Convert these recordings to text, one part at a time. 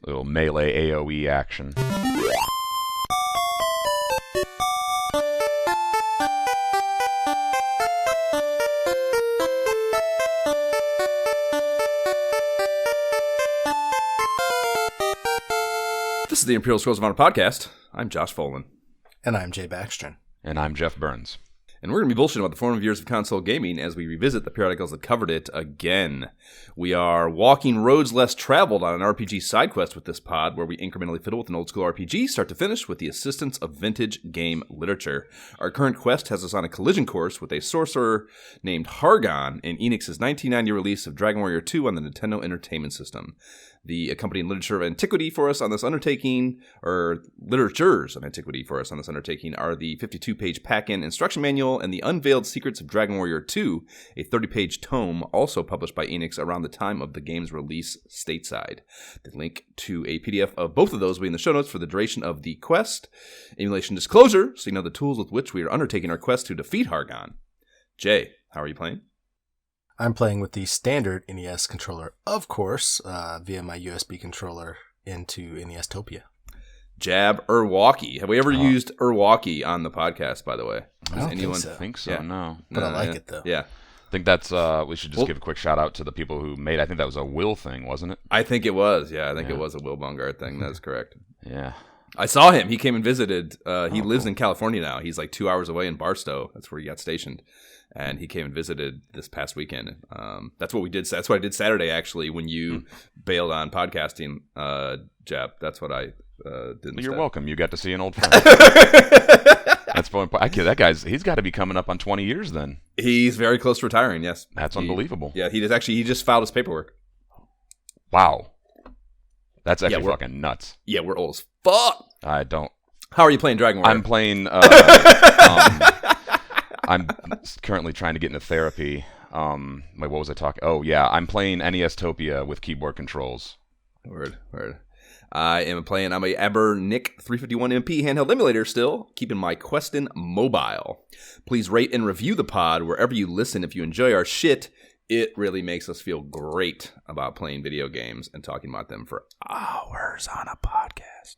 Little melee AoE action. This is the Imperial Scrolls of Honor podcast. I'm Josh Folan. And I'm Jay Baxtron. And I'm Jeff Burns. And we're going to be bullshitting about the formative years of console gaming as we revisit the periodicals that covered it again. We are walking roads less traveled on an RPG side quest with this pod, where we incrementally fiddle with an old school RPG, start to finish, with the assistance of vintage game literature. Our current quest has us on a collision course with a sorcerer named Hargon in Enix's 1990 release of Dragon Warrior 2 on the Nintendo Entertainment System. The accompanying literature of antiquity for us on this undertaking, or literatures of antiquity for us on this undertaking, are the 52-page pack-in instruction manual and the Unveiled Secrets of Dragon Warrior 2, a 30-page tome also published by Enix around the time of the game's release stateside. The link to a PDF of both of those will be in the show notes for the duration of the quest. Emulation disclosure, so you know the tools with which we are undertaking our quest to defeat Hargon. Jay, how are you playing? I'm playing with the standard NES controller, of course, via my USB controller into NES-topia. Jab Urwalkie. Have we ever used Urwalkie on the podcast, by the way? I don't anyone think so, yeah. no. But I like it, though. Yeah. I think that's, we should just give a quick shout out to the people who made, I think that was a Will thing, wasn't it? I think it was, yeah. I think it was a Will Bungard thing. That's correct. Yeah. I saw him. He came and visited. He lives in California now. He's like 2 hours away in Barstow. That's where he got stationed. And he came and visited this past weekend. That's what we did. That's what I did Saturday, actually, when you bailed on podcasting, Jeb. That's what I did. You're welcome. You got to see an old friend. That's fun. That guy's, he's got to be coming up on 20 years then. He's very close to retiring, yes. That's unbelievable. Yeah, he just filed his paperwork. Wow. That's actually fucking nuts. Yeah, we're old as fuck. I don't. How are you playing Dragon Warrior? I'm playing. I'm currently trying to get into therapy. Wait, what was I talking? Oh, yeah. I'm playing NES-topia with keyboard controls. Word. I'm a Aber Nick 351MP handheld emulator still, keeping my Questin mobile. Please rate and review the pod wherever you listen if you enjoy our shit. It really makes us feel great about playing video games and talking about them for hours on a podcast.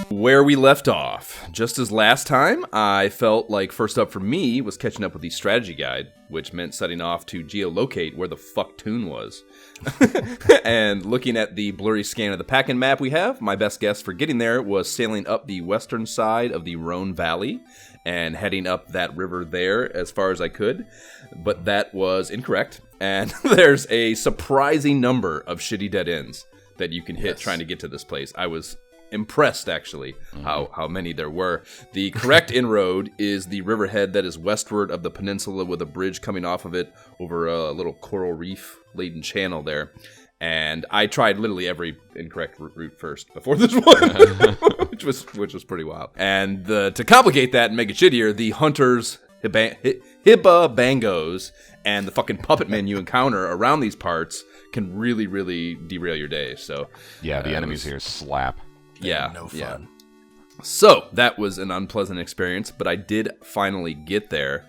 Where we left off, just as last time, I felt like first up for me was catching up with the strategy guide, which meant setting off to geolocate where the fuck Toon was. And looking at the blurry scan of the pack-in map we have, my best guess for getting there was sailing up the western side of the Rhone Valley and heading up that river there as far as I could, but that was incorrect, and there's a surprising number of shitty dead ends that you can hit trying to get to this place. I was impressed, actually, how many there were. The correct inroad is the riverhead that is westward of the peninsula with a bridge coming off of it over a little coral reef-laden channel there. And I tried literally every incorrect route first before this one, which was pretty wild. And to complicate that and make it shittier, the hunters, hibba bangos, and the fucking puppet men you encounter around these parts can really, really derail your day. So yeah, the enemies here slap. Yeah, no fun. Yeah. So that was an unpleasant experience, but I did finally get there.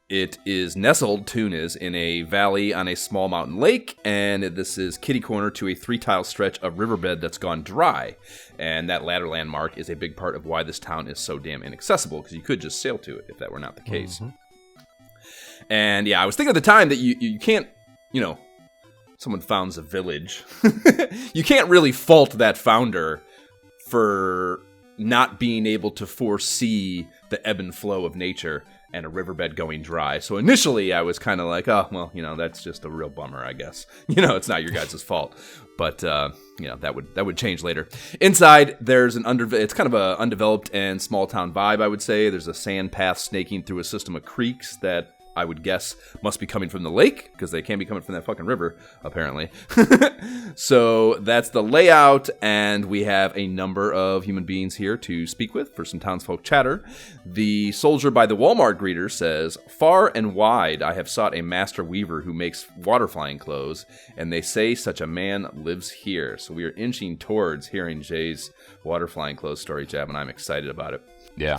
It is nestled, Toon is, in a valley on a small mountain lake, and this is kitty corner to a 3-tile stretch of riverbed that's gone dry. And that latter landmark is a big part of why this town is so damn inaccessible, because you could just sail to it if that were not the case. Mm-hmm. And yeah, I was thinking at the time that you can't, someone founds a village. You can't really fault that founder for not being able to foresee the ebb and flow of nature and a riverbed going dry. So initially I was kind of like, oh, well, that's just a real bummer, I guess. It's not your guys' fault. But, that would change later. Inside, there's it's kind of a undeveloped and small town vibe, I would say. There's a sand path snaking through a system of creeks that I would guess must be coming from the lake, because they can't be coming from that fucking river, apparently. So that's the layout, and we have a number of human beings here to speak with for some townsfolk chatter. The soldier by the Walmart greeter says, "Far and wide I have sought a master weaver who makes water-flying clothes, and they say such a man lives here." So we are inching towards hearing Jay's water-flying clothes story, Jab, and I'm excited about it. Yeah.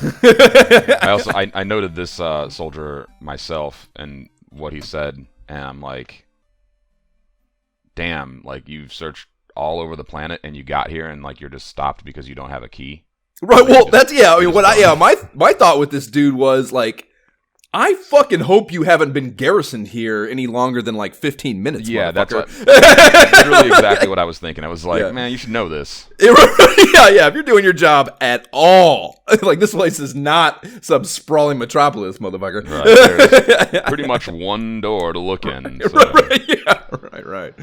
I noted this soldier myself and what he said, and I'm like, damn, like you've searched all over the planet and you got here and like you're just stopped because you don't have a key. Right. Like, Well, that's I mean, my thought with this dude was like, I fucking hope you haven't been garrisoned here any longer than like 15 minutes. Yeah, that's motherfucker. literally exactly what I was thinking. I was like, man, you should know this. Yeah. If you're doing your job at all, like this place is not some sprawling metropolis, motherfucker. Right, there's pretty much one door to look in. So. Right.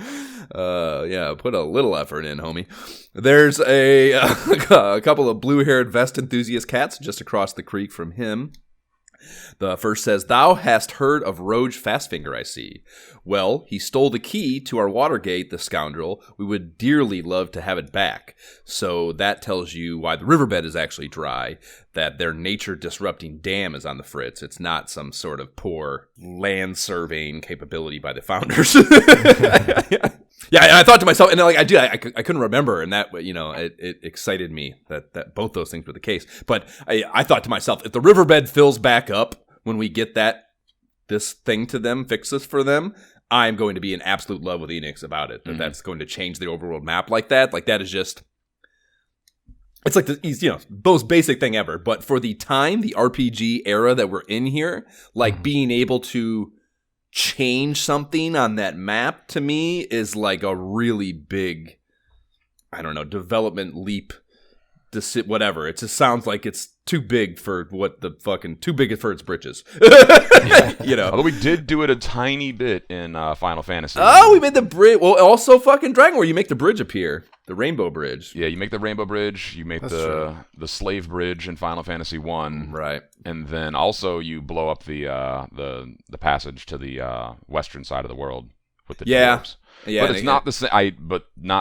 Yeah, put a little effort in, homie. There's a couple of blue-haired vest enthusiast cats just across the creek from him. The first says, "Thou hast heard of Roge Fastfinger, I see. Well, he stole the key to our Watergate, the scoundrel. We would dearly love to have it back." So that tells you why the riverbed is actually dry, that their nature-disrupting dam is on the fritz. It's not some sort of poor land surveying capability by the founders. Yeah, and I thought to myself, and like I couldn't remember, and that it excited me that both those things were the case. But I thought to myself, if the riverbed fills back up when we get this thing to them, fix this for them, I'm going to be in absolute love with Enix about it. That's going to change the overworld map like that. Like that is just, it's like the most basic thing ever. But for the time, the RPG era that we're in here, like being able to change something on that map to me is like a really big, I don't know, development leap. Whatever. It just sounds like it's too big for too big for its britches. Although we did do it a tiny bit in Final Fantasy. Oh, we made the bridge. Well, also fucking Dragon War, you make the bridge appear. The Rainbow Bridge. Yeah, you make the Rainbow Bridge. You make the Slave Bridge in Final Fantasy 1. Right. And then also you blow up the passage to the western side of the world with the dwarves. Yeah, but it's not the same.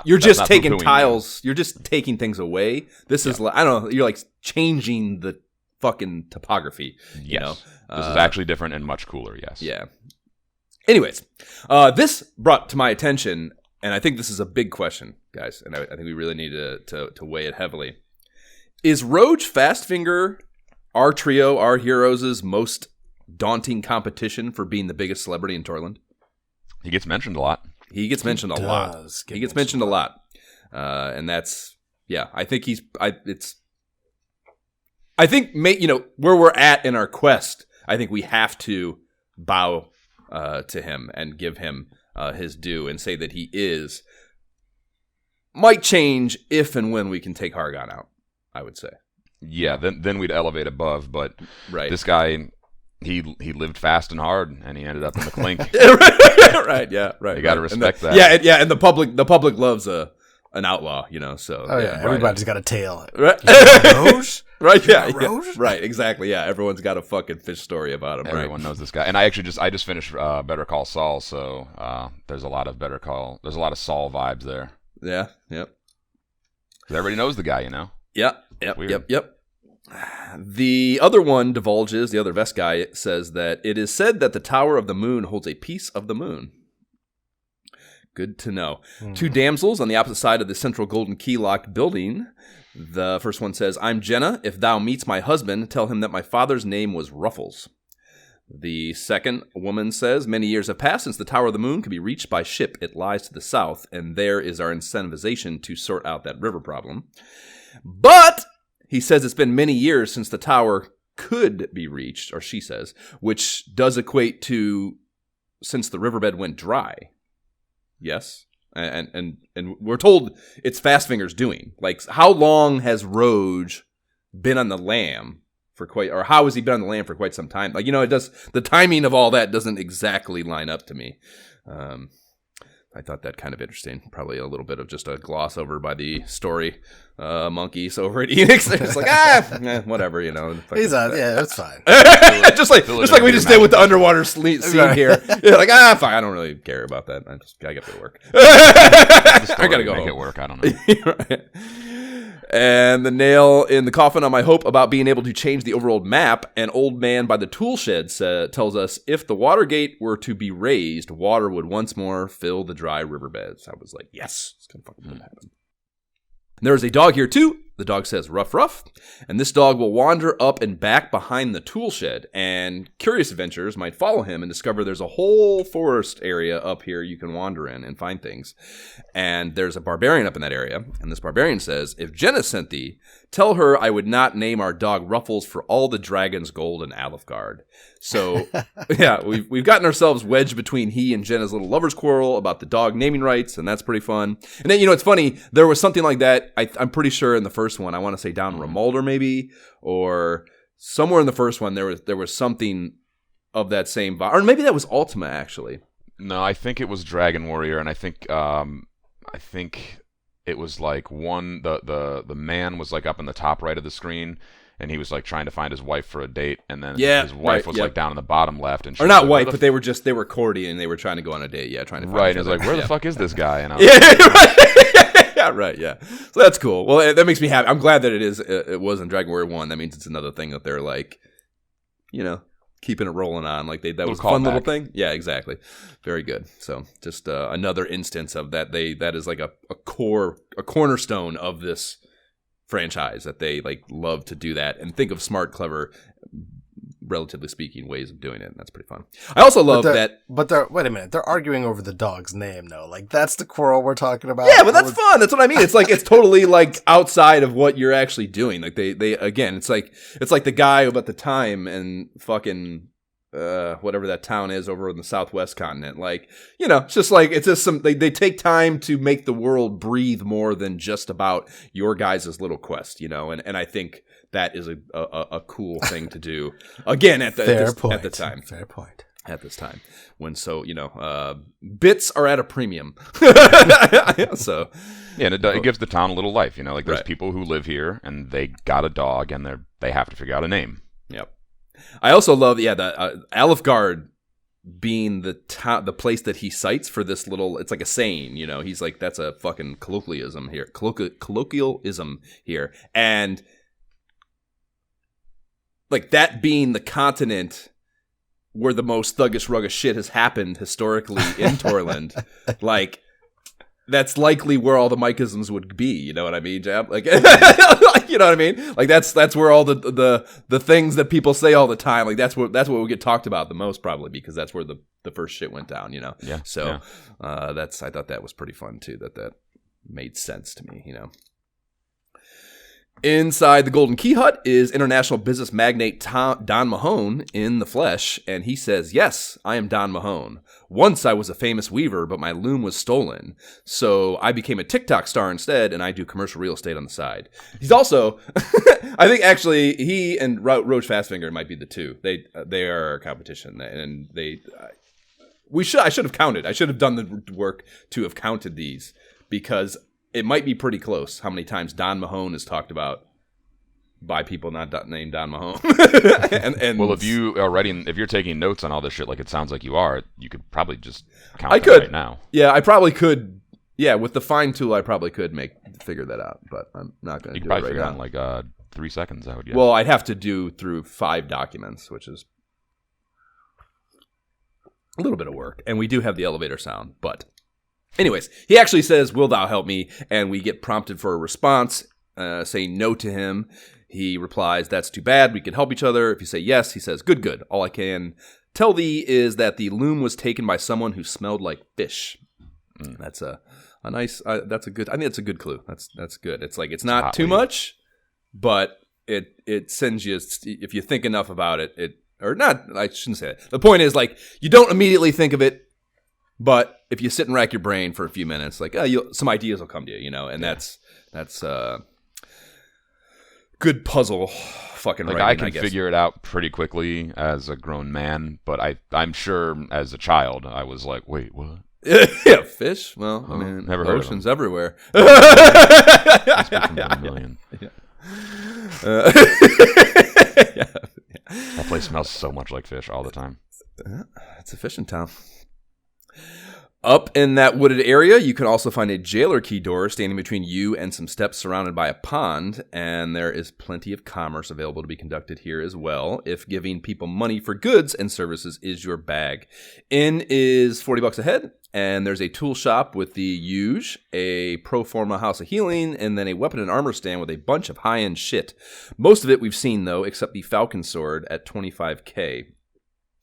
You're just taking tiles. You're just taking things away. This is like, I don't know. You're like changing the fucking topography. Yes. This is actually different and much cooler. Yes. Yeah. Anyways, this brought to my attention, and I think this is a big question, guys, and I think we really need to weigh it heavily. Is Roge Fastfinger our trio, our heroes' most daunting competition for being the biggest celebrity in Torland? He gets mentioned a lot. He gets mentioned a lot. He gets mentioned a lot. And that's, I think where we're at in our quest, I think we have to bow to him and give him his due and say that he is. Might change if and when we can take Hargon out, I would say. Yeah, then we'd elevate above, but this guy, he lived fast and hard, and he ended up in the clink. Right. You got to respect that. Yeah, and the public loves an outlaw, so. Oh, yeah, everybody's got a tail. Right. Rose? Right, yeah. Rose? Right, exactly, yeah. Everyone's got a fucking fish story about him, Everyone knows this guy. And I just finished Better Call Saul, so there's a lot of Saul vibes there. Yeah, yep. 'Cause everybody knows the guy, Yep. The other one divulges, the other vest guy says that it is said that the Tower of the Moon holds a piece of the moon. Good to know. Two damsels on the opposite side of the central golden key locked building. The first one says, "I'm Jenna. If thou meets my husband, tell him that my father's name was Ruffles." The second woman says, "Many years have passed since the Tower of the Moon could be reached by ship. It lies to the south, and there is our incentivization to sort out that river problem. But he says it's been many years since the tower could be reached," or she says, which does equate to since the riverbed went dry. Yes? And we're told it's Fastfinger's doing. Like, how long has Roge been on the lam or how has he been on the lam for quite some time? Like, it does, the timing of all that doesn't exactly line up to me. The I thought that kind of interesting. Probably a little bit of just a gloss over by the story monkeys over at Enix. They're just like, whatever, you know. He's yeah, that's fine. just like we just did with the underwater scene here. You're like, fine. I don't really care about that. I got to work. I got to go make home. it work. I don't know. Right. And the nail in the coffin on my hope about being able to change the overall map, an old man by the tool shed tells us if the water gate were to be raised, water would once more fill the dry riverbeds. I was like, yes, it's going to fucking happen. There's a dog here too. The dog says ruff ruff, and this dog will wander up and back behind the tool shed, and curious adventurers might follow him and discover there's a whole forest area up here you can wander in and find things. And there's a barbarian up in that area, and this barbarian says, if Jenna sent thee, tell her I would not name our dog Ruffles for all the dragon's gold in Alefgard. So, yeah, we've gotten ourselves wedged between he and Jenna's little lover's quarrel about the dog naming rights, and that's pretty fun. And then, you know, it's funny, there was something like that, I'm pretty sure in the first one, I want to say down Romualdor maybe, or somewhere in the first one, there was something of that same vibe. Or maybe that was Ultima, actually. No, I think it was Dragon Warrior, and I think it was like the man was like up in the top right of the screen, and he was like trying to find his wife for a date, and then his wife was like down in the bottom left, and she or not like, wife, but they were courting and they were trying to go on a date. Yeah, trying to find and it's like, where the fuck is this guy? And I was yeah, right. Yeah, so that's cool. Well, that makes me happy. I'm glad that it wasn't Dragon Warrior 1. That means it's another thing that they're like, you know, keeping it rolling on. Like that was a fun little thing. Yeah, exactly. Very good. So just another instance of that. That is like a cornerstone of this franchise, that they like love to do that and think of smart, clever, relatively speaking, ways of doing it. And that's pretty fun. I also love that. But wait a minute, they're arguing over the dog's name, though. Like that's the quarrel we're talking about. Yeah, but that's fun. That's what I mean. It's like it's totally like outside of what you're actually doing. Like they again, it's like the guy about the time and fucking whatever that town is over in the southwest continent. Like, you know, it's just some they take time to make the world breathe more than just about your guys' little quest, you know, and I think that is a cool thing to do. Again, at the time. Fair point. At this time, when bits are at a premium. So yeah, and it gives the town a little life, you know. Like there's people who live here and they got a dog and they have to figure out a name. Yep. I also love the Alefgard being the place that he cites for this little. It's like a saying, you know. He's like, that's a fucking colloquialism here, and like that being the continent where the most thuggish, ruggish shit has happened historically in Torland. Like, that's likely where all the Michisms would be. You know what I mean, Jab? Like, you know what I mean? Like, that's where all the things that people say all the time. Like, that's what will get talked about the most, probably, because that's where the first shit went down. You know? Yeah. So, I thought that was pretty fun too. That made sense to me. You know. Inside the Golden Key Hut is international business magnate Don Mahone in the flesh, and he says, yes, I am Don Mahone. Once I was a famous weaver, but my loom was stolen, so I became a TikTok star instead, and I do commercial real estate on the side. He's also, I think actually, he and Roach Fastfinger might be the two. They are competition, and I should have counted. I should have done the work to have counted these, because it might be pretty close how many times Don Mahone is talked about by people not named Don Mahone. and well, if you're taking notes on all this shit, like it sounds like you are, you could probably just count I them could right now. Yeah, I probably could. Yeah, with the fine tool, I probably could figure that out, but I'm not going to do it right now. You could probably figure it out in like 3 seconds, I would guess. Well, I'd have to do through 5 documents, which is a little bit of work, and we do have the elevator sound, but. Anyways, he actually says, will thou help me? And we get prompted for a response, saying no to him. He replies, that's too bad. We can help each other. If you say yes, he says, good. All I can tell thee is that the loom was taken by someone who smelled like fish. That's a nice, that's a good, I think that's a good clue. That's good. It's like, it's not too much, but it sends you, if you think enough about it, or not, I shouldn't say that. The point is, like, you don't immediately think of it, but if you sit and rack your brain for a few minutes, like some ideas will come to you, you know, and that's good puzzle fucking like writing, I can figure it out pretty quickly as a grown man, but I'm sure as a child I was like, wait, what? Yeah, fish. Well, I mean, never heard oceans everywhere. Must be from a million. Yeah. That place smells so much like fish all the time. It's a fishing town. Up in that wooded area, you can also find a jailer key door standing between you and some steps surrounded by a pond, and there is plenty of commerce available to be conducted here as well, if giving people money for goods and services is your bag. Inn is $40 a head, and there's a tool shop with the Huge, a pro forma house of healing, and then a weapon and armor stand with a bunch of high-end shit. Most of it we've seen, though, except the Falcon Sword at $25K.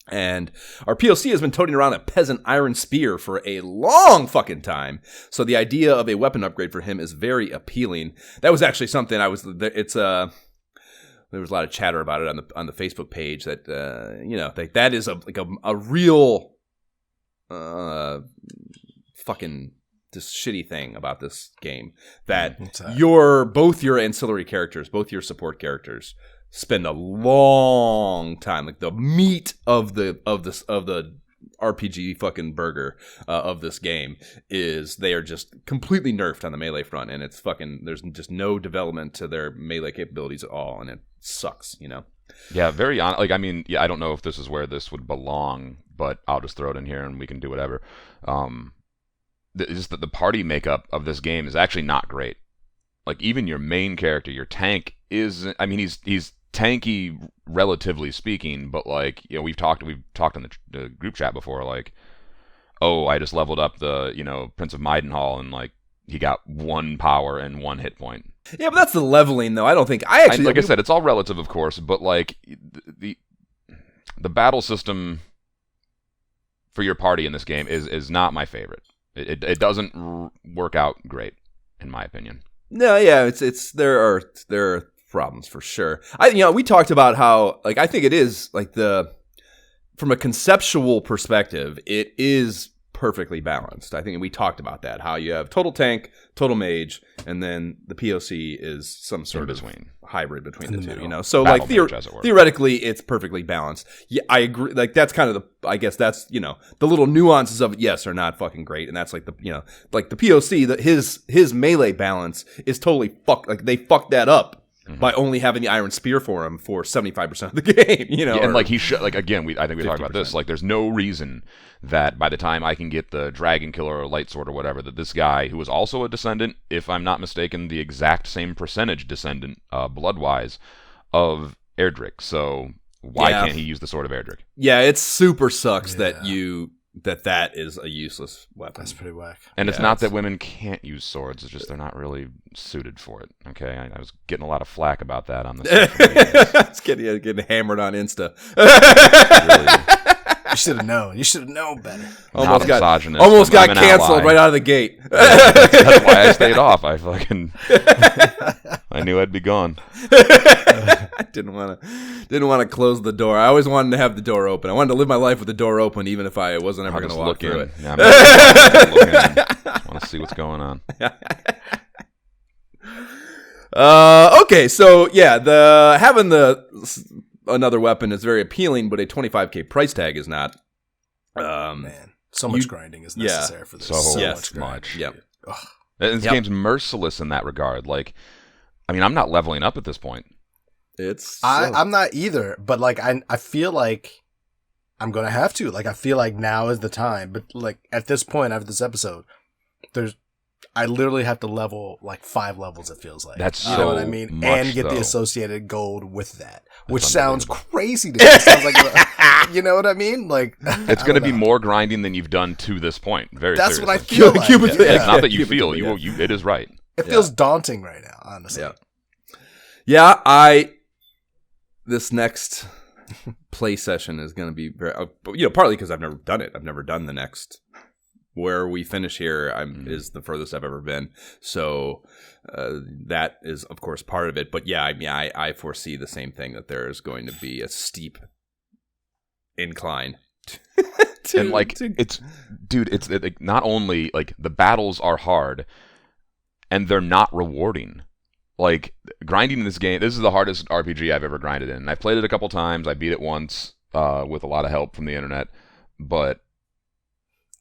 And our POC has been toting around a peasant iron spear for a long fucking time. So the idea of a weapon upgrade for him is very appealing. That was actually something there was a lot of chatter about it on the Facebook page that that is a real fucking this shitty thing about this game, that both your ancillary characters, both your support characters, spend a long time, like the meat of the RPG fucking burger of this game is they are just completely nerfed on the melee front, and it's fucking, there's just no development to their melee capabilities at all, and it sucks, you know. Yeah, I don't know if this is where this would belong, but I'll just throw it in here and we can do whatever. Just that the party makeup of this game is actually not great. Like, even your main character, your tank is, I mean, he's tanky relatively speaking, but like, you know, we've talked in the group chat before, like, oh, I just leveled up the, you know, Prince of Maidenhall, and like he got 1 power and 1 hit point. Yeah, but that's the leveling, though. I said, it's all relative, of course, but like the battle system for your party in this game is not my favorite. It doesn't work out great, in my opinion. No, yeah, it's there are problems for sure. We talked about how, like, I think it is like from a conceptual perspective, it is perfectly balanced. I think we talked about that, how you have total tank, total mage, and then the POC is some sort of hybrid between the two, you know. So battle like theoretically it's perfectly balanced. Yeah, I agree. Like, that's kind of I guess that's, you know, the little nuances of it, yes, are not fucking great, and that's like the, you know, like the POC, that his melee balance is totally fucked. Like, they fucked that up by only having the iron spear for him for 75% of the game, you know. Yeah, and like he should, like, again, I think we talked about this. Like, there's no reason that by the time I can get the dragon killer or light sword or whatever, that this guy, who is also a descendant, if I'm not mistaken, the exact same percentage descendant, blood-wise, of Erdrick. So why can't he use the sword of Erdrick? Yeah, it super sucks that that is a useless weapon. That's pretty whack. And it's not that women can't use swords, it's just they're not really suited for it. Okay, I was getting a lot of flack about that on the It's getting hammered on Insta. You should have known. You should have known better. Almost got canceled right out of the gate. That's why I stayed off. I knew I'd be gone. I didn't want to close the door. I always wanted to have the door open. I wanted to live my life with the door open, even if I wasn't ever going to walk through it. Yeah, I'm looking in. Just want to see what's going on. Okay, so yeah, having another weapon is very appealing, but a $25K price tag is not. Man, so much grinding is necessary for this. So much. Yeah. This game's merciless in that regard. Like, I mean, I'm not leveling up at this point. I'm not either, but like I feel like I'm gonna have to. Like, I feel like now is the time. But like at this point after this episode, I literally have to level like 5 levels, it feels like. That's you know what I mean? Much, and get though. the associated gold with that. Which sounds crazy to me. It sounds like, you know what I mean? Like, it's going to be more grinding than you've done to this point. That's seriously. what I feel like. Not that you feel. It is right. It feels daunting right now, honestly. Yeah, this next play session is going to be very, partly because I've never done it. I've never done the next. Where we finish here is the furthest I've ever been. So that is, of course, part of it. But yeah, I mean, I foresee the same thing, that there is going to be a steep incline. It's not only like the battles are hard, and they're not rewarding. Like, grinding in this game, this is the hardest RPG I've ever grinded in. I've played it a couple times. I beat it once with a lot of help from the internet, but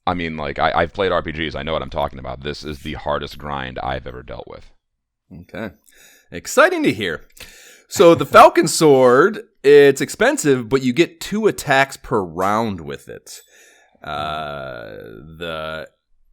I mean, like, I've played RPGs. I know what I'm talking about. This is the hardest grind I've ever dealt with. Okay. Exciting to hear. So the Falcon Sword, it's expensive, but you get 2 attacks per round with it. The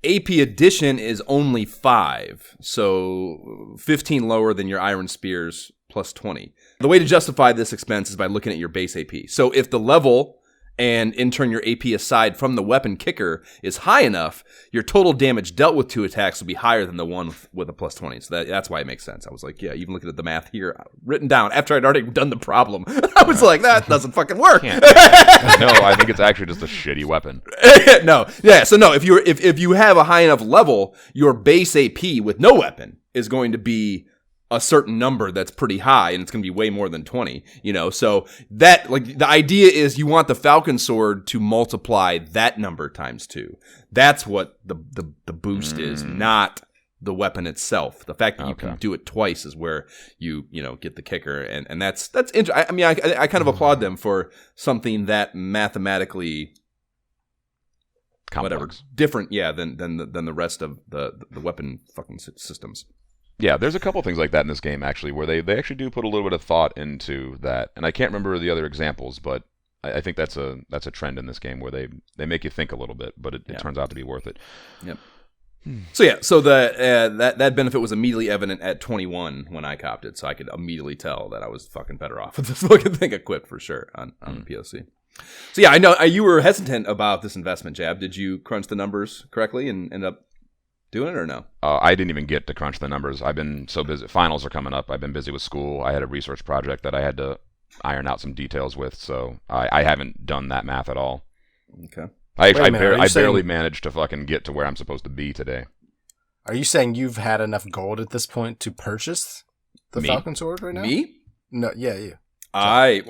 AP edition is only 5, so 15 lower than your Iron Spears plus 20. The way to justify this expense is by looking at your base AP. So if the level and in turn your AP aside from the weapon kicker is high enough, your total damage dealt with 2 attacks will be higher than the one with a plus 20. So that's why it makes sense. I was like, yeah, even looking at the math here, written down after I'd already done the problem, I was like, that doesn't fucking work. No, I think it's actually just a shitty weapon. No, yeah, so no, if you have a high enough level, your base AP with no weapon is going to be a certain number that's pretty high, and it's going to be way more than 20, so that, like, the idea is you want the Falcon Sword to multiply that number times 2. That's what the boost is, not the weapon itself. The fact that you can do it twice is where you get the kicker, and that's interesting. I mean, I kind of applaud them for something that mathematically complex, different, than the rest of the weapon fucking systems. Yeah, there's a couple things like that in this game, actually, where they actually do put a little bit of thought into that. And I can't remember the other examples, but I think that's a trend in this game where they make you think a little bit, but it turns out to be worth it. Yep. So the that benefit was immediately evident at 21 when I copped it, so I could immediately tell that I was fucking better off with this fucking thing equipped for sure on the POC. So yeah, I know you were hesitant about this investment, Jab. Did you crunch the numbers correctly and end up doing it or no? I didn't even get to crunch the numbers. I've been so busy. Finals are coming up. I've been busy with school. I had a research project that I had to iron out some details with, so I haven't done that math at all. Okay. I barely managed to fucking get to where I'm supposed to be today. Are you saying you've had enough gold at this point to purchase the Falcon Sword right now? Me? No, yeah, you. I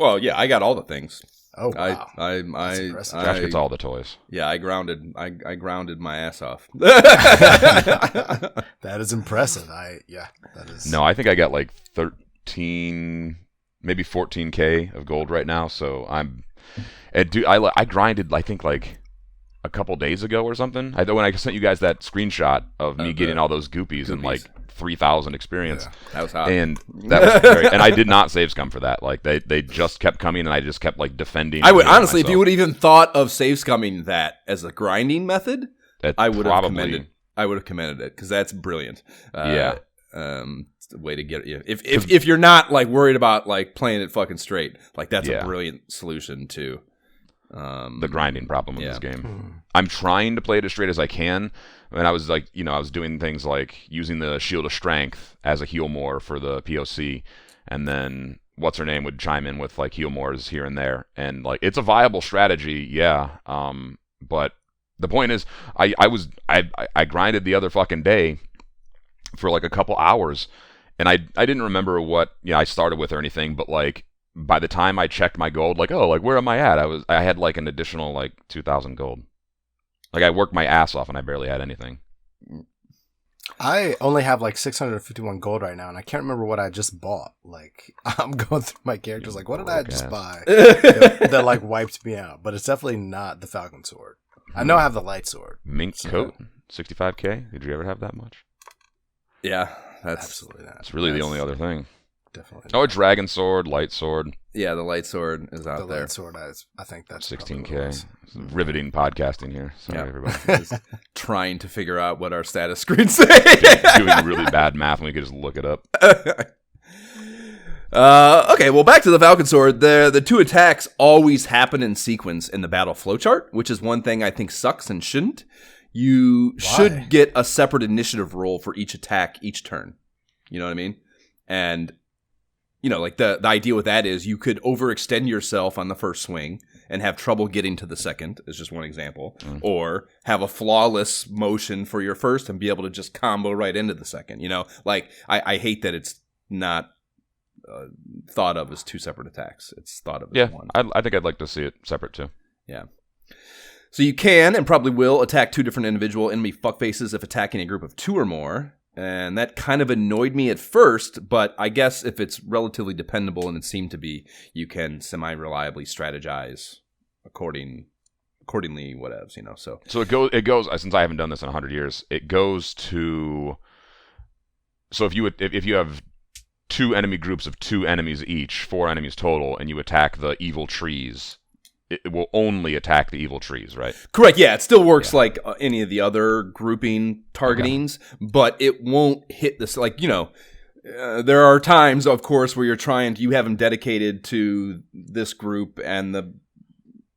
got all the things. Oh wow! Josh gets all the toys. Yeah, I grounded my ass off. That is impressive. That is. No, I think I got like 13, maybe 14K of gold right now. So I grinded. I think like a couple days ago or something. When I sent you guys that screenshot of me getting all those goopies and like 3,000 experience. Yeah, that was hot. And that was very, and I did not save scum for that. Like they just kept coming, and I just kept like defending. I would honestly, if you would have even thought of save scumming that as a grinding method, I would have commended. I would have commended it because that's brilliant. It's a way to get you. If you're not like worried about like playing it fucking straight, like that's a brilliant solution to the grinding problem of this game. I'm trying to play it as straight as I can. And I was like, I was doing things like using the Shield of Strength as a heal more for the POC, and then what's her name would chime in with like heal mores here and there, and like it's a viable strategy, but the point is, I grinded the other fucking day for like a couple hours, and I didn't remember what I started with or anything, but like by the time I checked my gold, like where am I at? I had like an additional like 2,000 gold. Like I worked my ass off and I barely had anything. I only have like 651 gold right now, and I can't remember what I just bought. Like I'm going through my characters, like what did I just buy that like wiped me out? But it's definitely not the Falcon Sword. I know I have the light sword. Mink coat, 65K. Did you ever have that much? Yeah, that's absolutely not. It's really the only other thing. Definitely. Oh, a dragon sword, light sword. Yeah, the light sword is out there. The light sword, I think that's 16K. Riveting podcasting here. Sorry, everybody. Trying to figure out what our status screens say. Doing really bad math, and we could just look it up. Okay, well, back to the Falcon Sword. The 2 attacks always happen in sequence in the battle flowchart, which is one thing I think sucks and shouldn't. You should get a separate initiative roll for each attack each turn. You know what I mean? And like the idea with that is you could overextend yourself on the first swing and have trouble getting to the second, is just one example. Or have a flawless motion for your first and be able to just combo right into the second. Like I hate that it's not thought of as 2 separate attacks. It's thought of as one. I think I'd like to see it separate too. Yeah. So you can and probably will attack 2 different individual enemy fuckfaces if attacking a group of 2 or more. And that kind of annoyed me at first, but I guess if it's relatively dependable, and it seemed to be, you can semi-reliably strategize according accordingly, whatevs, so. So it goes, since I haven't done this in 100 years, it goes to, so if you have 2 enemy groups of 2 enemies each, 4 enemies total, and you attack the evil trees, it will only attack the evil trees, right? Correct, yeah. It still works like any of the other grouping targetings, but it won't hit this, there are times, of course, where you have them dedicated to this group and the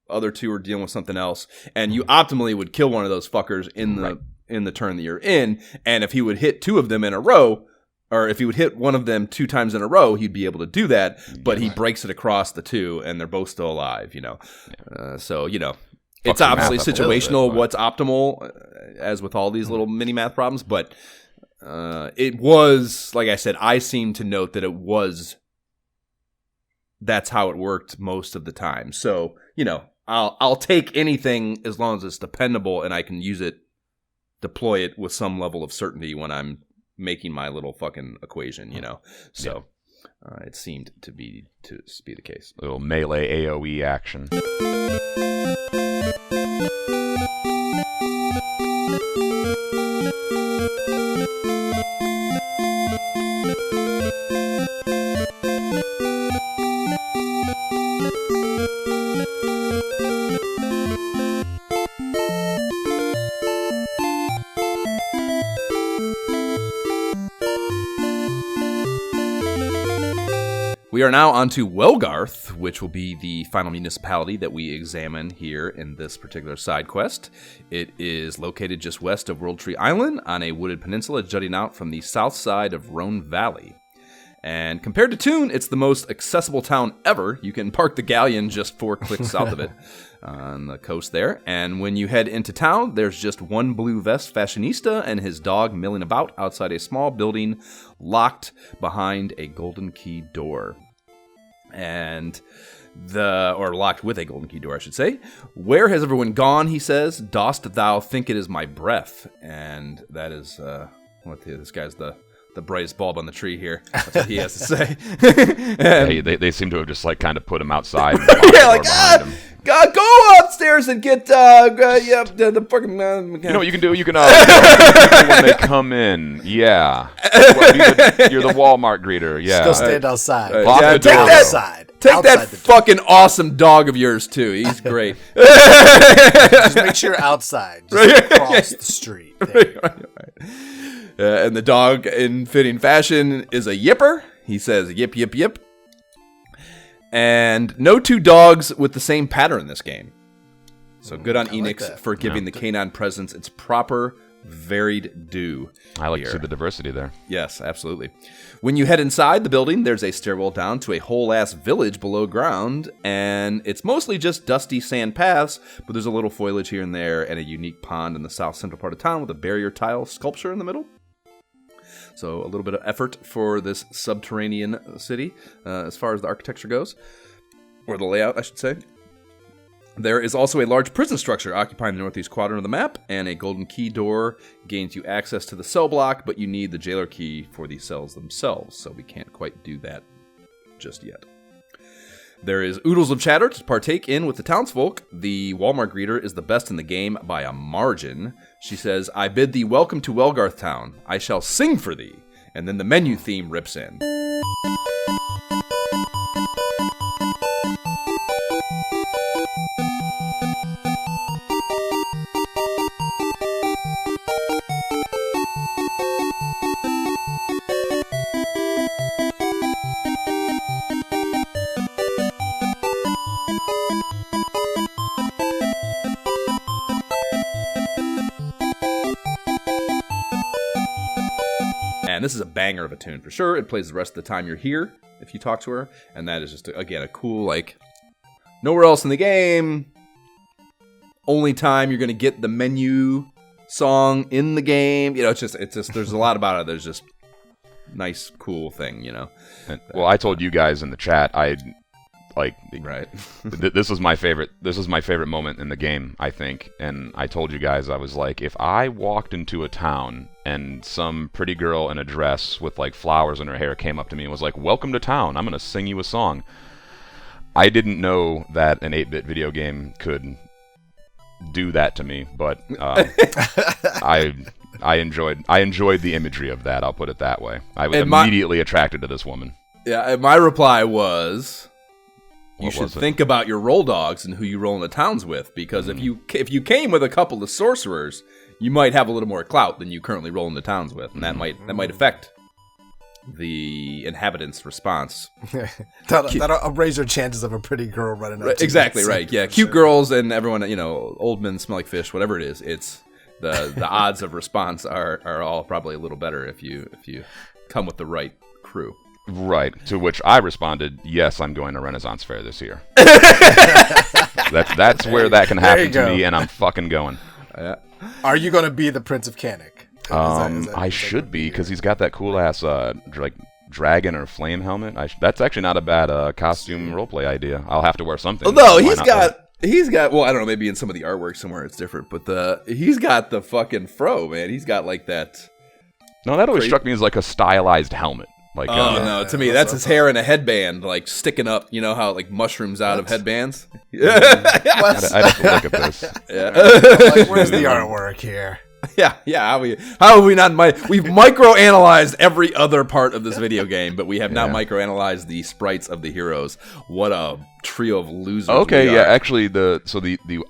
other 2 are dealing with something else, and you optimally would kill one of those fuckers in the turn that you're in, and if he would hit 2 of them in a row, or if he would hit one of them 2 times in a row, he'd be able to do that, but he breaks it across the 2, and they're both still alive, So, it's obviously situational, what's optimal, as with all these little mini-math problems, but it was, like I said, I seem to note that that's how it worked most of the time. So, I'll take anything as long as it's dependable, and I can deploy it with some level of certainty when I'm making my little fucking equation, So it seemed to be the case. A little melee AoE action. We are now on to Welgarth, which will be the final municipality that we examine here in this particular side quest. It is located just west of World Tree Island on a wooded peninsula jutting out from the south side of Rhone Valley. And compared to Toon, it's the most accessible town ever. You can park the galleon just 4 clicks south of it on the coast there. And when you head into town, there's just one blue vest fashionista and his dog milling about outside a small building locked behind a golden key door. Or locked with a golden key door, I should say. Where has everyone gone, he says. Dost thou think it is my breath? And that is, this guy's the brightest bulb on the tree here. That's what he has to say. They seem to have just kind of put him outside. God, go upstairs and get the fucking. You know what you can do? You can when they come in. Yeah, you're the Walmart greeter. Yeah, still stand outside. Take that fucking awesome dog of yours too. He's great. Just make sure you're outside. Just across the street. And the dog, in fitting fashion, is a yipper. He says yip, yip, yip. And no 2 dogs with the same pattern in this game. So good on Enix for giving the canine presence its proper, varied due. I like to see the diversity there. Yes, absolutely. When you head inside the building, there's a stairwell down to a whole-ass village below ground, and it's mostly just dusty sand paths, but there's a little foliage here and there, and a unique pond in the south central part of town with a barrier tile sculpture in the middle. So a little bit of effort for this subterranean city as far as the architecture goes, or the layout, I should say. There is also a large prison structure occupying the northeast quadrant of the map, and a golden key door gains you access to the cell block, but you need the jailer key for the cells themselves, so we can't quite do that just yet. There is oodles of chatter to partake in with the townsfolk. The Walmart greeter is the best in the game by a margin. She says, "I bid thee welcome to Welgarth town. I shall sing for thee." And then the menu theme rips in. And this is a banger of a tune for sure. It plays the rest of the time you're here if you talk to her. And that is just, again, a cool, nowhere else in the game. Only time you're going to get the menu song in the game. It's just, there's a lot about it. There's just nice, cool thing, Well, I told you guys in the chat, right. This was my favorite moment in the game, I think. And I told you guys, I was like, if I walked into a town and some pretty girl in a dress with flowers in her hair came up to me and was like, "Welcome to town, I'm going to sing you a song." I didn't know that an 8-bit video game could do that to me, but I enjoyed the imagery of that. I'll put it that way. I was immediately attracted to this woman. Yeah, and my reply was, you What should was it? think about your roll dogs and who you roll in the towns with, because if you came with a couple of sorcerers, you might have a little more clout than you currently roll in the towns with, and that might affect the inhabitants' response. That'll raise your chances of a pretty girl running up to you. Exactly right. Yeah, cute girls and everyone, old men smell like fish, whatever it is. It's the odds of response are all probably a little better if you come with the right crew. Right. To which I responded, "Yes, I'm going to Renaissance Fair this year." That's where that can happen to me, and I'm fucking going. Are you going to be the Prince of Canik? I should be, because he's got that cool ass dragon or flame helmet. That's actually not a bad costume roleplay idea. I'll have to wear something. Although he's got well, I don't know, maybe in some of the artwork somewhere it's different, but he's got the fucking fro, man. He's got like that. No, that always struck me as like a stylized helmet. Like, no, to me that's his hair in a headband, like sticking up. You know how it, like mushrooms out of headbands. I'd have to look at this. Like, where's the artwork here? Yeah. How have we not? We've microanalyzed every other part of this video game, but we have not microanalyzed the sprites of the heroes. What a trio of losers! Okay, we yeah, are. actually, the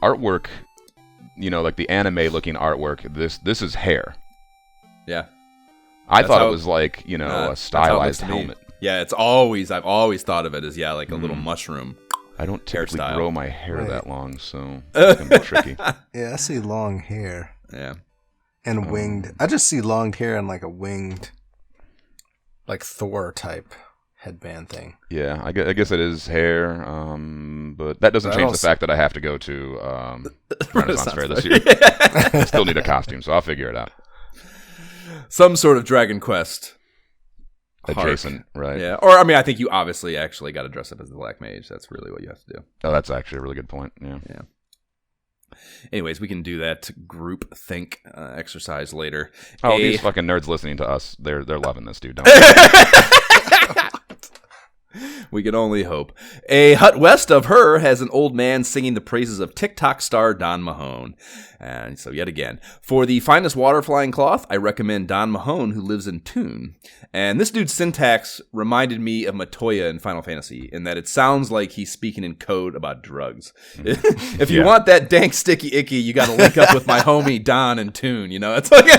artwork, like the anime looking artwork. This is hair. Yeah. I thought it was like, a stylized helmet. Yeah, I've always thought of it as, like a little mushroom. I don't typically hairstyle. grow my hair that long, so it can be tricky. Yeah, I see long hair. Yeah. And winged. I just see long hair and like a winged, like Thor type headband thing. Yeah, I guess it is hair, but that doesn't change the fact that I have to go to Renaissance Fair this year. I still need a costume, so I'll figure it out. Some sort of Dragon Quest adjacent, right? Yeah, or I think you obviously actually got to dress up as the Black Mage. That's really what you have to do. Oh, that's actually a really good point. Yeah. Anyways, we can do that group think exercise later. Oh, these fucking nerds listening to us, they're loving this, dude. Don't they? We can only hope. A hut west of her has an old man singing the praises of TikTok star Don Mahone. And so yet again, for the finest water flying cloth, I recommend Don Mahone, who lives in Toon. And this dude's syntax reminded me of Matoya in Final Fantasy, in that it sounds like he's speaking in code about drugs. If you want that dank, sticky, icky, you got to link up with my homie Don in Toon. It's like...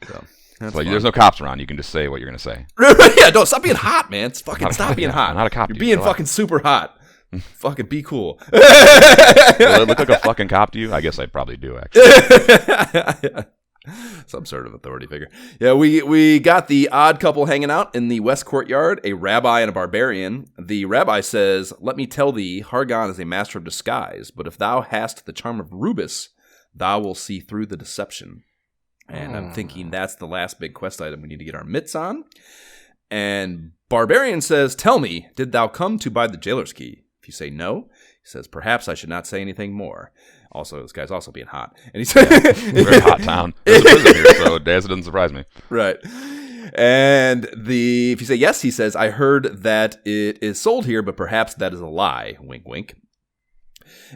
So. It's like, there's no cops around. You can just say what you're going to say. Yeah, don't stop being hot, man. Stop being hot. I'm not a cop. You're being fucking super hot. Fucking be cool. Will it look like a fucking cop to you? I guess I probably do, actually. Some sort of authority figure. Yeah, we got the odd couple hanging out in the west courtyard, a rabbi and a barbarian. The rabbi says, "Let me tell thee, Hargon is a master of disguise, but if thou hast the charm of Rubus, thou will see through the deception." And I'm thinking that's the last big quest item we need to get our mitts on. And Barbarian says, "Tell me, did thou come to buy the jailer's key?" If you say no, he says, "Perhaps I should not say anything more." Also, this guy's also being hot. And he said, very hot town. There's a prison here, so it doesn't surprise me. Right. And if you say yes, he says, "I heard that it is sold here, but perhaps that is a lie." Wink, wink.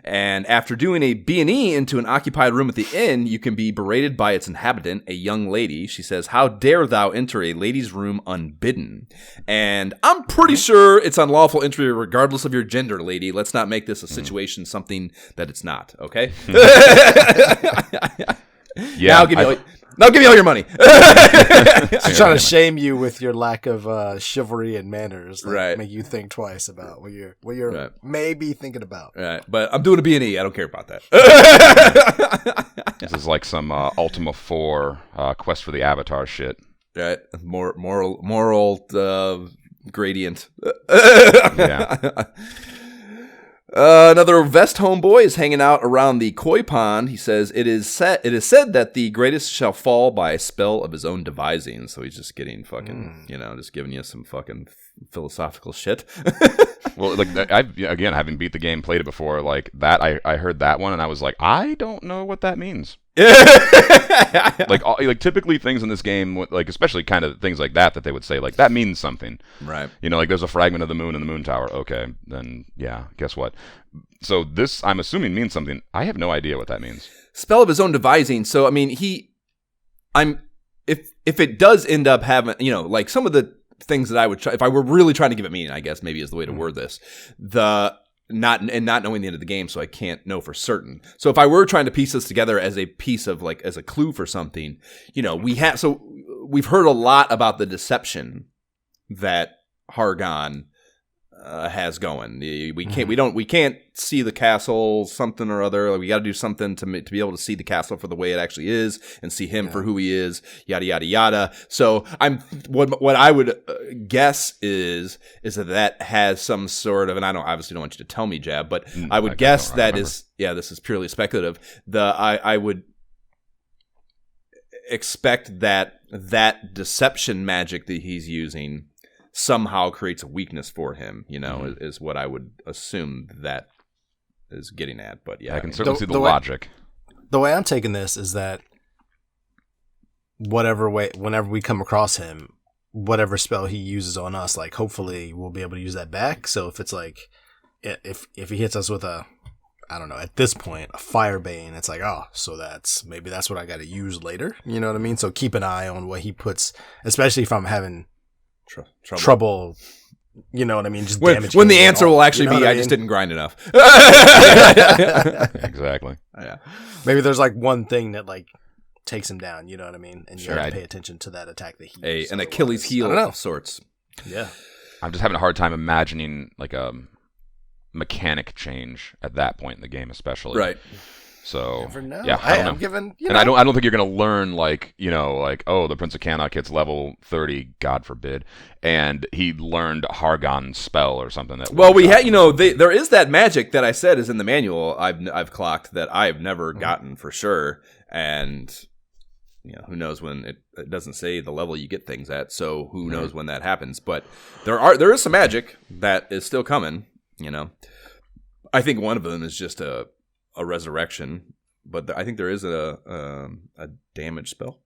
And after doing a B&E into an occupied room at the inn, you can be berated by its inhabitant, a young lady. She says, "How dare thou enter a lady's room unbidden?" And I'm pretty sure it's unlawful entry regardless of your gender, lady. Let's not make this a situation something that it's not, okay? Yeah. Now give me all your money. She's trying to shame you with your lack of chivalry and manners. Right. Make you think twice about what you're right. maybe thinking about. Right. But I'm doing a B&E. I don't care about that. This is like some Ultima 4 Quest for the Avatar shit. Right. Moral gradient. Yeah. Another Vest homeboy is hanging out around the koi pond. He says, it is said that the greatest shall fall by a spell of his own devising. So he's just getting fucking, just giving you some fucking philosophical shit. Well, like, having beat the game, played it before, like that, I heard that one, and I was like, I don't know what that means. like typically things in this game, like especially kind of things like that they would say like that means something, Right? you know, like there's a fragment of the moon in the moon tower. Okay, then yeah, guess what? So this, I'm assuming, means something. I have no idea what that means. Spell of his own devising. So I mean, if it does end up having, you know, like some of the things that I would try, if I were really trying to give it meaning, I guess maybe is the way to word this. Not knowing the end of the game, so I can't know for certain. So if I were trying to piece this together as a piece of like as a clue for something, you know, we've heard a lot about the deception that Hargon has going. We can't see the castle, something or other. Like we got to do something to be able to see the castle for the way it actually is and see him for who he is. Yada yada yada. So what I would guess is that has some sort of, and I obviously don't want you to tell me, Jab, but I would guess that is, this is purely speculative. I would expect that deception magic that he's using somehow creates a weakness for him, you know, is what I would assume that is getting at. But yeah, I can certainly see the logic. The way I'm taking this is that whenever we come across him, whatever spell he uses on us, like hopefully we'll be able to use that back. So if it's like, if he hits us with a, I don't know, at this point, a Firebane, it's like, oh, so that's what I got to use later. You know what I mean? So keep an eye on what he puts, especially if I'm having trouble, you know what I mean? Just damage when the answer will actually be, I just didn't grind enough. Exactly. Yeah. Maybe there's like one thing that like takes him down, you know what I mean? And you Sure, have to pay attention to that attack that he used. An Achilles heel of sorts. Yeah. I'm just having a hard time imagining like a mechanic change at that point in the game, especially. Right. So Never know. yeah, I don't know. I'm given, And I don't think you're gonna learn like, you know, like, oh, the Prince of Cannock hits level 30, God forbid, and he learned Hargon's spell or something. Well, we had, you know, there is that magic that I said is in the manual. I've clocked that I've never gotten for sure, and you know, who knows when it doesn't say the level you get things at, so who knows when that happens. But there is some magic that is still coming. You know, I think one of them is just a resurrection, but I think there is a damage spell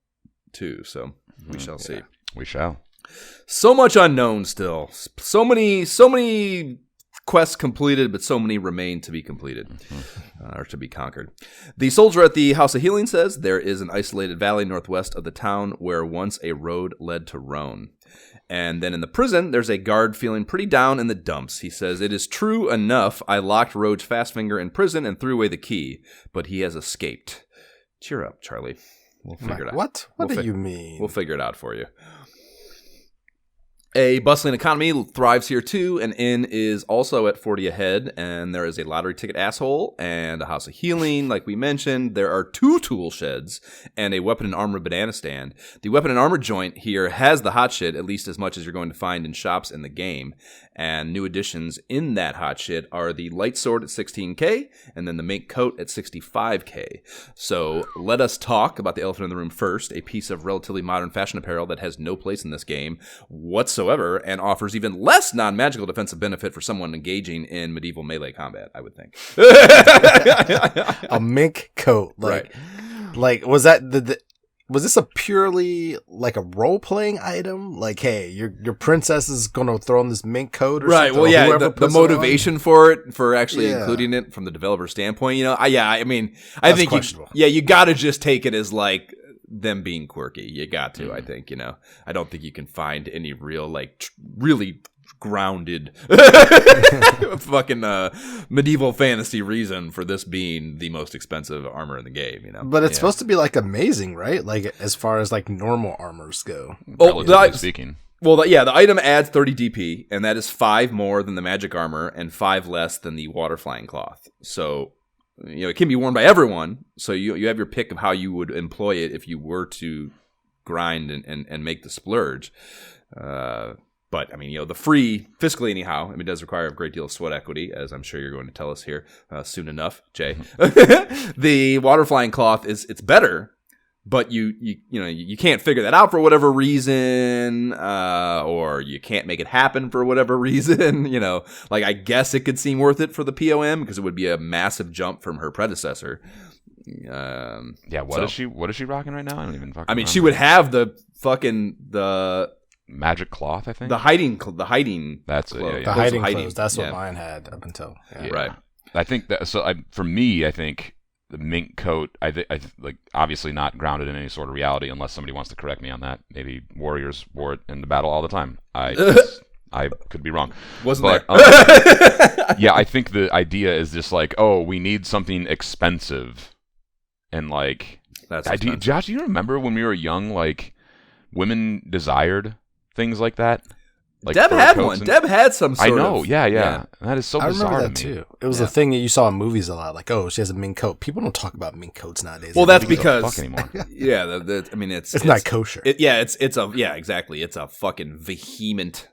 too. So we shall see. We shall. So much unknown still. So many quests completed, but so many remain to be completed or to be conquered. The soldier at the House of Healing says there is an isolated valley northwest of the town where once a road led to Rhone. And then in the prison, there's a guard feeling pretty down in the dumps. He says, "It is true enough, I locked Roach Fastfinger in prison and threw away the key, but he has escaped." Cheer up, Charlie. We'll figure it out. What? What do you mean? We'll figure it out for you. A bustling economy thrives here too. An inn is also at 40 a head, and there is a lottery ticket asshole and a house of healing, like we mentioned. There are 2 tool sheds and a weapon and armor banana stand. The weapon and armor joint here has the hot shit, at least as much as you're going to find in shops in the game. And new additions in that hot shit are the light sword at 16k and then the mink coat at 65k. So let us talk about the elephant in the room first, a piece of relatively modern fashion apparel that has no place in this game whatsoever and offers even less non-magical defensive benefit for someone engaging in medieval melee combat, I would think. A mink coat. Right. Like, was that was this a purely like a role playing item? Like, hey, your princess is gonna throw on this mink coat or right. something? Well, yeah, Whoever the puts it motivation for it, for actually including it from the developer standpoint, you know, I mean, I That's think questionable. you got to just take it as like them being quirky. You got to, I think, you know, I don't think you can find any real like really grounded fucking medieval fantasy reason for this being the most expensive armor in the game, you know. But it's supposed to be like amazing, right? Like as far as like normal armors go. Relatively speaking. Well, the item adds 30 DP, and that is 5 more than the magic armor and 5 less than the water flying cloth. So, you know, it can be worn by everyone. So you have your pick of how you would employ it if you were to grind and make the splurge. But, I mean, you know, the free, fiscally anyhow, I mean, it does require a great deal of sweat equity, as I'm sure you're going to tell us here soon enough, Jay. The water flying cloth it's better, but you know, you can't figure that out for whatever reason, or you can't make it happen for whatever reason, you know. Like, I guess it could seem worth it for the POM, because it would be a massive jump from her predecessor. Yeah, what is she rocking right now? I don't even fucking remember. she would have the magic cloth, I think. The hiding. That's it. Yeah, The hiding clothes. That's what mine had up until. Yeah. Right. I think that. So for me, I think the mink coat. I like obviously not grounded in any sort of reality, unless somebody wants to correct me on that. Maybe warriors wore it in the battle all the time. I could be wrong. Wasn't but, there? Yeah, I think the idea is just like, oh, we need something expensive, and like, Josh, do you remember when we were young, like, women desired things like that? Like Deb had one. Deb had some sort of... I know, yeah. That is so bizarre. I remember that too. It was a thing that you saw in movies a lot. Like, oh, she has a mink coat. People don't talk about mink coats nowadays. Well, that's because... Fuck anymore. Yeah, it's not kosher. Exactly. It's a fucking vehement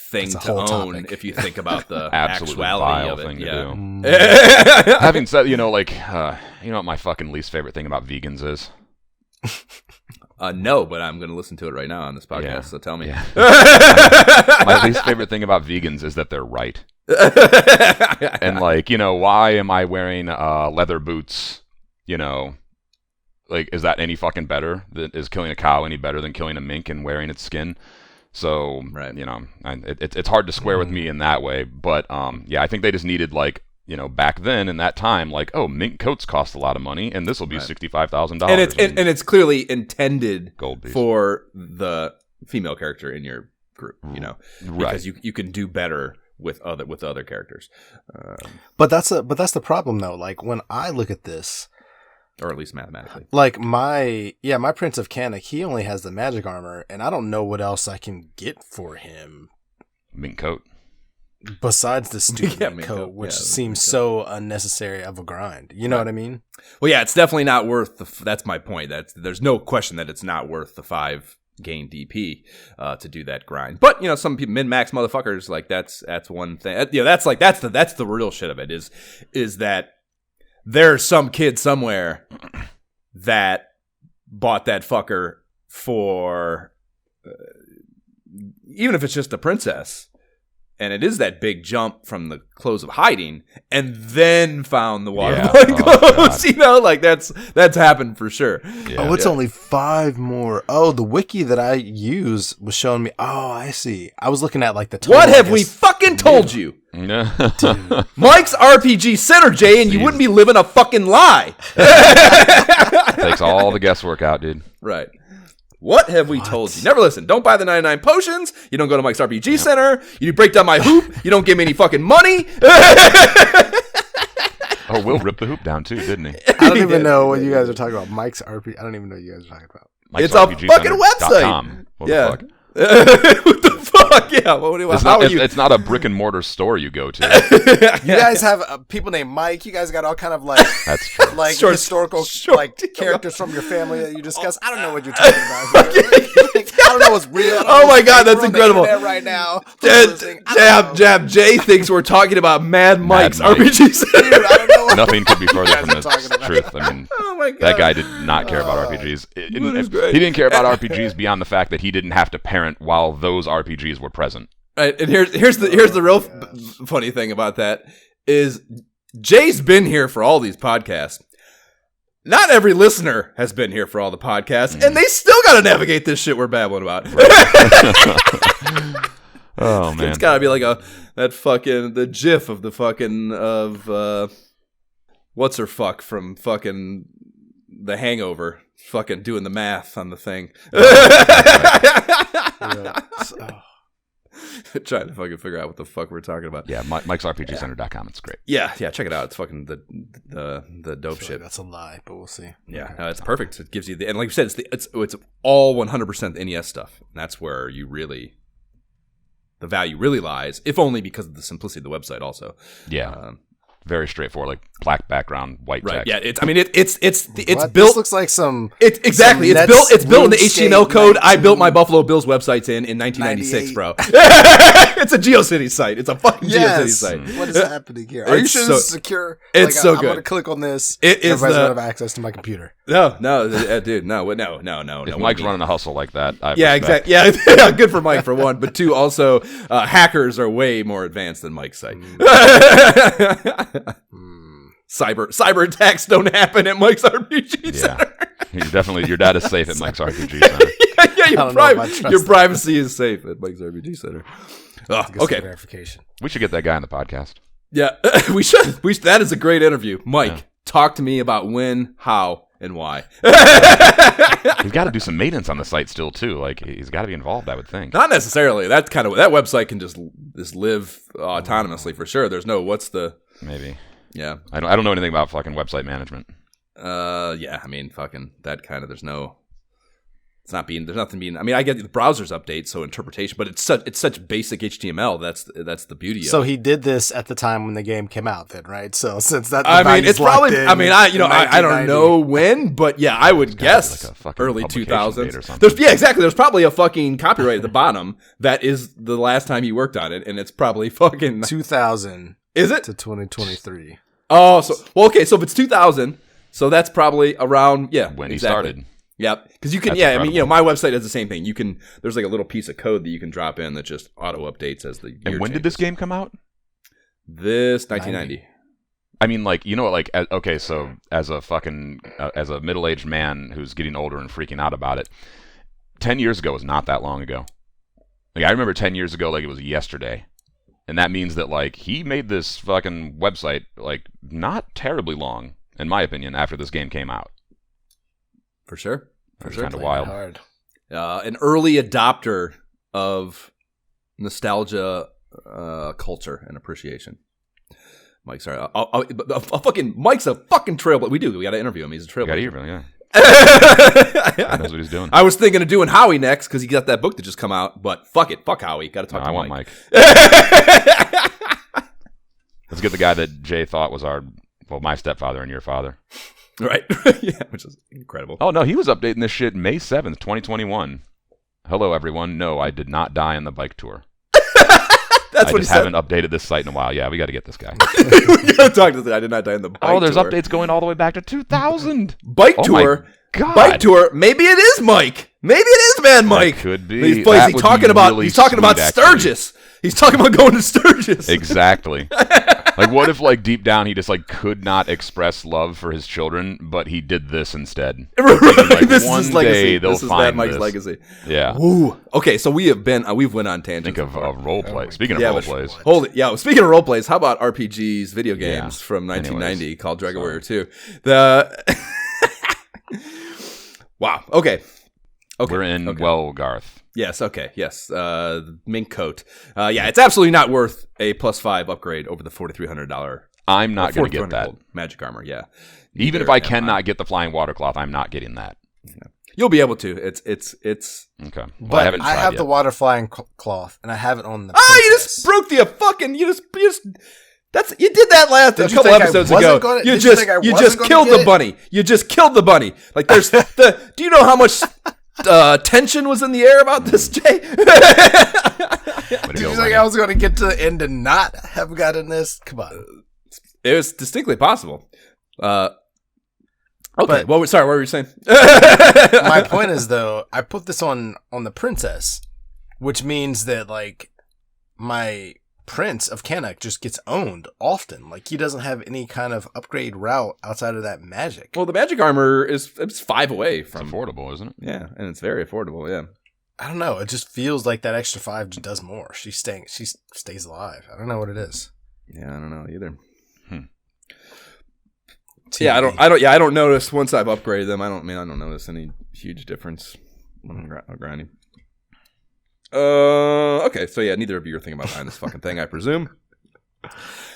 thing to own topic. If you think about the absolutely actuality vile of it. thing Yeah. to do. Having said, you know what my fucking least favorite thing about vegans is? No, but I'm going to listen to it right now on this podcast, so tell me. Yeah. My least favorite thing about vegans is that they're right. And like, why am I wearing leather boots? Like, is that any fucking better? Is killing a cow any better than killing a mink and wearing its skin? So, right. It's hard to square with me in that way. But I think they just needed like, back then in that time, like, oh, mink coats cost a lot of money, and this will be $65,000. And it's clearly intended gold piece for the female character in your group, right? Because you can do better with other characters. But that's the problem though. Like when I look at this, or at least mathematically, like my Prince of Canik, he only has the magic armor, and I don't know what else I can get for him. Mink coat. Besides the stupid coat, which seems so unnecessary of a grind. You know what I mean? Well, yeah, it's definitely not worth that's my point. There's no question that it's not worth the 5 gain DP to do that grind. But some people min-max motherfuckers, like that's one thing. That's the real shit of it is that there's some kid somewhere that bought that fucker for even if it's just a princess. And it is that big jump from the clothes of hiding, and then found the waterboarding clothes. That's happened for sure. Yeah. It's only 5 more. Oh, the wiki that I use was showing me. Oh, I see. I was looking at like the total. What have we fucking told you? Mike's RPG Center, Jay, and you wouldn't be living a fucking lie. Takes all the guesswork out, dude. Right. What have we told you? Never listen. Don't buy the 99 potions. You don't go to Mike's RPG Center. You break down my hoop. You don't give me any fucking money. Oh, Will ripped the hoop down too, didn't he? I don't even know what you guys are talking about. Mike's RPG. I don't even know what you guys are talking about. It's a fucking website. What the fuck? What the fuck? Yeah. It's not a brick and mortar store you go to. You guys have people named Mike. You guys got all kind of like that's true. Like historical like characters from your family that you discuss. I don't know what you're talking about. I don't know what's real. Oh my god, that's incredible! Right now, Jab Jay thinks we're talking about Mad Mike's RPG Center. Dude, I don't know what nothing could be further from the truth. I mean, oh my god, that guy did not care about RPGs. He didn't care about RPGs beyond the fact that he didn't have to parent while those RPGs were present. Right, and here's the real funny thing about that is Jay's been here for all these podcasts. Not every listener has been here for all the podcasts, and they still got to navigate this shit we're babbling about. Oh man, it's got to be like the GIF of the fucking what's her fuck from fucking The Hangover, fucking doing the math on the thing. Trying to fucking figure out what the fuck we're talking about. Yeah, Mike's RPGcenter.com. It's great. Yeah, check it out. It's fucking the dope shit. That's a lie, but we'll see. Yeah, okay. No, it's perfect. It gives you and like you said, it's all 100% NES stuff. And that's where the value really lies, if only because of the simplicity of the website. Also, yeah. Very straightforward, like black background, white text. Yeah, it's built. This looks like some. Exactly. It's built in the HTML code. I built my Buffalo Bills websites in 1996, bro. It's a GeoCities site. It's a fucking GeoCities site. What is happening here? Are you sure this is secure? It's so good. I'm going to click on this. It is. Everybody's going to have access to my computer. No, dude, no. If Mike's running a hustle like that, exactly. Yeah, good for Mike for one, but two, also hackers are way more advanced than Mike's site. cyber attacks don't happen at Mike's RPG Center. Your data is safe at Mike's RPG Center. Your privacy is safe at Mike's RPG Center. Okay. Verification. We should get that guy on the podcast. Yeah, we should. That is a great interview. Mike, talk to me about when, how, and why. He's got to do some maintenance on the site still too. Like he's got to be involved, I would think. Not necessarily. That website can just live autonomously for sure. There's no maybe. Yeah. I don't know anything about fucking website management. Yeah. I mean, fucking that kind of. There's nothing being. I mean, I get the browser's update, so interpretation, but it's such basic HTML. That's the beauty of it. So he did this at the time when the game came out, then, right? So since that, it's probably. I mean, I don't know when, but yeah, I would guess like early 2000s. or something. Exactly. There's probably a fucking copyright at the bottom that is the last time you worked on it, and it's probably fucking 2000. Is it to 2023? Oh, so okay. So if it's 2000, so that's probably around when he started. Yep, because you can. That's incredible. I mean, my website does the same thing. You can. There's like a little piece of code that you can drop in that just auto updates as the year And when changes. did this game come out? This 1990. I mean, like, okay, so as a middle-aged man who's getting older and freaking out about it, 10 years ago was not that long ago. Like, I remember 10 years ago like it was yesterday. And that means that, like, he made this fucking website, like, not terribly long, in my opinion, after this game came out. For sure. It's kind of wild. Hard. An early adopter of nostalgia culture and appreciation. Mike's sorry. Mike's a fucking trailblazer. We got to interview him. He's a trailblazer. Got to interview him, yeah. He knows what he's doing. I was thinking of doing Howie next because he got that book that just come out, but fuck it. Fuck Howie. Got to talk to Mike. I want Mike. Let's get the guy that Jay thought was my stepfather and your father. Right. Yeah, which is incredible. Oh, no, he was updating this shit May 7th, 2021. Hello, everyone. No, I did not die on the bike tour. That's what he said. I haven't updated this site in a while. Yeah, we got to get this guy. We got to talk to this guy. I did not die on the bike tour. Oh, there's updates going all the way back to 2000. Bike tour. God. Bike tour. Maybe it is Mike. Maybe it is Man Mike. That could be. He's talking about Sturgis. He's talking about going to Sturgis. Exactly. Like, what if, like, deep down he just, like, could not express love for his children, but he did this instead? Right. Like, This one is his legacy. day they'll This is find Bad Mike's this. legacy. Yeah. Woo. Okay, so we've went on tangents. Think of role play. my Speaking God. of role plays. Hold it. Yeah, speaking of role plays, how about RPGs, video games Yeah. from 1990 Anyways, called Dragon sorry. Warrior 2? Wow. Okay. We're in Garth. Yes, okay, yes. Mink coat. Yeah, it's absolutely not worth a +5 upgrade over the $4,300. I'm not going to get that. gold magic armor, yeah. Even Neither if I am cannot get the flying water cloth, I'm not getting that. You'll be able to. It's Okay. Well, But I haven't tried have yet. the water flying cloth, and I have it on the. you Princess. just broke the fucking. You just. You did that Did a you couple think I episodes wasn't ago. gonna- You did you just think I you wasn't just gonna killed get the it? bunny. You just killed the bunny. Like there's Do you know how much tension was in the air about this, Jay? Way to Did go, you think Lenny. I was going to get to the end and not have gotten this? Come on. It was distinctly possible. Okay. But- What were you saying? My point is, though, I put this on the princess, which means that, like, my prince of Canuck just gets owned often. Like, he doesn't have any kind of upgrade route outside of that magic. Well, the magic armor it's 5 away It's from. affordable, isn't it? Yeah, and it's very affordable. Yeah. I don't know. It just feels like that extra 5 just does more. She stays alive. I don't know what it is. Yeah, I don't know either. TV. Yeah, I don't notice once I've upgraded them. I don't notice any huge difference when I'm grinding. Okay, so yeah, neither of you are thinking about buying this fucking thing, I presume.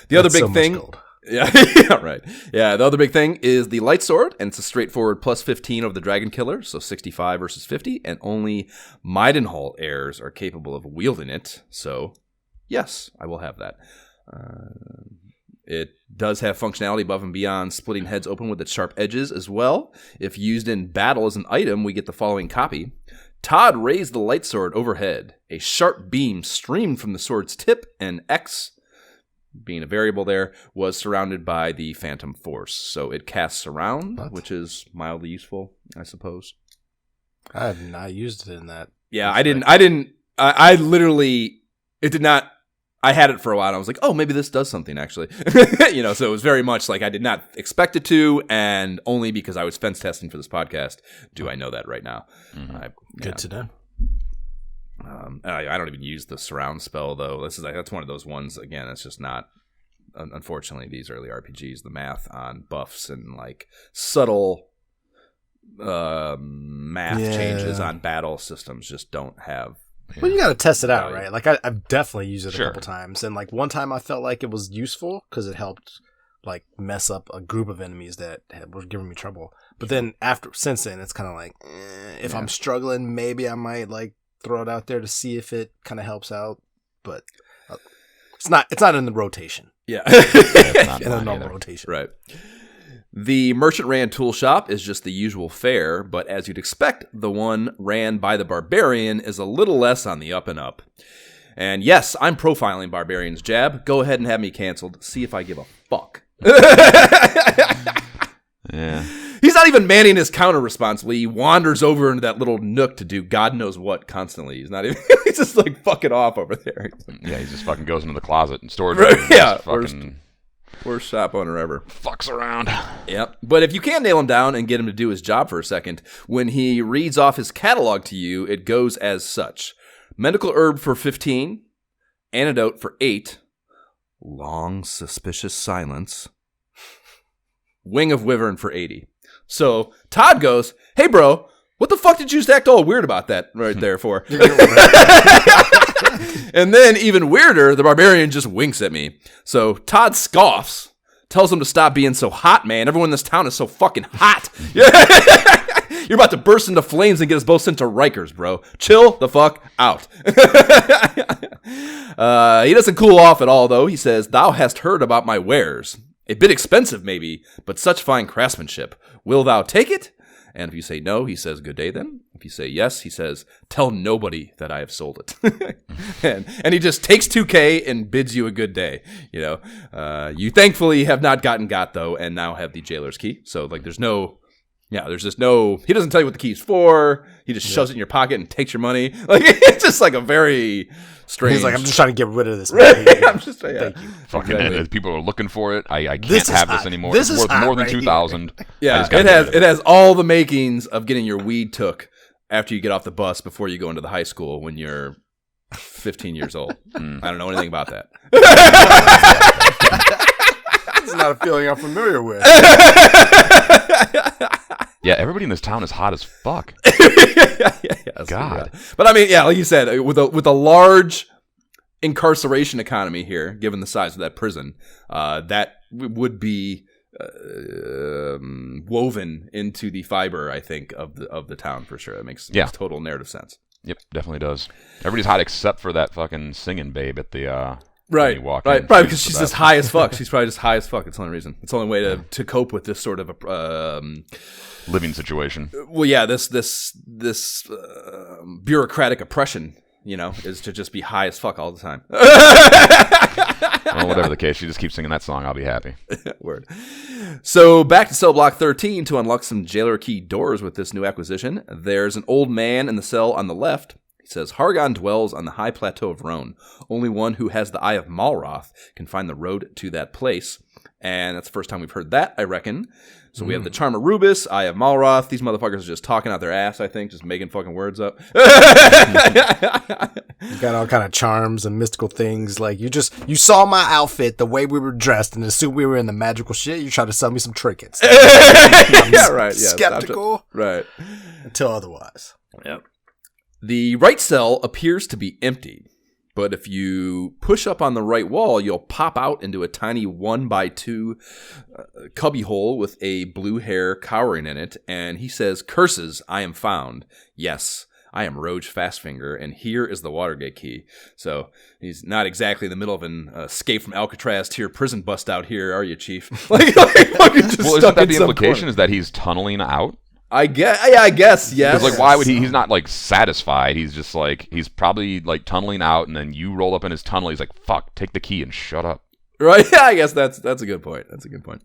The other That's big so much thing, gold. yeah, yeah, right. Yeah, the other big thing is the light sword, and it's a straightforward +15 of the Dragon Killer, so 65 versus 50, and only Maidenhall heirs are capable of wielding it. So, yes, I will have that. It does have functionality above and beyond splitting heads open with its sharp edges as well. If used in battle as an item, we get the following copy. Todd raised the light sword overhead. A sharp beam streamed from the sword's tip, and X, being a variable there, was surrounded by the phantom force. So it casts around, which is mildly useful, I suppose. I have not used it in that. Yeah, I literally, it did not I had it for a while, and I was like, oh, maybe this does something, actually. So it was very much like I did not expect it to, and only because I was fence testing for this podcast do I know that right now. Good to know. I don't even use the surround spell, though. That's one of those ones, again, it's just not, unfortunately, these early RPGs, the math on buffs and, like, subtle math changes on battle systems just don't have. Well, you got to test it out, right? Like, I've definitely used it a couple times. And, like, one time I felt like it was useful because it helped, like, mess up a group of enemies that were giving me trouble. But then, since then, it's kind of like, if I'm struggling, maybe I might, like, throw it out there to see if it kind of helps out. But it's not in the rotation. Yeah. It's not In a mine normal either. rotation. Right. The Merchant Ran tool shop is just the usual fare, but as you'd expect, the one ran by the Barbarian is a little less on the up and up. And yes, I'm profiling Barbarian's jab. Go ahead and have me canceled. See if I give a fuck. Yeah. He's not even manning his counter responsibly. He wanders over into that little nook to do God knows what constantly. He's not even. He's just like fucking off over there. Yeah, he just fucking goes into the closet and storage. Right, room and yeah, just fucking worst shop owner ever. fucks around. Yep. But if you can nail him down and get him to do his job for a second, when he reads off his catalog to you, it goes as such: medical herb for 15, antidote for 8, long suspicious silence, wing of wyvern for 80. So Todd goes, hey bro, what the fuck did you just act all weird about that right there for? And then, even weirder, the Barbarian just winks at me. So Todd scoffs, tells him to stop being so hot, man. Everyone in this town is so fucking hot. You're about to burst into flames and get us both sent to Rikers, bro. Chill the fuck out. He doesn't cool off at all, though. He says, thou hast heard about my wares. A bit expensive, maybe, but such fine craftsmanship. Will thou take it? And if you say no, he says, good day then. If you say yes, he says, tell nobody that I have sold it. and he just takes 2K and bids you a good day. You thankfully have not got though, and now have the jailer's key. So like there's just no, he doesn't tell you what the key's for. He just shoves it in your pocket and takes your money. Like, it's just like a very strange. He's like, I'm just trying to get rid of this. I'm just, yeah. Thank you. Fucking Exactly. people are looking for it. I can't This is have hot. this anymore. This It's is worth hot more than right 2,000. Yeah, it has all the makings of getting your weed took after you get off the bus before you go into the high school when you're 15 years old. I don't know anything about that. It's not a feeling I'm familiar with. Yeah, everybody in this town is hot as fuck. Yes, God. yeah. But I mean, yeah, like you said, with a large incarceration economy here, given the size of that prison, that would be woven into the fiber, I think, of the town for sure. That makes total narrative sense. Yep, definitely does. Everybody's hot except for that fucking singing babe at the Right, when you walk right, in. probably because she's just high as fuck. She's probably just high as fuck. It's the only reason. It's the only way to cope with this sort of a living situation. well, yeah, this bureaucratic oppression, is to just be high as fuck all the time. Well, whatever the case, she just keeps singing that song. I'll be happy. Word. So back to cell block 13 to unlock some jailer key doors with this new acquisition. There's an old man in the cell on the left. He says, Hargon dwells on the high plateau of Rhone. Only one who has the Eye of Malroth can find the road to that place. And that's the first time we've heard that, I reckon. So we have the Charm of Rubus, Eye of Malroth. These motherfuckers are just talking out their ass, I think, just making fucking words up. You got all kind of charms and mystical things. Like, you saw my outfit, the way we were dressed, and assumed we were in the magical shit. You tried to sell me some trinkets. Yeah, right. Yeah, skeptical. Right. Until otherwise. Yep. The right cell appears to be empty, but if you push up on the right wall, you'll pop out into a tiny 1x2 cubby hole with a blue hair cowering in it, and he says, curses, I am found. Yes, I am Roge Fastfinger, and here is the Watergate key. So he's not exactly in the middle of an escape from Alcatraz tier prison bust out here, are you, Chief? like fucking just Well, isn't stuck that in the some implication? corner. Is that he's tunneling out? I guess, yes. Because, like, why would he? He's not, like, satisfied. He's just, like, he's probably, like, tunneling out, and then you roll up in his tunnel. He's like, fuck, take the key and shut up. Right? Yeah, I guess that's a good point. That's a good point.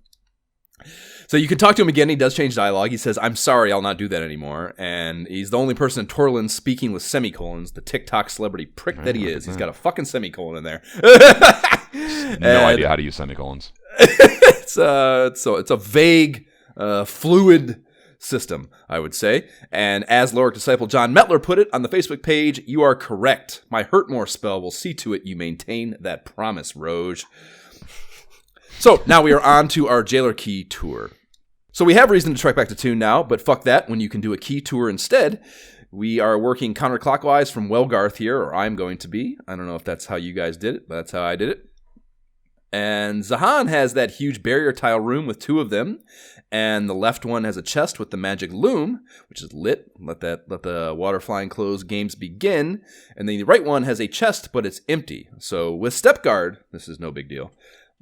So you can talk to him again. He does change dialogue. He says, "I'm sorry, I'll not do that anymore." And he's the only person in Torland speaking with semicolons, the TikTok celebrity prick that he is. He's got a fucking semicolon in there. No idea how to use semicolons. It's a vague, fluid system, I would say. And as Lorik disciple John Metler put it on the Facebook page, "You are correct. My Hurtmore spell will see to it you maintain that promise, Roge." So now we are on to our Jailer Key tour. So we have reason to trek back to Toon now, but fuck that when you can do a key tour instead. We are working counterclockwise from Welgarth here, or I'm going to be. I don't know if that's how you guys did it, but that's how I did it. And Zahan has that huge barrier tile room with 2 of them, and the left one has a chest with the magic loom, which is lit. Let the water flying close games begin. And then the right one has a chest, but it's empty. So with Step Guard, this is no big deal.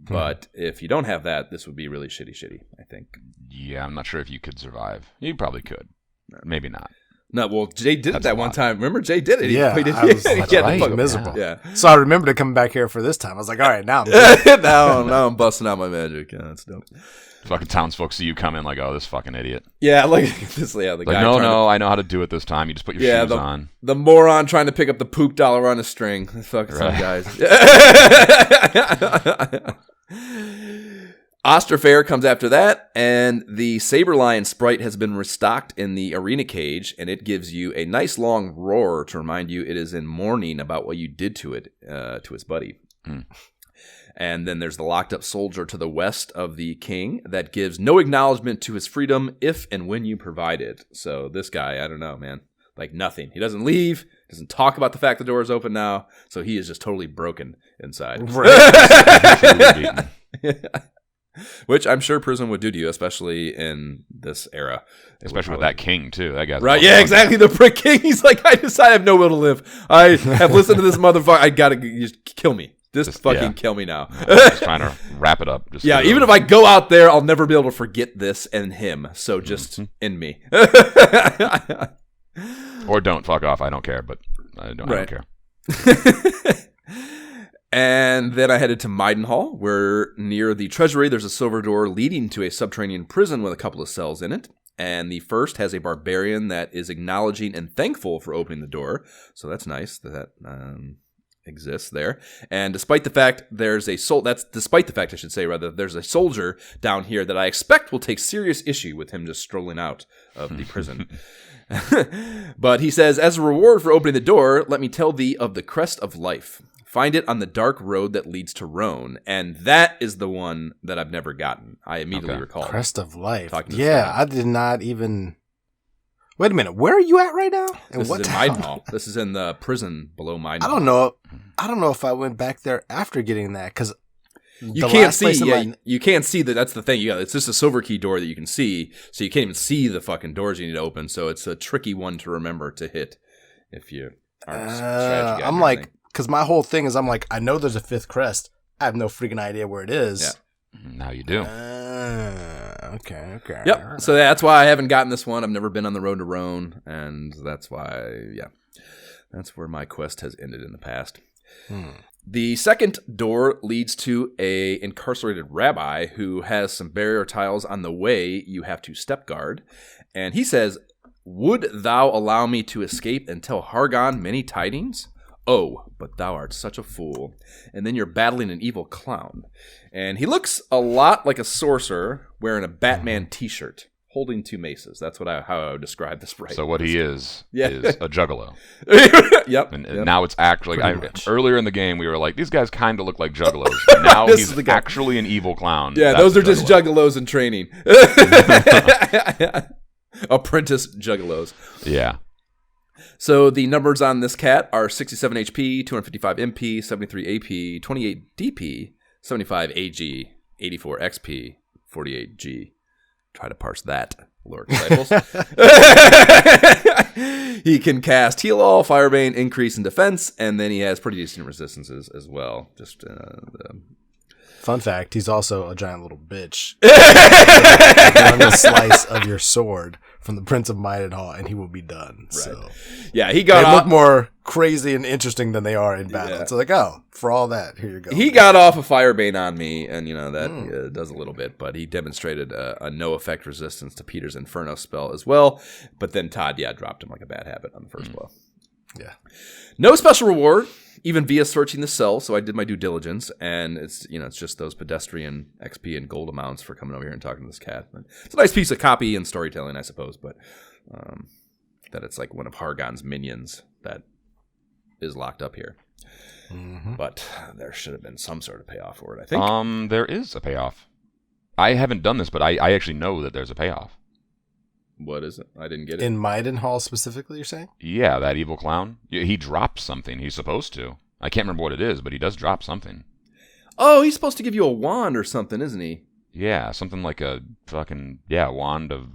But if you don't have that, this would be really shitty, I think. Yeah, I'm not sure if you could survive. You probably could. Maybe not. No, well, Jay did it that one time. Remember, Jay did it. Yeah, he I was right. miserable. Yeah. So I remember to come back here for this time. I was like, all right, now I'm good. now I'm busting out my magic. Yeah, that's dope. Fucking townsfolk see you come in like, oh, this fucking idiot. Yeah, like this. Yeah, the like, guy. No, I know how to do it this time. You just put your shoes on. The moron trying to pick up the poop dollar on a string. Fucking some guys. Osterfair comes after that, and the Saber Lion sprite has been restocked in the arena cage, and it gives you a nice long roar to remind you it is in mourning about what you did to it, to its buddy. And then there's the locked up soldier to the west of the king that gives no acknowledgement to his freedom if and when you provide it. So this guy, I don't know, man. Like nothing. He doesn't leave, doesn't talk about the fact the door is open now, so he is just totally broken inside. Right. Which I'm sure prison would do to you, especially in this era. Especially with that king, too. That guy's right, yeah, exactly. The prick king. He's like, I decide I have no will to live. I have listened to this motherfucker. I gotta just kill me. Just fucking kill me now. Just trying to wrap it up. Just even if I go out there, I'll never be able to forget this and him. So just end me. Or don't. Fuck off. I don't care, but I don't care. And then I headed to Maidenhall, where near the treasury there's a silver door leading to a subterranean prison with a couple of cells in it. And the first has a barbarian that is acknowledging and thankful for opening the door. So that's nice that exists there. And despite the fact there's a there's a soldier down here that I expect will take serious issue with him just strolling out of the prison. But he says, as a reward for opening the door, let me tell thee of the crest of life. Find it on the dark road that leads to Roan. And that is the one that I've never gotten. I immediately recall. Crest of life. Yeah, I did not even... Wait a minute. Where are you at right now? This is in Maidenhall. This is in the prison below Maidenhall. I don't know if I went back there after getting that, because... You can't see. Yeah, you can't see that. That's the thing. It's just a silver key door that you can see, so you can't even see the fucking doors you need to open. So it's a tricky one to remember to hit if you aren't a strategy guy. I'm like... Because my whole thing is, I'm like, I know there's a 5th crest. I have no freaking idea where it is. Yeah. Now you do. Okay. Yep. So that's why I haven't gotten this one. I've never been on the road to Roan, and that's why, that's where my quest has ended in the past. The second door leads to a incarcerated rabbi who has some barrier tiles on the way you have to step guard. And he says, would thou allow me to escape and tell Hargon many tidings? Oh, but thou art such a fool. And then you're battling an evil clown. And he looks a lot like a sorcerer wearing a Batman t-shirt, holding 2 maces. That's how I would describe this sprite. So what he is a juggalo. Yep. And now it's actually... earlier in the game, we were like, these guys kind of look like juggalos. But now he's actually an evil clown. Yeah, those are just juggalos in training. Apprentice juggalos. Yeah. So the numbers on this cat are 67 HP, 255 MP, 73 AP, 28 DP, 75 AG, 84 XP, 48 G. Try to parse that, Lord Disciples. He can cast Heal All, Firebane, increase in defense, and then he has pretty decent resistances as well. Just Fun fact, he's also a giant little bitch. One slice of your sword from the Prince of Midenhall, and he will be done. Right. So yeah, he got they off. look more crazy and interesting than they are in battle. Yeah. So like, oh, for all that, here you go. He got off a Firebane on me, and that does a little bit, but he demonstrated a no effect resistance to Peter's Inferno spell as well. But then Todd, dropped him like a bad habit on the first blow. Yeah. No special reward, even via searching the cell, so I did my due diligence, and it's just those pedestrian XP and gold amounts for coming over here and talking to this cat. But it's a nice piece of copy and storytelling, I suppose, but that it's like one of Hargon's minions that is locked up here. Mm-hmm. But there should have been some sort of payoff for it, I think. There is a payoff. I haven't done this, but I actually know that there's a payoff. What is it? I didn't get it. In Midenhall specifically, you're saying? Yeah, that evil clown. He drops something. He's supposed to. I can't remember what it is, but he does drop something. Oh, he's supposed to give you a wand or something, isn't he? Yeah, something like a fucking, wand of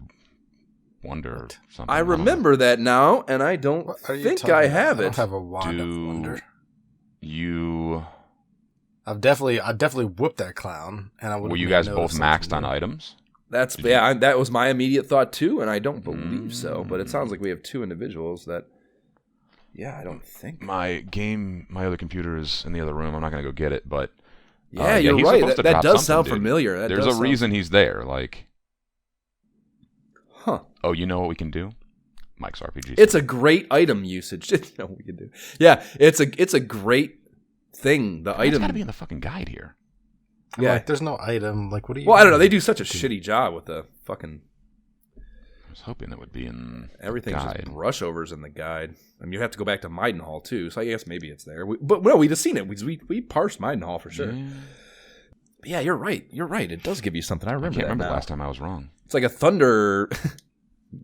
wonder or something. I remember that now, and I don't think I have it. I don't have a wand of wonder. I've definitely whooped that clown, and I would. Were you guys both maxed on items? That was my immediate thought too, and I don't believe so. But it sounds like we have two individuals that. Yeah, I don't think my other computer is in the other room. I'm not gonna go get it, but you're right. That does sound familiar. There's a reason he's there. Like, huh? Oh, you know what we can do? Mike's RPG. It's a great item usage. You know what we can do? Yeah, it's a great thing. The item got to be in the fucking guide here. Yeah, like, there's no item. Like, what do you? Well, I don't know. They do such a shitty job with the fucking. I was hoping that would be in everything's guide. Just brushovers in the guide. I mean, you have to go back to Midenhall too, so I guess maybe it's there. But no, we'd have seen it. We parsed Midenhall for sure. Yeah, you're right. You're right. It does give you something. I remember. I can't remember now. the last time I was wrong. It's like a thunder.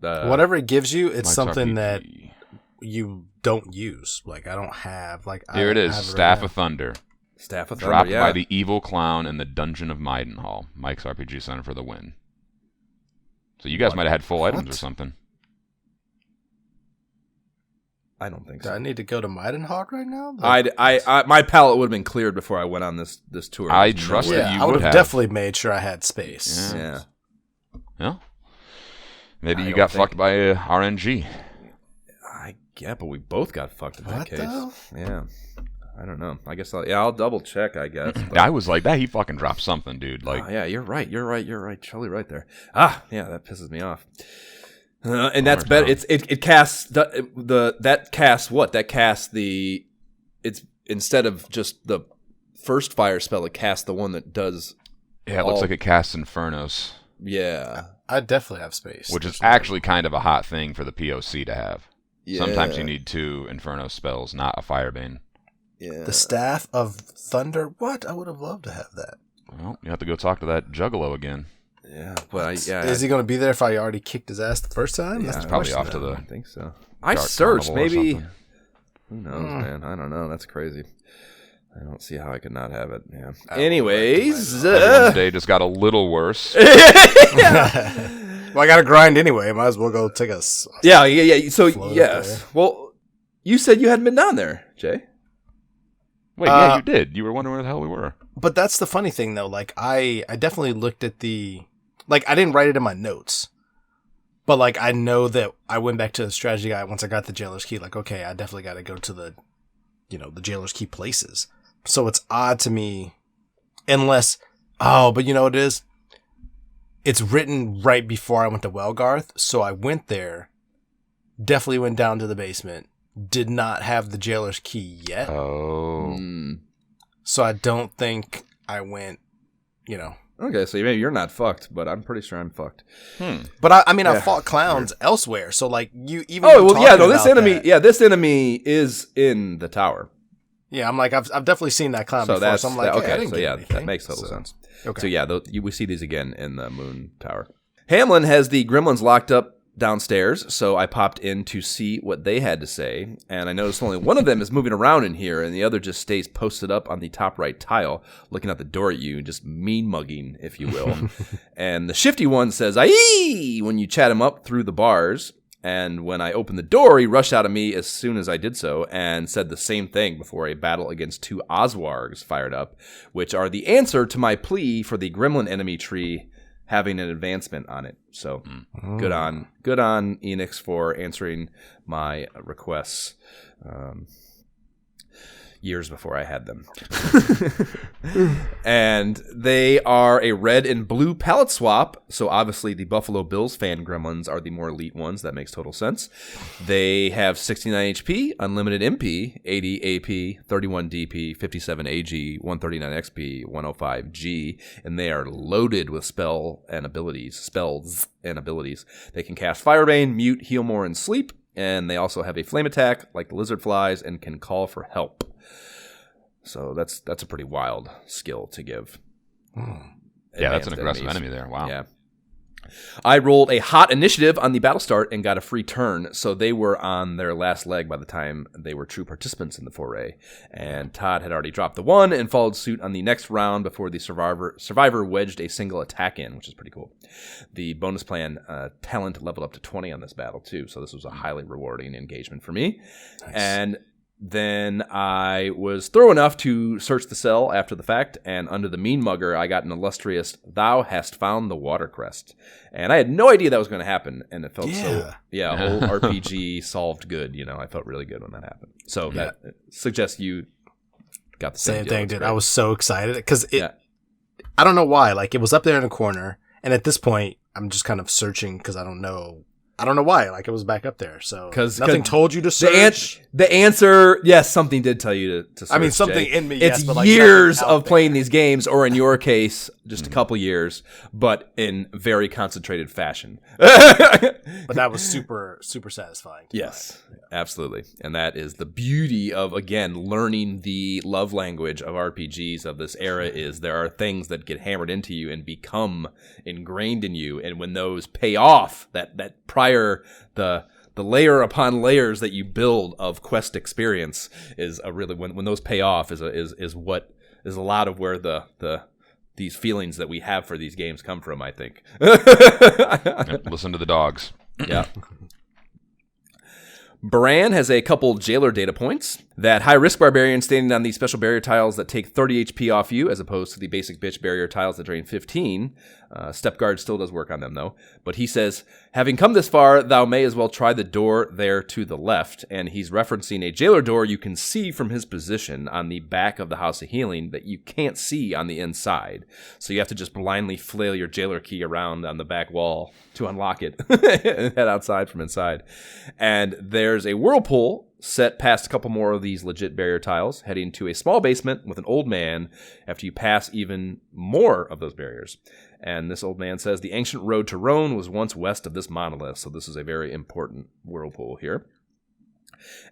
Whatever it gives you, it's something that you don't use. Like I don't have. Like here it is, Staff of Thunder. Staff of Thunder, dropped by the evil clown in the dungeon of Midenhall. Mike's RPG Center for the win. So you guys might have had full items or something. I don't think so. Do I need to go to Midenhall right now? I my palette would have been cleared before I went on this tour. I trust that you I would have definitely made sure I had space. Yeah. Maybe you got fucked by RNG. Yeah, but we both got fucked in that case. Yeah. I don't know. I guess I'll double check, I guess. I was like that. He fucking dropped something, dude. Like, yeah, you're right. Totally right there. Yeah, that pisses me off. And that's better. It casts that casts what? That casts the. It's instead of just the first fire spell, it casts the one that does. Yeah, it looks like it casts Infernos. Yeah, I definitely have space, which is actually kind of a hot thing for the POC to have. Yeah. Sometimes you need 2 Inferno spells, not a Firebane. Yeah. The Staff of Thunder. What? I would have loved to have that. Well, you have to go talk to that Juggalo again. Yeah, but is he going to be there if I already kicked his ass the first time? Yeah, that's probably off to the. I think so. I searched. Maybe. Who knows, man? I don't know. That's crazy. I don't see how I could not have it. Yeah. Anyways, one day just got a little worse. Well, I got to grind anyway. Might as well go take a. Yeah. So yes. Well, you said you hadn't been down there, Jay. Wait, yeah, you did. You were wondering where the hell we were. But that's the funny thing, though. Like, I definitely looked at the. Like, I didn't write it in my notes. But, like, I know that I went back to the strategy guide once I got the Jailer's Key. Like, okay, I definitely got to go to the, the Jailer's Key places. So it's odd to me, unless. Oh, but you know what it is? It's written right before I went to Welgarth. So I went there, definitely went down to the basement. Did not have the Jailer's Key yet. Oh. So I don't think I went, Okay, so maybe you're not fucked, but I'm pretty sure I'm fucked. But I fought clowns elsewhere. So like you even. This enemy is in the tower. Yeah, I'm like I've definitely seen that clown before. So I'm like, that makes total sense. Okay. So we see these again in the Moon Tower. Hamlin has the gremlins locked up downstairs, so I popped in to see what they had to say, and I noticed only one of them is moving around in here, and the other just stays posted up on the top right tile, looking out the door at you, just mean mugging, if you will. And the shifty one says, "Aye!" when you chat him up through the bars, And when I opened the door, he rushed out at me as soon as I did so and said the same thing before a battle against 2 Oswargs fired up, which are the answer to my plea for the gremlin enemy tree having an advancement on it. So good on Enix for answering my requests years before I had them. And they are a red and blue palette swap. So obviously the Buffalo Bills fan gremlins are the more elite ones. That makes total sense. They have 69 HP, unlimited MP, 80 AP, 31 DP, 57 AG, 139 XP, 105 G, and they are loaded with spells and abilities. They can cast Firebane, Mute, Heal More, and Sleep. And they also have a flame attack like the lizard flies and can call for help. So that's a pretty wild skill to give. Yeah, that's an aggressive enemy there. Wow. Yeah. I rolled a hot initiative on the battle start and got a free turn, so they were on their last leg by the time they were true participants in the foray. And Todd had already dropped the 1 and followed suit on the next round before the survivor wedged a single attack in, which is pretty cool. The bonus plan talent leveled up to 20 on this battle too, so this was a highly rewarding engagement for me. Nice. And then I was thorough enough to search the cell after the fact, and under the mean mugger, I got an illustrious, "Thou hast found the watercrest." And I had no idea that was going to happen, and it felt whole RPG solved good. I felt really good when that happened. So that suggests you got the same thing, dude. I was so excited because I don't know why. Like, it was up there in the corner, and at this point, I'm just kind of searching because I don't know why. Like, it was back up there. So nothing told you to search. The answer, yes, something did tell you to search. I mean, something Jay. in me. It's yes, but years of playing these games, or in your case, just a couple years, but in very concentrated fashion. But that was super, super satisfying. Yes, absolutely. And that is the beauty of, again, learning the love language of RPGs of this era. Is there are things that get hammered into you and become ingrained in you, and when those pay off, that prior the layer upon layers that you build of quest experience is a really when those pay off is what is a lot of where these feelings that we have for these games come from, I think. Listen to the dogs. Yeah. Baran has a couple jailer data points. That high-risk barbarian standing on these special barrier tiles that take 30 HP off you, as opposed to the basic bitch barrier tiles that drain 15. Step guard still does work on them, though. But he says, having come this far, thou may as well try the door there to the left. And he's referencing a jailer door you can see from his position on the back of the House of Healing that you can't see on the inside. So you have to just blindly flail your jailer key around on the back wall to unlock it and head outside from inside. And there's a whirlpool set past a couple more of these legit barrier tiles, heading to a small basement with an old man after you pass even more of those barriers. And this old man says the ancient road to Rhone was once west of this monolith, so this is a very important whirlpool here.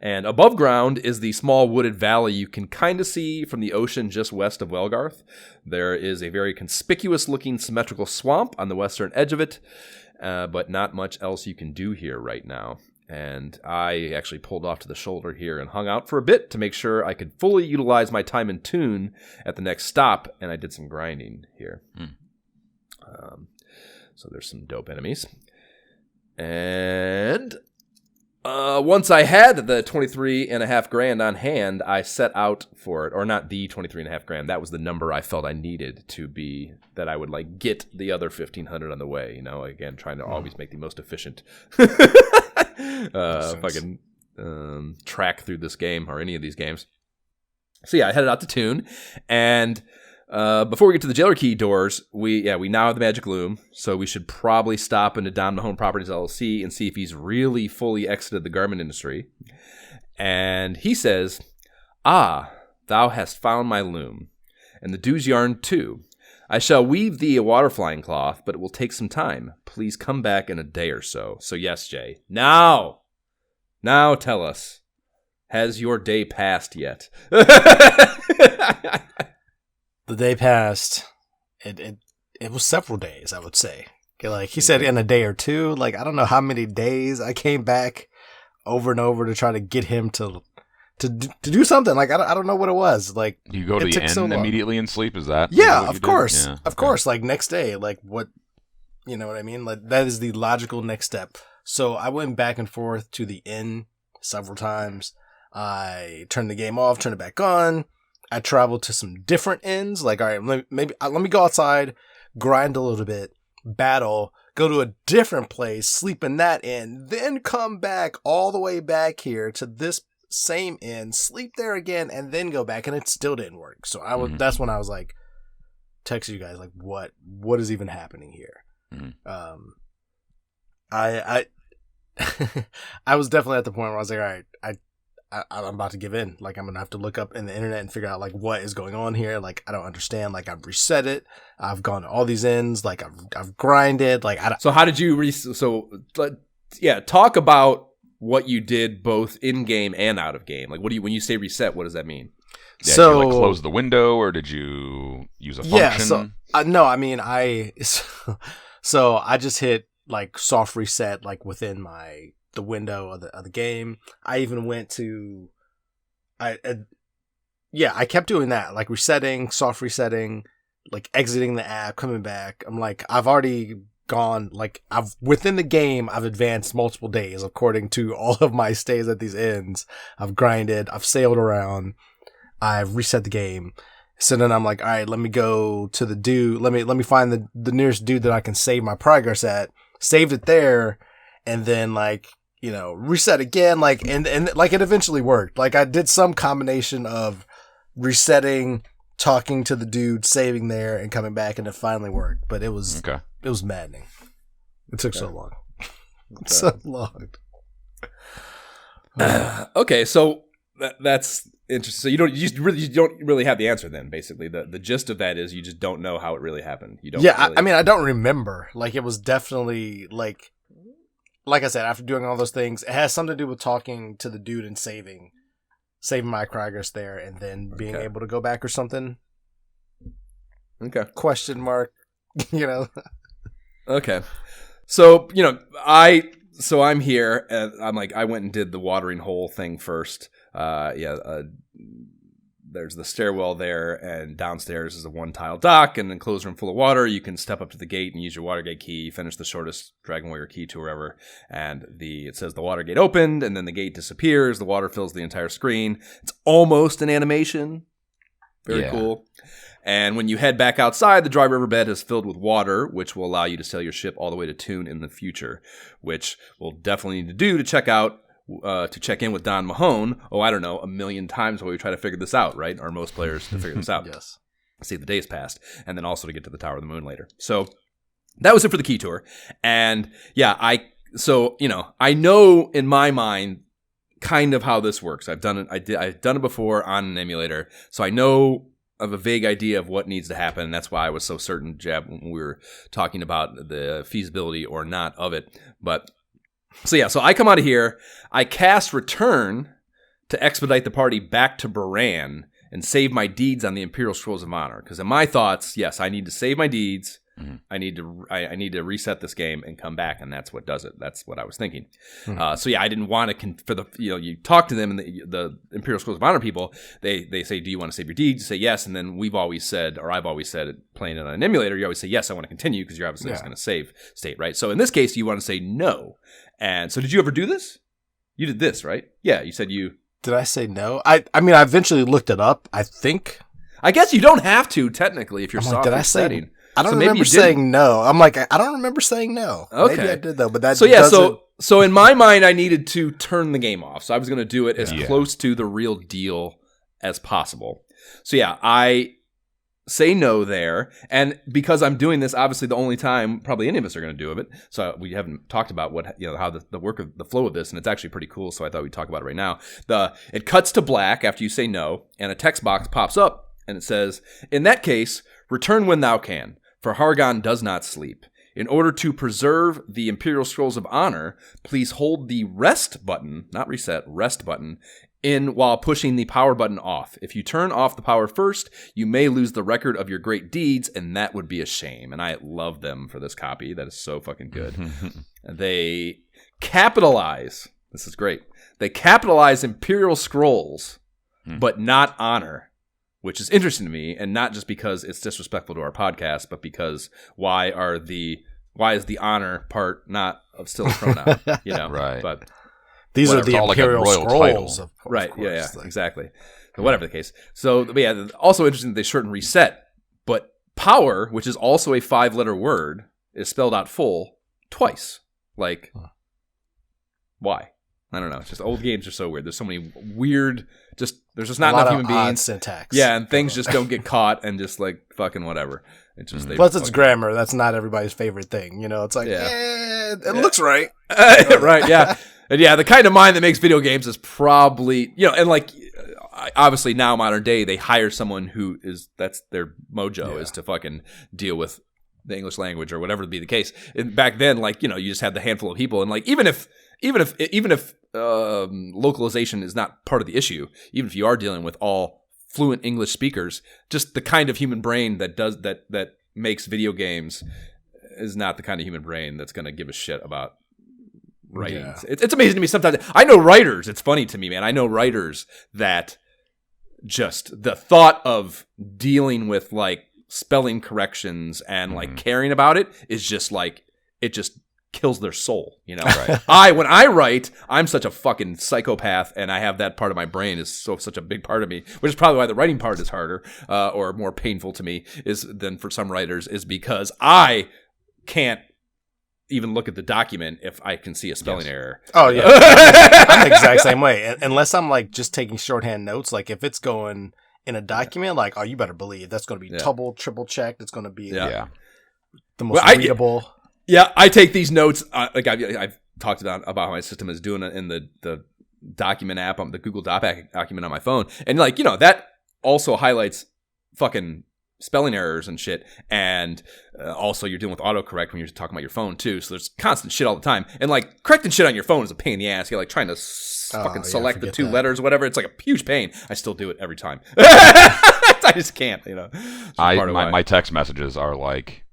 And above ground is the small wooded valley you can kind of see from the ocean just west of Welgarth. There is a very conspicuous-looking symmetrical swamp on the western edge of it, but not much else you can do here right now. And I actually pulled off to the shoulder here and hung out for a bit to make sure I could fully utilize my time in tune at the next stop, and I did some grinding here. So there's some dope enemies. And once I had the 23.5 grand on hand, I set out for it. Or not the 23.5 grand. That was the number I felt I needed to be, that I would like get the other 1,500 on the way. You know, again, trying to always make the most efficient fucking track through this game or any of these games. So yeah, I headed out to Tune, and before we get to the jailer key doors, we now have the magic loom, so we should probably stop into Dom Mahone Properties LLC and see if he's really fully exited the garment industry. And he says, "Ah, thou hast found my loom, and the Dew's yarn too. I shall weave thee a water-flying cloth, but it will take some time. Please come back in a day or so." So yes, Jay. Now tell us, has your day passed yet? The day passed. It was several days, I would say. Like he said, in a day or two. Like, I don't know how many days I came back over and over to try to get him to do something. Like, I don't know what it was. Like, you go to the end immediately and sleep. Is that? Yeah, of course. Yeah, of course. Like, next day. Like, what? You know what I mean? Like, that is the logical next step So I went back and forth to the inn several times. I turned the game off, turned it back on. I traveled to some different inns. Like, all right, let me go outside, grind a little bit, battle, go to a different place, sleep in that inn, then come back all the way back here to this same inn, sleep there again, and then go back, and it still didn't work. So that's when I was like, text you guys, like, what is even happening here? I I was definitely at the point where I was like, all right, I'm about to give in. Like, I'm gonna have to look up in the internet and figure out like what is going on here. Like, I don't understand. Like, I've reset it. I've gone to all these ends. Like, I've grinded. Like, so how did you talk about what you did both in game and out of game. Like, when you say reset, what does that mean? Yeah, so, did you like close the window, or did you use a function? Yeah, so I just hit like soft reset like within the window of the game. I even went to I kept doing that, like resetting, soft resetting, like exiting the app, coming back. I'm like, I've already gone, like within the game I've advanced multiple days according to all of my stays at these inns. I've grinded, I've sailed around, I've reset the game. So then I'm like, all right, let me go to the dude. Let me find the nearest dude that I can save my progress at. Saved it there, and then like, you know, reset again. Like, and like it eventually worked. Like, I did some combination of resetting, talking to the dude, saving there, and coming back, and it finally worked. But it was maddening. It took so long. So long. Okay, so that's interesting. So you don't really have the answer then. Basically, the gist of that is you just don't know how it really happened. You don't. Yeah, I mean, I don't remember. Like, it was definitely like I said, after doing all those things, it has something to do with talking to the dude and saving my progress there, and then being able to go back or something. Okay. Question mark. You know. Okay. So, you know, I'm here, and I'm like, I went and did the watering hole thing first. There's the stairwell there, and downstairs is a one-tile dock and an enclosed room full of water. You can step up to the gate and use your water gate key, finish the shortest Dragon Warrior key to wherever, and it says the water gate opened, and then the gate disappears. The water fills the entire screen. It's almost an animation. Very cool. And when you head back outside, the dry riverbed is filled with water, which will allow you to sail your ship all the way to Toon in the future, which we'll definitely need to do to check in with Don Mahone. Oh, I don't know, 1,000,000 times while we try to figure this out, right? Or most players to figure this out. Yes. See the days passed. And then also to get to the Tower of the Moon later. So that was it for the key tour. And yeah, I know in my mind kind of how this works. I've done it. I've done it before on an emulator. So I know of a vague idea of what needs to happen. And that's why I was so certain, Jab, when we were talking about the feasibility or not of it. But so I come out of here. I cast Return to expedite the party back to Baran and save my deeds on the Imperial Scrolls of Honor. Because in my thoughts, yes, I need to save my deeds. Mm-hmm. I need to reset this game and come back, and that's what does it. That's what I was thinking. Mm-hmm. I didn't want to you talk to them, and the Imperial Scrolls of Honor people. They say, do you want to save your deeds? You say yes, and then I've always said, playing it on an emulator, you always say yes, I want to continue because you're obviously just going to save state, right? So in this case, you want to say no. And so, did you ever do this? You did this, right? Yeah, you said you. Did I say no? I mean, I eventually looked it up. I think. I guess you don't have to technically if you're soft setting. I don't remember saying no. I'm like, I don't remember saying no. Okay. Maybe I did though, but that So in my mind, I needed to turn the game off. So I was going to do it as close to the real deal as possible. So yeah, I say no there, and because I'm doing this, obviously the only time probably any of us are going to do it. So we haven't talked about how the flow of this, and it's actually pretty cool. So I thought we'd talk about it right now. It cuts to black after you say no, and a text box pops up, and it says, "In that case, return when thou can, for Hargon does not sleep. In order to preserve the Imperial Scrolls of Honor, please hold the rest button, not reset, rest button, in while pushing the power button off. If you turn off the power first, you may lose the record of your great deeds, and that would be a shame." And I love them for this copy. That is so fucking good. They capitalize. This is great. They capitalize Imperial Scrolls, but not Honor, which is interesting to me, and not just because it's disrespectful to our podcast, but because why why is the honor part not still a pronoun? You know, Right. But These whatever. are the It's all like a Imperial royal scrolls, title. of right, course. yeah, Like, exactly. So whatever the case. So but yeah, also interesting that they shorten reset, but power, which is also a 5-letter word, is spelled out full twice. Like, why? I don't know. It's just old games are so weird. There's so many weird. There's just not a lot enough of human odd beings. syntax. Yeah, and things just don't get caught, and just like fucking whatever. It's just Plus, it's grammar. That's not everybody's favorite thing. You know, it's like, it looks right. right, yeah. And yeah, the kind of mind that makes video games is probably, and like, obviously now modern day, they hire someone who that's their mojo is to fucking deal with the English language or whatever to be the case. And back then, like, you just had the handful of people, and like, even if localization is not part of the issue, even if you are dealing with all fluent English speakers, just the kind of human brain that makes video games is not the kind of human brain that's going to give a shit about writing. Yeah. It's amazing to me sometimes. I know writers. It's funny to me, man. I know writers that just the thought of dealing with like spelling corrections and like caring about it is just like, it just kills their soul, Right. When I write, I'm such a fucking psychopath, and I have that part of my brain is such a big part of me, which is probably why the writing part is harder or more painful to me than for some writers, is because I can't even look at the document if I can see a spelling error. Oh yeah, I'm the exact same way. Unless I'm like just taking shorthand notes, like if it's going in a document, like, oh, you better believe that's going to be double, triple checked. It's going to be the most readable. Yeah, I take these notes. Like I've talked about how my system is doing it in the document app, on the Google document on my phone, and like that also highlights fucking spelling errors and shit. And also, you're dealing with autocorrect when you're talking about your phone too. So there's constant shit all the time, and like correcting shit on your phone is a pain in the ass. You're like trying to fucking select the two letters, or whatever. It's like a huge pain. I still do it every time. I just can't. My text messages are like.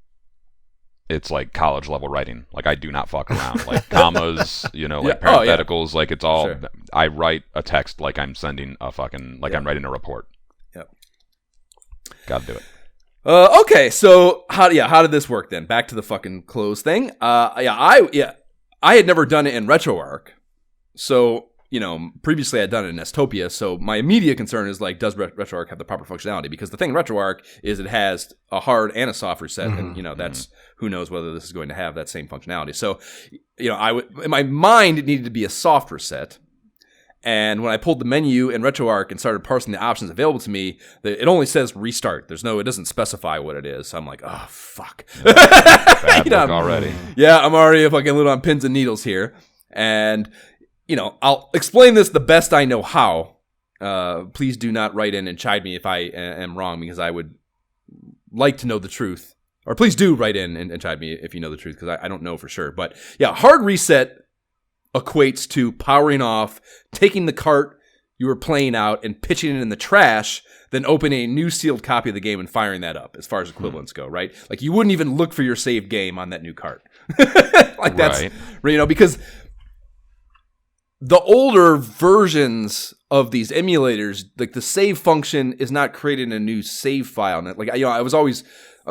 It's like college level writing. Like I do not fuck around. Like commas, like parentheticals. Like it's all. Sure. I write a text like I'm sending a fucking I'm writing a report. Yep. Got to do it. Okay, so how did this work then? Back to the fucking close thing. I had never done it in RetroArch, so. Previously I'd done it in Nestopia, so my immediate concern is like, does RetroArch have the proper functionality? Because the thing in RetroArch is it has a hard and a soft reset, and that's who knows whether this is going to have that same functionality. So, in my mind, it needed to be a soft reset. And when I pulled the menu in RetroArch and started parsing the options available to me, it only says restart. It doesn't specify what it is. So I'm like, oh fuck, bad luck already. Yeah, I'm already fucking little on pins and needles here, and. I'll explain this the best I know how. Please do not write in and chide me if I am wrong, because I would like to know the truth. Or please do write in and chide me if you know the truth, because I don't know for sure. But yeah, hard reset equates to powering off, taking the cart you were playing out and pitching it in the trash, then opening a new sealed copy of the game and firing that up, as far as equivalents go, right? Like you wouldn't even look for your saved game on that new cart. Like that's, because... the older versions of these emulators, like the save function is not creating a new save file. Like, I was always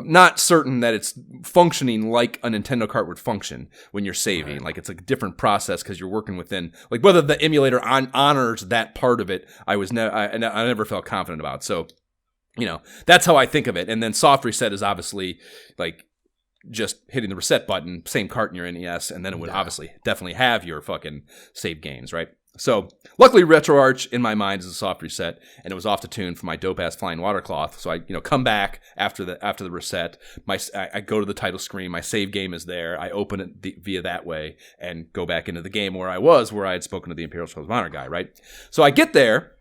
not certain that it's functioning like a Nintendo cart would function when you're saving. Right. Like it's a different process because you're working within, like whether the emulator honors that part of it, I never felt confident about. So, that's how I think of it. And then soft reset is obviously like, just hitting the reset button, same cart in your NES, and then it would obviously definitely have your fucking save games, right? So luckily RetroArch in my mind is a soft reset, and it was off the tune for my dope ass flying water cloth. So I come back after the reset. I go to the title screen, my save game is there. I open it via that way and go back into the game where I had spoken to the Imperial Scrolls of Honor guy, right? So I get there.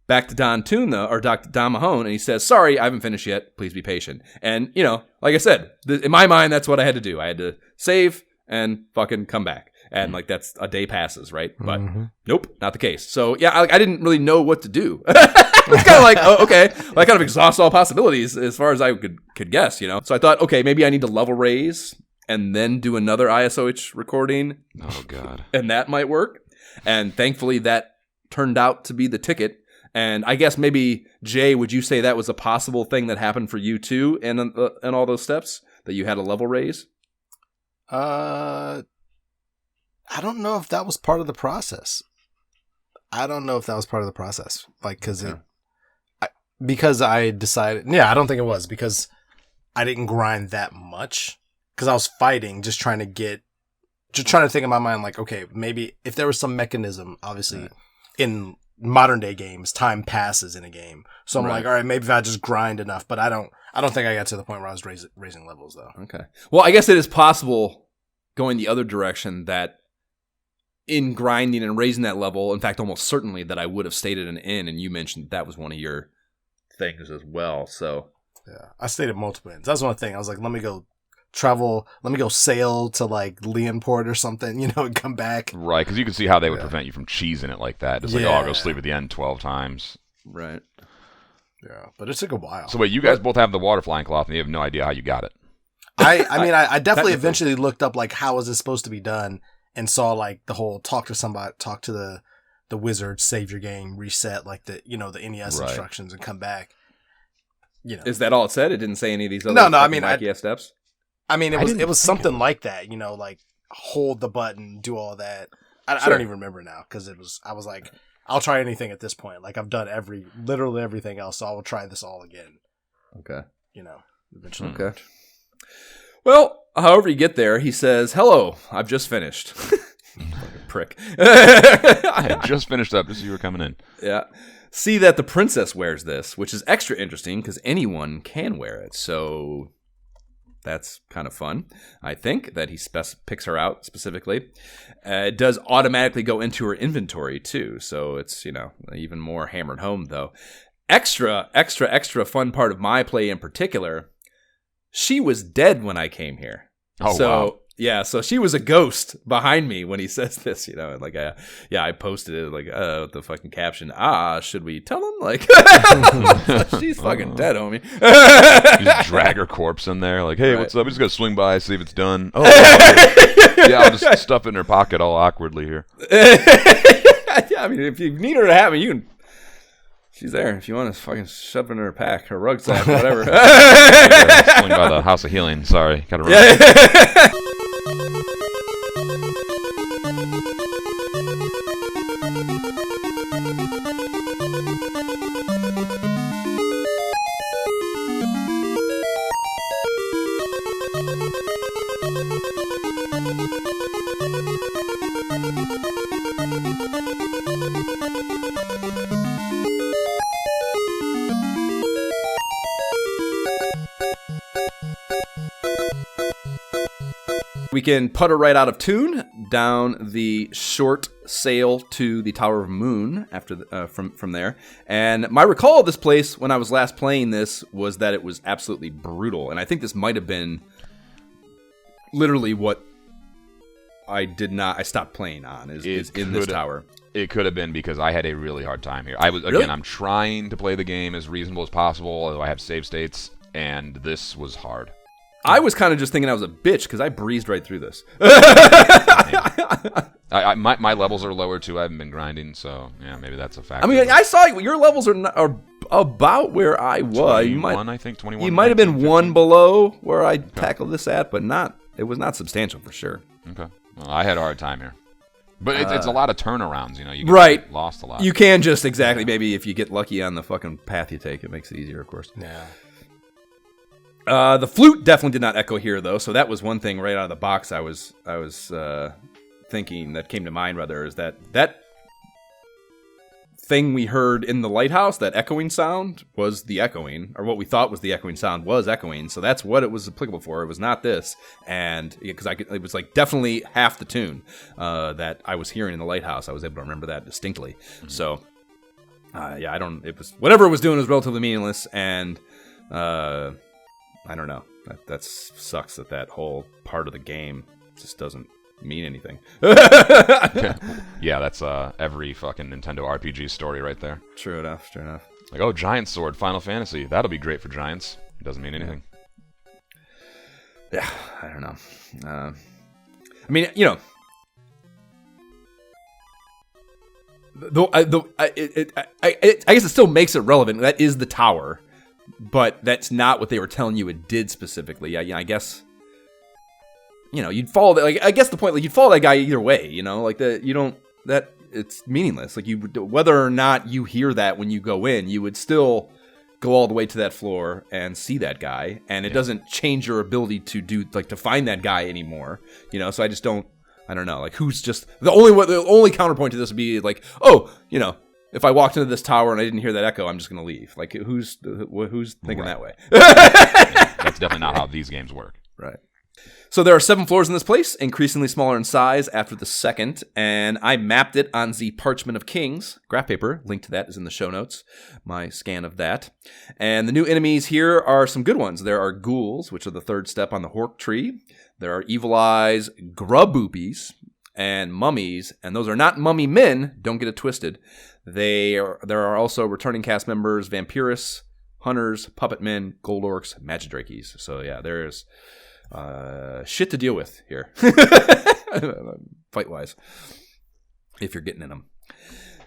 Back to Don Tuna, or Dr. Don Mahone, and he says, sorry, I haven't finished yet. Please be patient. And, like I said, in my mind, that's what I had to do. I had to save and fucking come back. And, like, that's a day passes, right? But, nope, not the case. So, yeah, I didn't really know what to do. It's kind of like, oh, okay. Well, I kind of exhaust all possibilities as far as I could guess, So I thought, okay, maybe I need to level raise and then do another ISOH recording. Oh, God. And that might work. And thankfully, that turned out to be the ticket. And I guess maybe, Jay, would you say that was a possible thing that happened for you too in all those steps, that you had a level raise? I don't know if that was part of the process. Like, because I decided, I don't think it was, because I didn't grind that much. Because I was fighting, just trying to think in my mind, like, okay, maybe if there was some mechanism, obviously, in modern day games, time passes in a game. So I'm like, all right, maybe if I just grind enough, but I don't think I got to the point where I was raising levels, though. Okay. Well, I guess it is possible going the other direction that in grinding and raising that level, in fact, almost certainly that I would have stayed at an inn, and you mentioned that was one of your things as well. So yeah, I stayed at multiple inns. That's one thing. I was like, let me go travel, let me go sail to like Leonport or something, and come back. Right, because you can see how they would prevent you from cheesing it like that. It's like, I'll go sleep at the end 12 times. Right. Yeah, but it took a while. So wait, you guys both have the water flying cloth, and you have no idea how you got it. I definitely eventually looked up like how is this supposed to be done, and saw like the whole talk to the wizard, save your game, reset like the the NES instructions, and come back. Is that all it said? It didn't say any of these other wacky steps. I mean, it was something like that, like hold the button, do all that. I don't even remember now because I was like, I'll try anything at this point. Like I've done literally everything else, so I will try this all again. Okay. Eventually. Okay. Well, however you get there, he says, "Hello, I've just finished." Fucking prick. I had just finished up just as you were coming in. Yeah. See that the princess wears this, which is extra interesting because anyone can wear it. So that's kind of fun. I think that he picks her out specifically. It does automatically go into her inventory too. So it's, even more hammered home though. Extra fun part of my play in particular, she was dead when I came here. Oh, wow. Yeah, so she was a ghost behind me when he says this, like, I posted it, like, the fucking caption, should we tell him? Like, she's fucking dead, homie. You just drag her corpse in there, like, hey, what's up? We just gotta swing by, see if it's done. Oh, yeah, I'll just stuff it in her pocket all awkwardly here. Yeah, I mean, if you need her to have it, you can. She's there. If you want to fucking shove it in her pack, her rucksack, whatever. Swing by the House of Healing. Sorry, gotta run. We can putter right out of Toon down the short sail to the Tower of Moon after from there. And my recall of this place when I was last playing this was that it was absolutely brutal. And I think this might have been literally what I stopped playing on is in this tower. It could have been because I had a really hard time here. I'm trying to play the game as reasonable as possible, although I have save states, and this was hard. I was kind of just thinking I was a bitch because I breezed right through this. My levels are lower too. I haven't been grinding, so yeah, maybe that's a factor. I mean, I saw your levels are about where I was. 21, I think 21. You might have been 1 below where I tackled this at, but it was not substantial for sure. Okay, well, I had a hard time here, but it's a lot of turnarounds. You get lost a lot. You can just maybe if you get lucky on the fucking path you take, it makes it easier, of course. Yeah. The flute definitely did not echo here, though, so that was one thing right out of the box I was thinking that came to mind, rather, is that thing we heard in the lighthouse, that echoing sound, was the echoing, or what we thought was the echoing sound was echoing, so that's what it was applicable for. It was not this, and because it was like definitely half the tune that I was hearing in the lighthouse. I was able to remember that distinctly. Mm-hmm. So, it was, whatever it was doing was relatively meaningless, and I don't know. That sucks that whole part of the game just doesn't mean anything. Yeah, that's every fucking Nintendo RPG story right there. True enough. Like, oh, Giant Sword, Final Fantasy. That'll be great for Giants. It doesn't mean anything. Yeah, I don't know. I guess it still makes it relevant. That is the tower. But that's not what they were telling you it did specifically. Yeah, I guess you'd follow that. Like, I guess the point, like, you'd follow that guy either way, like it's meaningless. Like, whether or not you hear that when you go in, you would still go all the way to that floor and see that guy, and it doesn't change your ability to find that guy anymore. So I don't know. Like, who's just the only counterpoint to this would be like, if I walked into this tower and I didn't hear that echo, I'm just gonna leave. Like, who's thinking that way? That's definitely not how these games work. Right. So there are 7 floors in this place, increasingly smaller in size after the second, and I mapped it on the Parchment of Kings graph paper. Link to that is in the show notes, my scan of that. And the new enemies here are some good ones. There are ghouls, which are the third step on the Hork tree. There are evil eyes, gruboopies, and mummies, and those are not mummy men, don't get it twisted. There are also returning cast members, vampirists, hunters, puppet men, gold orcs, magidrakes. So yeah, there's shit to deal with here, fight-wise, if you're getting in them.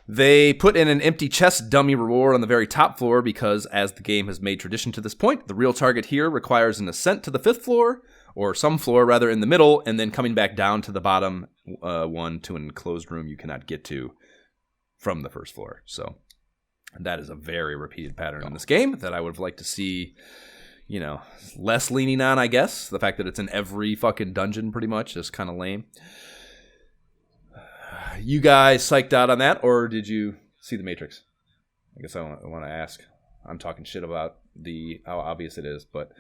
They put in an empty chest dummy reward on the very top floor because, as the game has made tradition to this point, the real target here requires an ascent to the 5th floor, or some floor rather, in the middle, and then coming back down to the bottom one to an enclosed room you cannot get to from the 1st floor. So that is a very repeated pattern in this game that I would have liked to see, less leaning on, I guess. The fact that it's in every fucking dungeon pretty much is kind of lame. You guys psyched out on that, or did you see The Matrix? I guess I want to ask. I'm talking shit about how obvious it is, but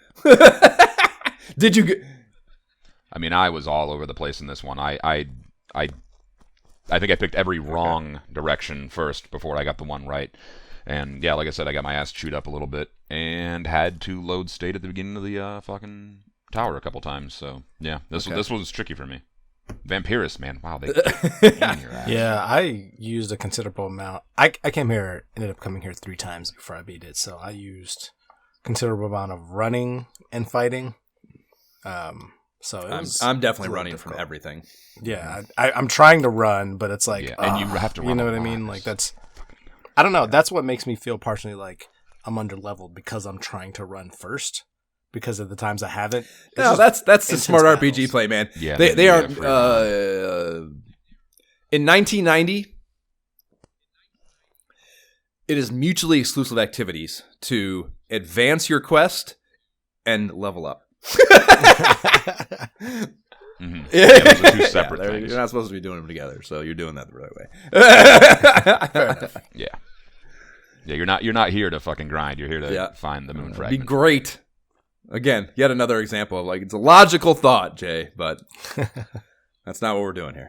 did you? I mean, I was all over the place in this one. I think I picked every wrong direction first before I got the one right. And yeah, like I said, I got my ass chewed up a little bit and had to load state at the beginning of the fucking tower a couple times. So yeah, this was tricky for me. Vampirists, man, wow, they in your ass. Yeah, I used a considerable amount. I ended up coming here 3 times before I beat it, so I used considerable amount of running and fighting. So I'm definitely running from everything. Yeah, I'm trying to run, but it's like, and you have to run. You know what I mean? Like, I don't know. That's what makes me feel partially like I'm under-leveled, because I'm trying to run first. Because of the times I haven't. No, that's the smart battles. RPG play, man. Yeah, they are in 1990. It is mutually exclusive activities to advance your quest and level up. Mm-hmm. Yeah, those are 2 separate things. You're not supposed to be doing them together, so you're doing that the right way. Fair enough. Yeah. Yeah, you're not here to fucking grind. You're here to find the moon fragment. Be great. Again, yet another example of, like, it's a logical thought, Jay, but that's not what we're doing here.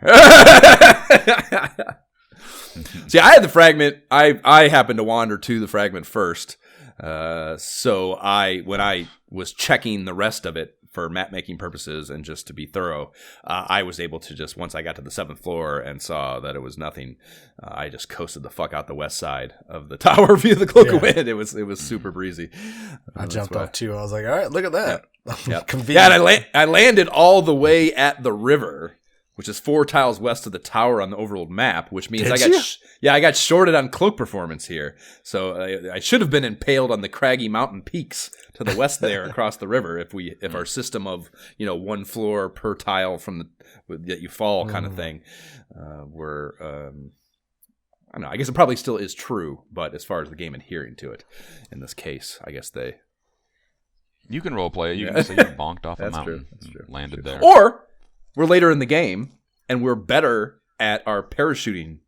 See, I had the fragment. I happened to wander to the fragment first. So when I was checking the rest of it for map making purposes and just to be thorough, I was able to just, once I got to the 7th floor and saw that it was nothing, I just coasted the fuck out the west side of the tower via the cloak of wind. It was super breezy. I jumped off too. I was like, all right, look at that. Yep. Yeah, and I landed all the way at the river, which is 4 tiles west of the tower on the overworld map, which means I got shorted on cloak performance here. So I should have been impaled on the craggy mountain peaks to the west there across the river if our system of 1 floor per tile from that you fall kind of thing were I don't know. I guess it probably still is true, but as far as the game adhering to it, in this case, I guess they. You can roleplay it. You can say you bonked off a mountain, That's true. landed there, or we're later in the game, and we're better at our parachuting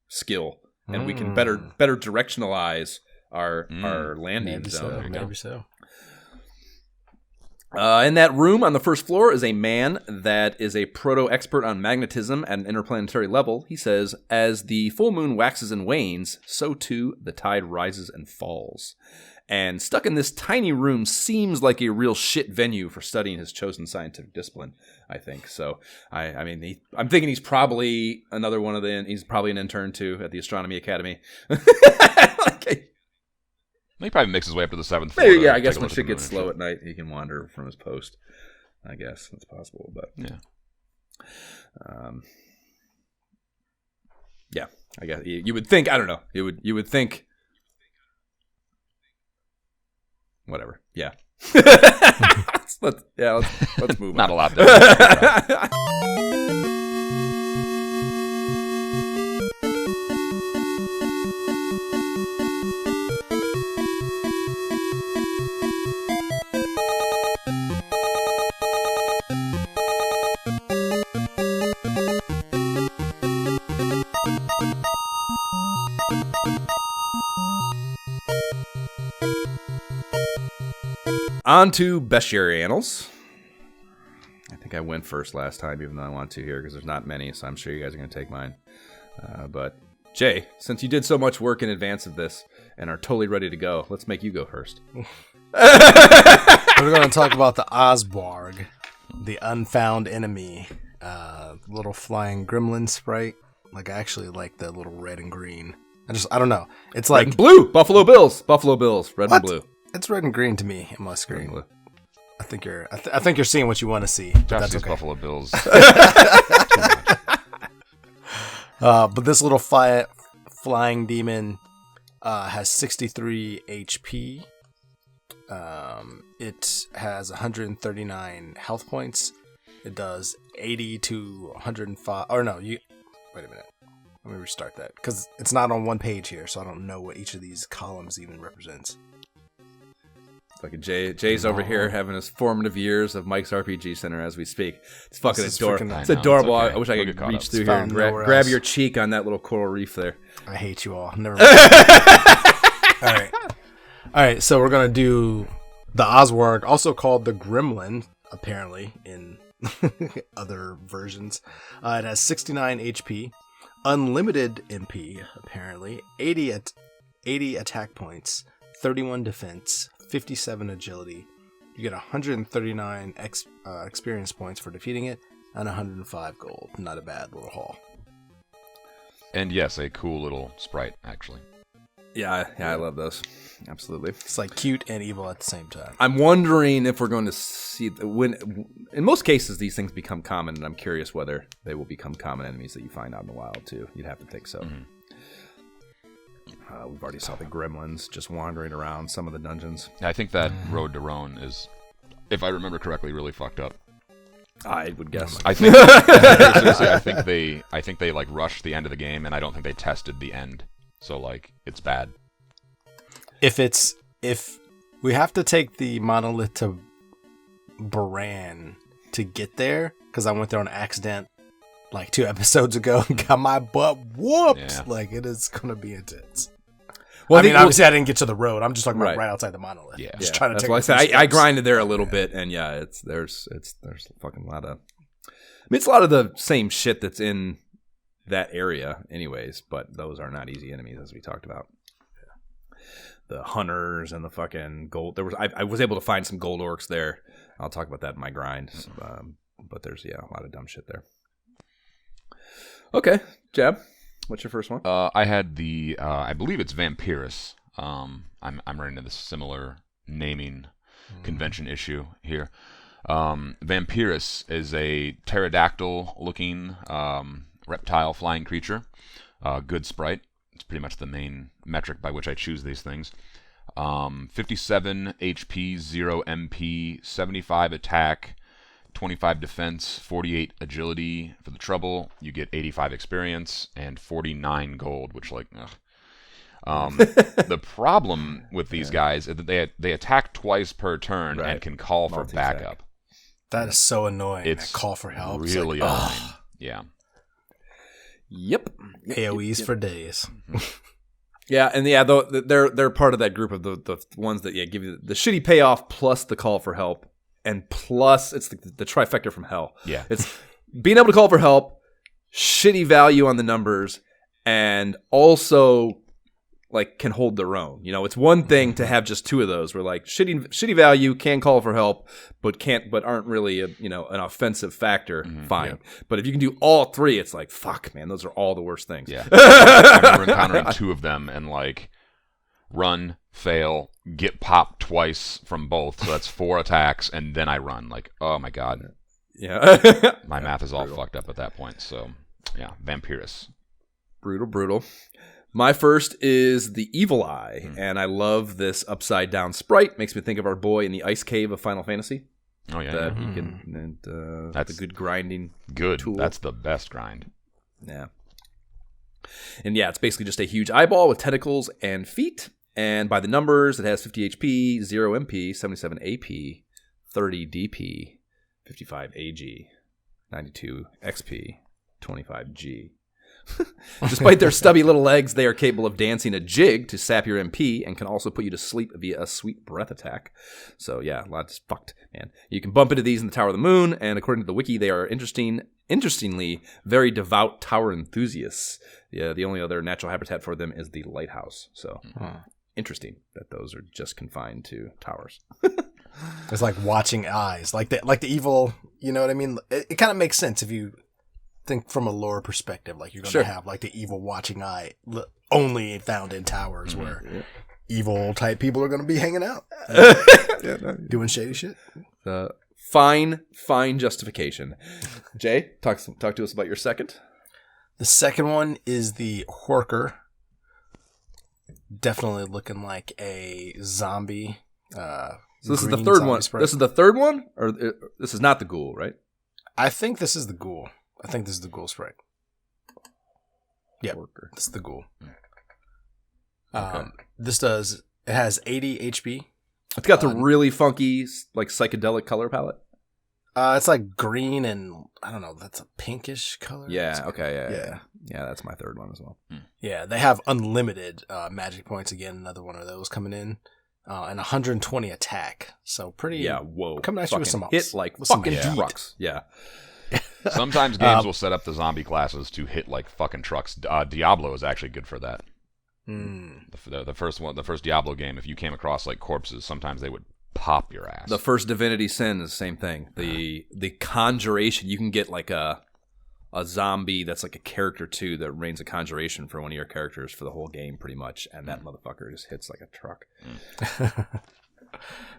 skill, and we can better directionalize our landing zone. Maybe so. In that room on the 1st floor is a man that is a proto-expert on magnetism at an interplanetary level. He says, as the full moon waxes and wanes, so too the tide rises and falls. And stuck in this tiny room seems like a real shit venue for studying his chosen scientific discipline, I think. So, I'm thinking he's probably another one of he's probably an intern too at the Astronomy Academy. He probably makes his way up to the 7th floor. Maybe, I guess when shit gets slow at night, he can wander from his post. I guess that's possible, but yeah. Yeah, I guess you would think. I don't know. You would think. whatever. Yeah. let's move on. Not a lot there. On to Bestiary Annals. I think I went first last time, even though I want to here, because there's not many, so I'm sure you guys are going to take mine. But, Jay, since you did so much work in advance of this and are totally ready to go, let's make you go first. We're going to talk about the Osborg, the unfound enemy, little flying gremlin sprite. Like, I actually like the little red and green. I don't know. It's like... Red and blue! Buffalo Bills, red What? and blue. It's red and green to me in my screen. Blue. I think you're seeing what you want to see. Josh That's sees okay. Buffalo Bills. But this little flying demon has 63 HP. It has 139 health points. It does 80 to 105. Or no, wait a minute. Let me restart that because it's not on one page here, so I don't know what each of these columns even represents. Fucking Jay's over here having his formative years of Mike's RPG Center as we speak. It's fucking This is adorable. freaking- It's I know, adorable. it's okay. I wish I We'll could get caught reach up. through It's here and found nowhere grab else. your cheek on that little coral reef there. I hate you all. Never mind. All right. So we're gonna do the Osborg, also called the Gremlin, apparently in other versions. It has 69 HP, unlimited MP, apparently, 80 attack points, 31 defense, 57 agility. You get 139 experience points for defeating it, and 105 gold. Not a bad little haul. And yes, a cool little sprite, actually. Yeah, I love those. Absolutely. It's like cute and evil at the same time. I'm wondering if we're going to see when. In most cases, these things become common, and I'm curious whether they will become common enemies that you find out in the wild too. You'd have to think so. Mhm. We've already saw the gremlins just wandering around some of the dungeons. I think that Road to Roan is, if I remember correctly, really fucked up. I would guess. I think seriously, I think they like rushed the end of the game, and I don't think they tested the end. So like, it's bad. If we have to take the monolith to Baran to get there, because I went there on accident like 2 episodes ago and got my butt whooped. Yeah. Like, it is gonna be intense. Well, I mean, obviously I didn't get to the road. I'm just talking about Right. right outside the monolith. Yeah. Just trying to That's take why I a said few I steps. grinded there a little bit, and yeah, there's fucking a lot of. I mean, it's a lot of the same shit that's in that area, anyways. But those are not easy enemies, as we talked about. The hunters and the fucking gold. I was able to find some gold orcs there. I'll talk about that in my grind. But there's a lot of dumb shit there. Okay, Jab, what's your first one? I had the, I believe it's Vampirus. I'm running into this similar naming convention issue here. Vampirus is a pterodactyl-looking reptile flying creature. Good sprite. It's pretty much the main metric by which I choose these things. 57 HP, 0 MP, 75 attack, 25 defense, 48 agility. For the trouble, you get 85 experience and 49 gold, which like, ugh. The problem with these guys is that they attack twice per turn and can call for Multi-attack. backup. That is so annoying. It's That call for help. It's really like, annoying. ugh. Yeah. Yep. AoEs for days. Yeah, and though they're part of that group of the ones that give you the shitty payoff plus the call for help, and plus it's the trifecta from hell. Yeah. It's being able to call for help, shitty value on the numbers, and also like can hold their own. You know, it's one thing to have just 2 of those where like shitty value can call for help, but aren't really an offensive factor. Fine, yeah. but if you can do all 3, it's like fuck, man, those are all the worst things. Yeah. I remember encountering 2 of them and like run, fail, get popped twice from both. So that's 4 attacks, and then I run. Like, oh my god. Yeah. My math is all fucked up at that point. So yeah, Vampirus. Brutal. My first is the Evil Eye, and I love this upside down sprite. Makes me think of our boy in the ice cave of Final Fantasy. Oh yeah, That you can. That's a good grinding tool. That's the best grind. Yeah. And yeah, it's basically just a huge eyeball with tentacles and feet. And by the numbers, it has 50 HP, 0 MP, 77 AP, 30 DP, 55 AG, 92 XP, 25 G. Despite their stubby little legs, they are capable of dancing a jig to sap your MP and can also put you to sleep via a sweet breath attack. So yeah, a lot is fucked, man. You can bump into these in the Tower of the Moon, and according to the wiki, they are interestingly very devout tower enthusiasts. Yeah, the only other natural habitat for them is the lighthouse. So interesting that those are just confined to towers. It's like watching eyes, like the evil. You know what I mean? It kind of makes sense if you think from a lore perspective. Like you're going to have like the evil watching eye, only found in towers where evil type people are going to be hanging out, doing shady shit. Fine justification. Jay, talk to us about your second. The second one is the Horker. Definitely looking like a zombie. So this is the third one. Sprite. This is the third one, or this is not the ghoul, right? I think this is the ghoul. I think this is the ghoul sprite. Yeah, this is the ghoul. Okay. It has 80 HP. It's got the really funky, like psychedelic color palette. It's like green and I don't know. That's a pinkish color. Yeah. Okay. Yeah. That's my third one as well. Yeah, they have unlimited magic points again. Another one of those coming in, and 120 attack. So pretty. Yeah. Whoa. Coming at you with some hit like fucking trucks. Yeah. Sometimes games will set up the zombie classes to hit like fucking trucks. Diablo is actually good for that. The first Diablo game, if you came across like corpses, sometimes they would pop your ass. The first Divinity Sin is the same thing. The conjuration, you can get like a zombie that's like a character too that rains a conjuration for one of your characters for the whole game pretty much, and that motherfucker just hits like a truck.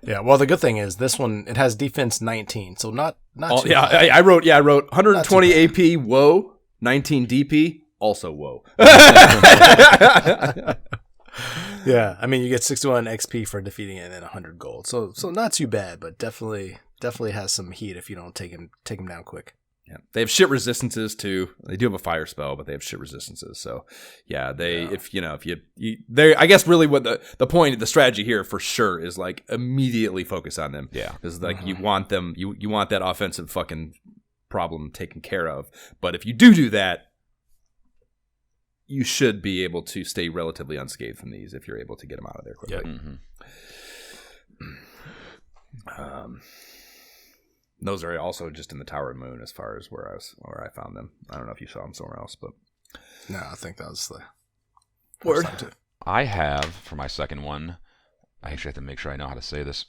Yeah, well, the good thing is this one, it has defense 19, so not too bad. I wrote 120 AP, whoa, 19 DP, also whoa. Yeah, I mean, you get 61 XP for defeating it and then 100 gold, so not too bad, but definitely has some heat if you don't take him down quick. Yeah, they have shit resistances too. They do have a fire spell, but they have shit resistances. So, yeah, if I guess really what the point of the strategy here for sure is like immediately focus on them. Yeah, because like you want them, you want that offensive fucking problem taken care of. But if you do that, you should be able to stay relatively unscathed from these if you're able to get them out of there quickly. Yep. Those are also just in the Tower of the Moon as far as where I found them. I don't know if you saw them somewhere else, but no, I think that was the word. I have for my second one. I actually have to make sure I know how to say this.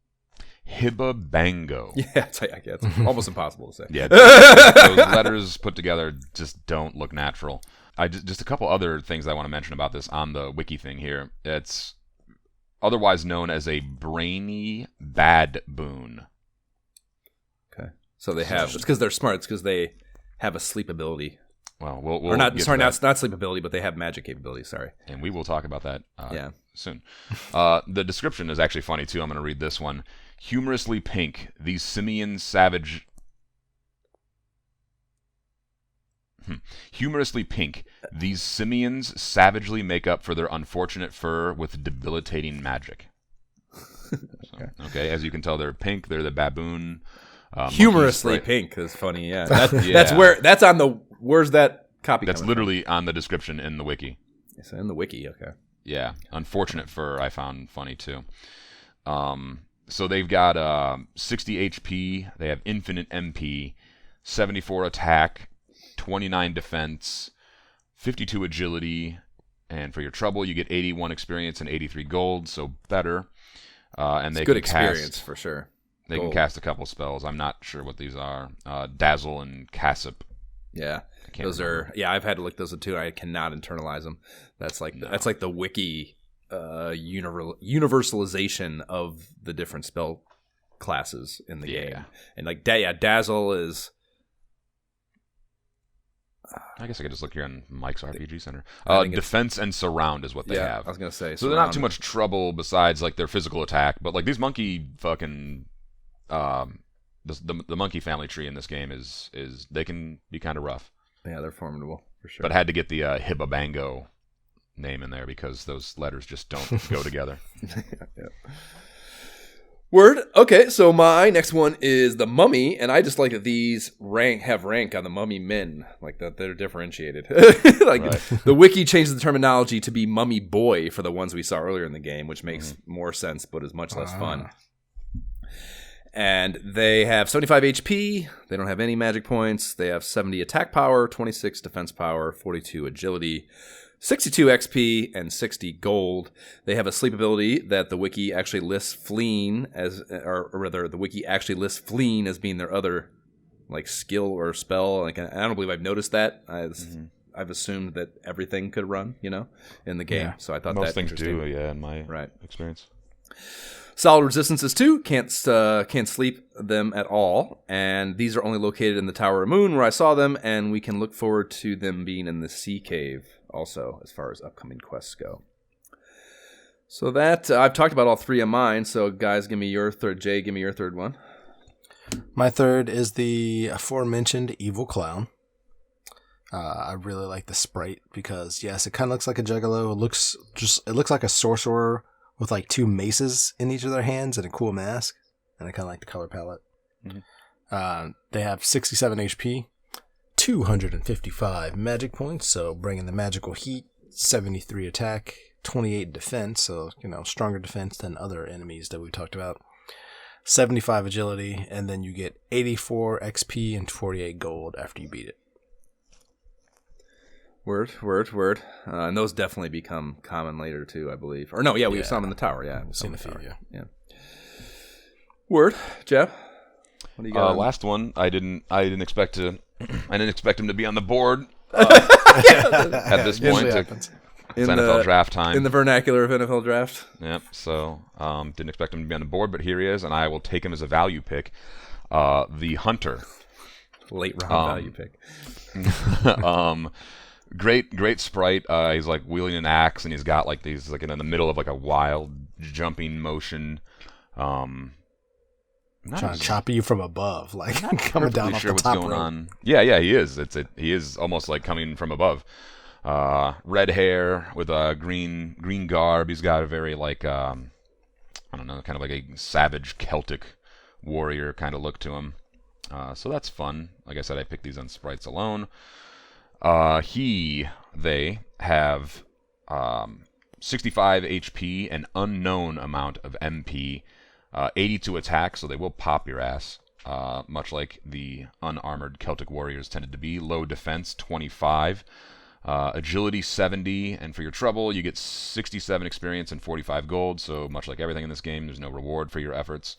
Hibabango. Yeah, it's almost impossible to say. Yeah, those letters put together just don't look natural. Just a couple other things I want to mention about this on the wiki thing here. It's otherwise known as a brainy bad boon. So they have. It's because they're smart. It's because they have a sleep ability. Well, we'll or not. Sorry, not sleep ability, but they have magic capabilities. Sorry. And we will talk about that. Soon. The description is actually funny too. I'm going to read this one. Humorously pink. These simian savage. Humorously pink. These simians savagely make up for their unfortunate fur with debilitating magic. Okay. As you can tell, they're pink. They're the baboon. Humorously pink is funny, yeah. That's on the. Where's that copy? That's literally on the description in the wiki. It's in the wiki, okay. Yeah, unfortunate fur I found funny too. So they've got 60 HP. They have infinite MP, 74 attack, 29 defense, 52 agility, and for your trouble you get 81 experience and 83 gold, so better. And they good experience for sure. They can cast a couple spells. I'm not sure what these are. Dazzle and Cassip. Yeah, those remember. I've had to look those up too. I cannot internalize them. That's like the wiki universalization of the different spell classes in the game. And like Dazzle is I guess I could just look here on Mike's RPG Center. I think Defense and surround is what they have. I was gonna say. So they're not too much trouble besides like their physical attack, but like these monkey fucking the monkey family tree in this game is they can be kind of rough. Yeah, they're formidable for sure. But I had to get the Hibabango name in there because those letters just don't go together. Yeah. Word. Okay, so my next one is the mummy, and I just like that these have rank on the mummy men, like that they're differentiated. Like Right. The wiki changed the terminology to be mummy boy for the ones we saw earlier in the game, which makes more sense, but is much less fun. And they have 75 HP. They don't have any magic points. They have 70 attack power, 26 defense power, 42 agility, 62 XP, and 60 gold. They have a sleep ability that the wiki actually lists fleeing as, or rather, the wiki actually lists fleeing as being their other, like, skill or spell. Like, I don't believe I've noticed that. I've assumed that everything could run, in the game. Yeah. So I thought Most that things interesting. do, yeah, in my experience. Solid resistances too. Can't sleep them at all. And these are only located in the Tower of Moon where I saw them, and we can look forward to them being in the Sea Cave also as far as upcoming quests go. So that I've talked about all three of mine. So guys, give me your third. Jay, give me your third one. My third is the aforementioned evil clown. I really like the sprite because yes, it kind of looks like a juggalo. It looks like a sorcerer with like two maces in each of their hands and a cool mask. And I kind of like the color palette. Mm-hmm. They have 67 HP, 255 magic points, so bringing the magical heat, 73 attack, 28 defense, so, stronger defense than other enemies that we've talked about. 75 agility, and then you get 84 XP and 48 gold after you beat it. Word. And those definitely become common later too, I believe. Or no, yeah, we saw them in the tower. Yeah, I've seen a few. Yeah. Word, Jeff. What do you got? Last one, I didn't expect him to be on the board at this point. It's NFL draft time. In the vernacular of NFL draft. Yep. So didn't expect him to be on the board, but here he is, and I will take him as a value pick. The Hunter. Late round value pick. Great sprite. He's like wielding an axe, and he's got like these like in the middle of like a wild jumping motion. Trying to chop you from above, like coming down off sure the what's top going rope. on. Yeah, he is. He is almost like coming from above. Red hair with a green garb. He's got a very like I don't know, kind of like a savage Celtic warrior kind of look to him. So that's fun. Like I said, I picked these on sprites alone. They have 65 HP, an unknown amount of MP, 82 attack, so they will pop your ass, much like the unarmored Celtic warriors tended to be. Low defense, 25. Agility, 70, and for your trouble, you get 67 experience and 45 gold, so much like everything in this game, there's no reward for your efforts.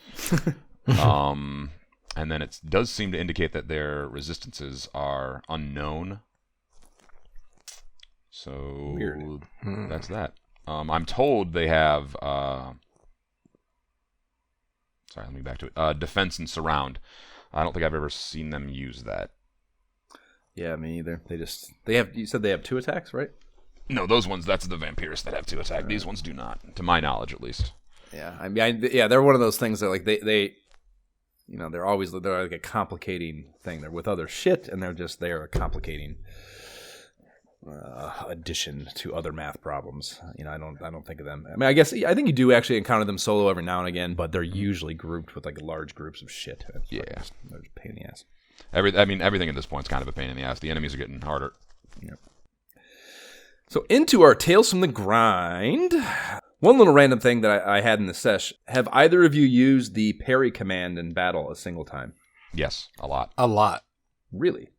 And then it does seem to indicate that their resistances are unknown. So weird. That's that. I'm told they have let me back to it. Defense and surround. I don't think I've ever seen them use that. Yeah, me either. They have. You said they have 2 attacks, right? No, those ones. That's the vampires that have 2 attack. These ones do not, to my knowledge, at least. Yeah, I mean, they're one of those things that like they they're like a complicating thing. They're with other shit, and they're a complicating addition to other math problems. I don't think of them. I mean, I think you do actually encounter them solo every now and again, but they're usually grouped with like large groups of shit. Yeah, they're just a pain in the ass. Everything at this point is kind of a pain in the ass. The enemies are getting harder. Yep. So into our Tales from the Grind. One little random thing that I had in the sesh. Have either of you used the parry command in battle a single time? Yes, a lot. A lot. Really?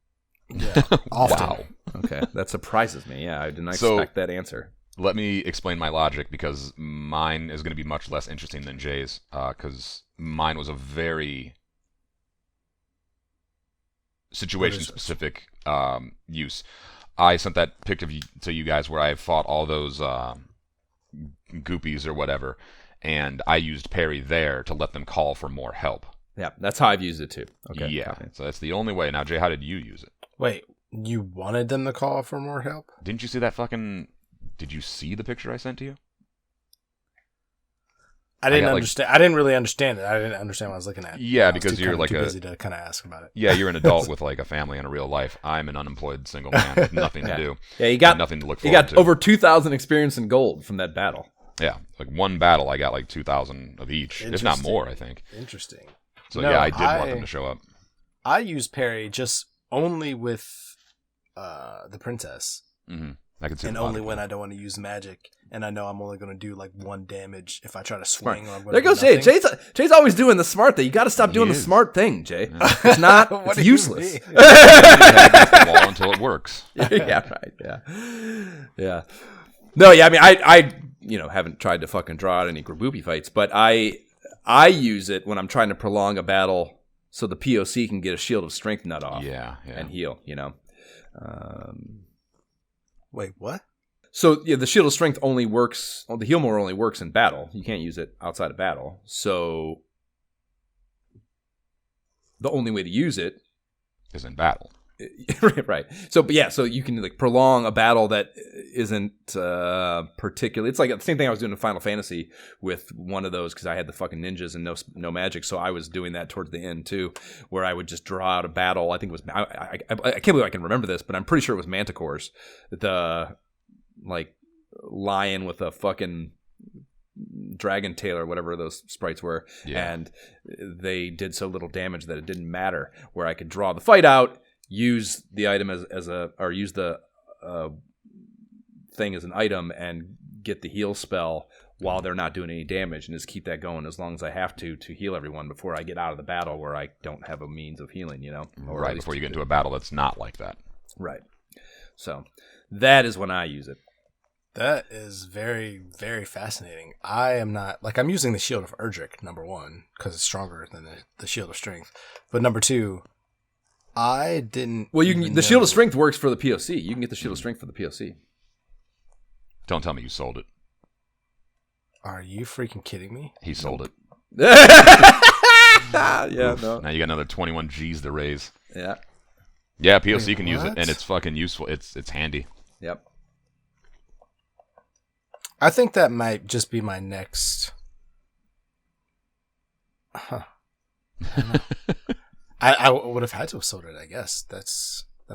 Yeah. Often. Wow. Okay, that surprises me. Yeah, I did not expect that answer. Let me explain my logic, because mine is going to be much less interesting than Jay's, because mine was a very situation-specific use. I sent that pic to you guys where I fought all those goopies or whatever, and I used parry there to let them call for more help. Yeah, that's how I've used it too. Okay. Yeah, so that's the only way. Now, Jay, how did you use it? Wait, You wanted them to call for more help? Didn't you see that fucking? Did you see the picture I sent to you? I didn't understand. I didn't really understand it. I didn't understand what I was looking at. Yeah, because you're like too busy to kind of ask about it. Yeah, you're an adult with like a family and a real life. I'm an unemployed single man with nothing to do. Yeah, you got nothing to look you forward got to. over 2,000 experience in gold from that battle. Yeah, like one battle, I got like 2,000 of each, if not more, I think. Interesting. So yeah, I did want them to show up. I use parry just only with the princess. Mm-hmm. I can see. And only when I don't want to use magic, and I know I'm only going to do like 1 damage if I try to swing. Or I'm there goes Jay. Jay's always doing the smart thing. You got to stop doing the smart thing, Jay. Yeah. It's not. It's useless. You the wall until it works. Yeah. Right. Yeah. No. Yeah. I mean, I haven't tried to fucking draw out any Graboopy fights, but I use it when I'm trying to prolong a battle so the POC can get a shield of strength nut off. Yeah. And heal. Wait, what? So yeah, the shield of strength only works. Well, the heal more only works in battle. You can't use it outside of battle. So the only way to use it is in battle. Right. So, but yeah, so you can like prolong a battle that isn't particularly. It's like the same thing I was doing in Final Fantasy with one of those because I had the fucking ninjas and no magic. So I was doing that towards the end too, where I would just draw out a battle. I think it was I can't believe I can remember this, but I'm pretty sure it was Manticores, the like lion with a fucking dragon tail or whatever those sprites were, and they did so little damage that it didn't matter. Where I could draw the fight out. Use the item or use the thing as an item and get the heal spell while they're not doing any damage, and just keep that going as long as I have to heal everyone before I get out of the battle where I don't have a means of healing, or right before you get into a battle that's not like that. Right. So that is when I use it. That is very, very fascinating. I am not I'm using the Shield of Erdrick, number 1, because it's stronger than the Shield of Strength, but number 2. I didn't. Well, the Shield of Strength works for the POC. You can get the Shield of Strength for the POC. Don't tell me you sold it. Are you freaking kidding me? He sold it. Yeah, no. Now you got another 21 G's to raise. Yeah. Yeah, POC can use it, and it's fucking useful. It's handy. Yep. I think that might just be my next. Huh. I would have had to have sold it, I guess. That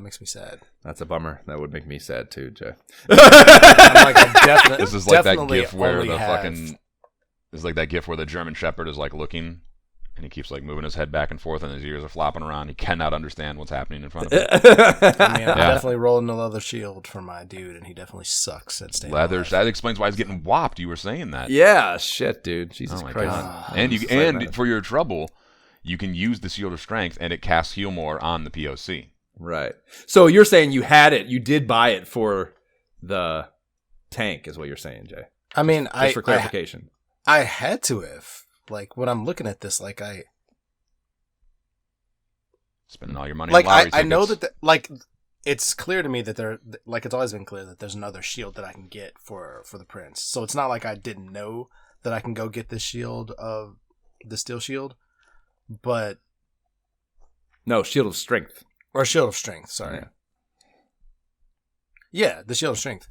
makes me sad. That's a bummer. That would make me sad too, Jay. This is like that gif where it's like that gif where the German Shepherd is like looking, and he keeps like moving his head back and forth, and his ears are flopping around. He cannot understand what's happening in front of him. I mean, I'm definitely rolling the leather shield for my dude, and he definitely sucks at staying alive. That explains why he's getting whopped. You were saying that. Yeah, shit, dude. Jesus Christ. God. And for your trouble, you can use the Shield of Strength, and it casts Heal More on the POC. Right. So you're saying you had it, you did buy it for the tank, is what you're saying, Jay. I mean, just for clarification. I had to have. Like, when I'm looking at this, spending all your money on lottery tickets. I know that, it's clear to me that it's always been clear that there's another shield that I can get for the prince. So it's not like I didn't know that I can go get this shield of the steel shield, but no, Shield of Strength. Or Shield of Strength, sorry. Yeah, the Shield of Strength.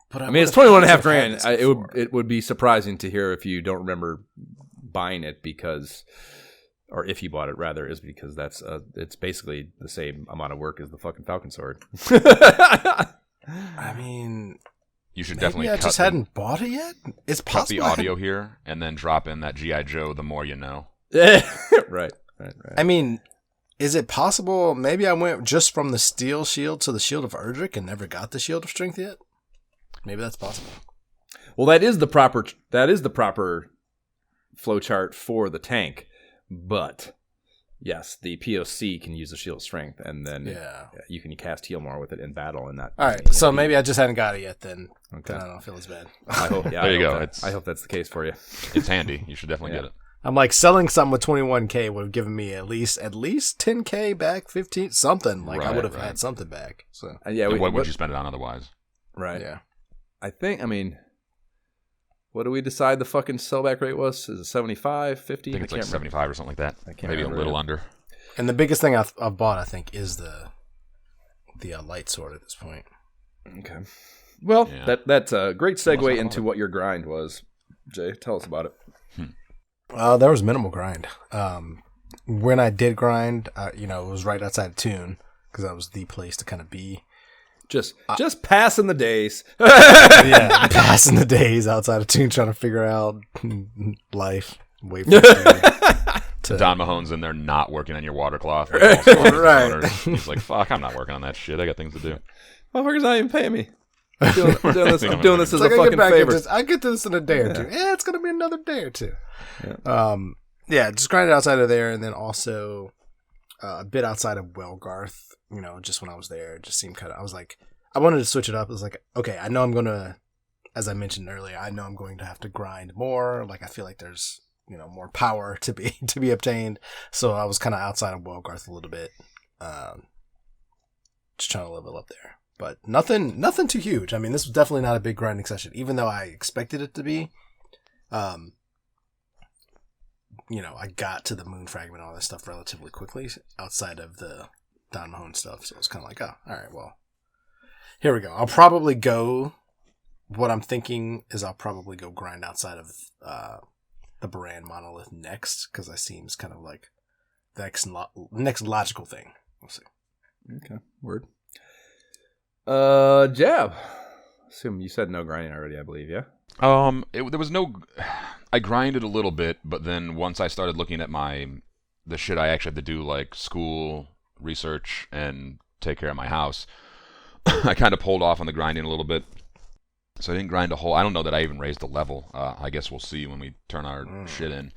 But I mean, it's 21.5 grand. It would be surprising to hear if you don't remember buying it or if you bought it rather, is because it's basically the same amount of work as the fucking Falcon Sword. I mean, you should definitely. I just hadn't bought it yet. It's possible. Cut the audio here and then drop in that GI Joe. The more you know. Right. I mean, is it possible? Maybe I went just from the steel shield to the Shield of Erdrick and never got the Shield of Strength yet. Maybe that's possible. Well, that is the proper flowchart for the tank, but yes, the POC can use the Shield of Strength, and then you can cast Heal More with it in battle. And that. All right, so maybe I just hadn't got it yet. Then, okay. Then I don't feel as bad. I hope. Yeah, there you go. I hope that's the case for you. It's handy. You should definitely get it. I'm like, selling something with 21K would have given me at least 10K back, 15 something. Like I would have had something back. So what would you spend it on otherwise? Right. Yeah. I think. I mean, what do we decide the fucking sellback rate was? Is it 75, 50? I think it's like 75 or something like that. Maybe a little under. And the biggest thing I've bought, I think, is the the light sword at this point. Okay. Well, Yeah. that's a great segue into what your grind was. Jay, tell us about it. There was minimal grind. When I did grind, it was right outside of Toon because that was the place to kind of be. Just passing the days. Yeah, passing the days outside of Toon trying to figure out life. Wait for Don Mahone's in there not working on your water cloth. Right. He's like, fuck, I'm not working on that shit. I got things to do. Motherfucker's not even paying me. I'm doing this as Like, a fucking favor. I get to this in a day or two. Yeah, it's gonna be another day or two. Yeah. Just grinded outside of there, and then also a bit outside of Wellgarth. Just when I was there, it just seemed kind of. I was like, I wanted to switch it up. I was like, okay, I know I'm gonna, as I mentioned earlier, I know I'm going to have to grind more. Like, I feel like there's more power to be obtained. So I was kind of outside of Wellgarth a little bit, just trying to level up there. But nothing too huge. I mean, this was definitely not a big grinding session, even though I expected it to be. I got to the moon fragment and all this stuff relatively quickly outside of the Don Mahone stuff. So it's kind of like, oh, all right, well, here we go. I'll probably go. What I'm thinking is I'll probably go grind outside of the Baran monolith next, because that seems kind of like the next logical thing. We'll see. Okay, word. Jab. Assume you said no grinding already, I believe, yeah? There was no. I grinded a little bit, but then once I started looking at the shit I actually had to do, like school, research, and take care of my house, I kind of pulled off on the grinding a little bit. So I didn't grind a whole. I don't know that I even raised the level. I guess we'll see when we turn our shit in.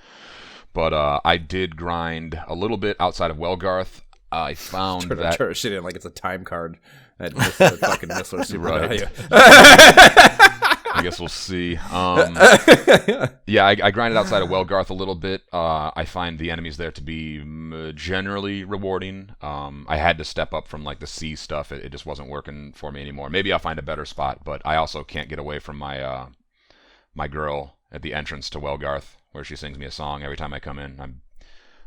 But I did grind a little bit outside of Wellgarth. I found that turn shit in like it's a time card. That fucking missile super value. I guess we'll see. Yeah, I grinded outside of Wellgarth a little bit. I find the enemies there to be generally rewarding. I had to step up from like the sea stuff. It just wasn't working for me anymore. Maybe I'll find a better spot, but I also can't get away from my my girl at the entrance to Wellgarth, where she sings me a song every time I come in.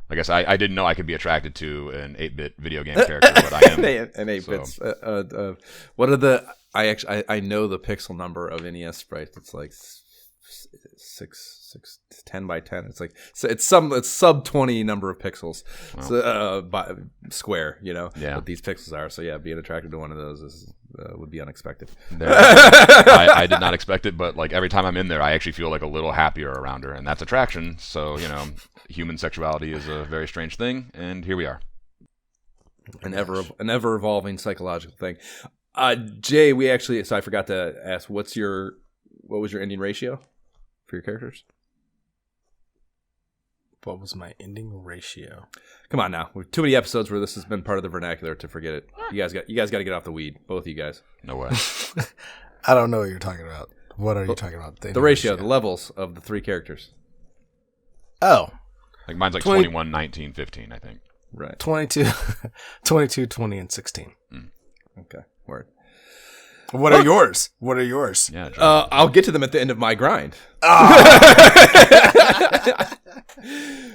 I guess I didn't know I could be attracted to an 8-bit video game character, but I am. An 8-bit. What are the? I know the pixel number of NES sprites. It's like 10 by 10. It's like it's sub 20 number of pixels. Wow. So, by square, Yeah. what these pixels are. So yeah, being attracted to one of those would be unexpected. I did not expect it, but like every time I'm in there, I actually feel like a little happier around her, and that's attraction. So human sexuality is a very strange thing, and here we are. An ever evolving psychological thing. Jay, so I forgot to ask, what was your ending ratio for your characters? What was my ending ratio? Come on now. Too many episodes where this has been part of the vernacular to forget it. You guys got to get off the weed, both of you guys. No way. I don't know what you're talking about. What are you talking about? The ratio, the levels of the three characters. Oh. Like mine's like 21, 19, 15, I think. Right. 22, 20, and 16. Okay. Word. What are yours? What are yours? Yeah. I'll get to them at the end of my grind.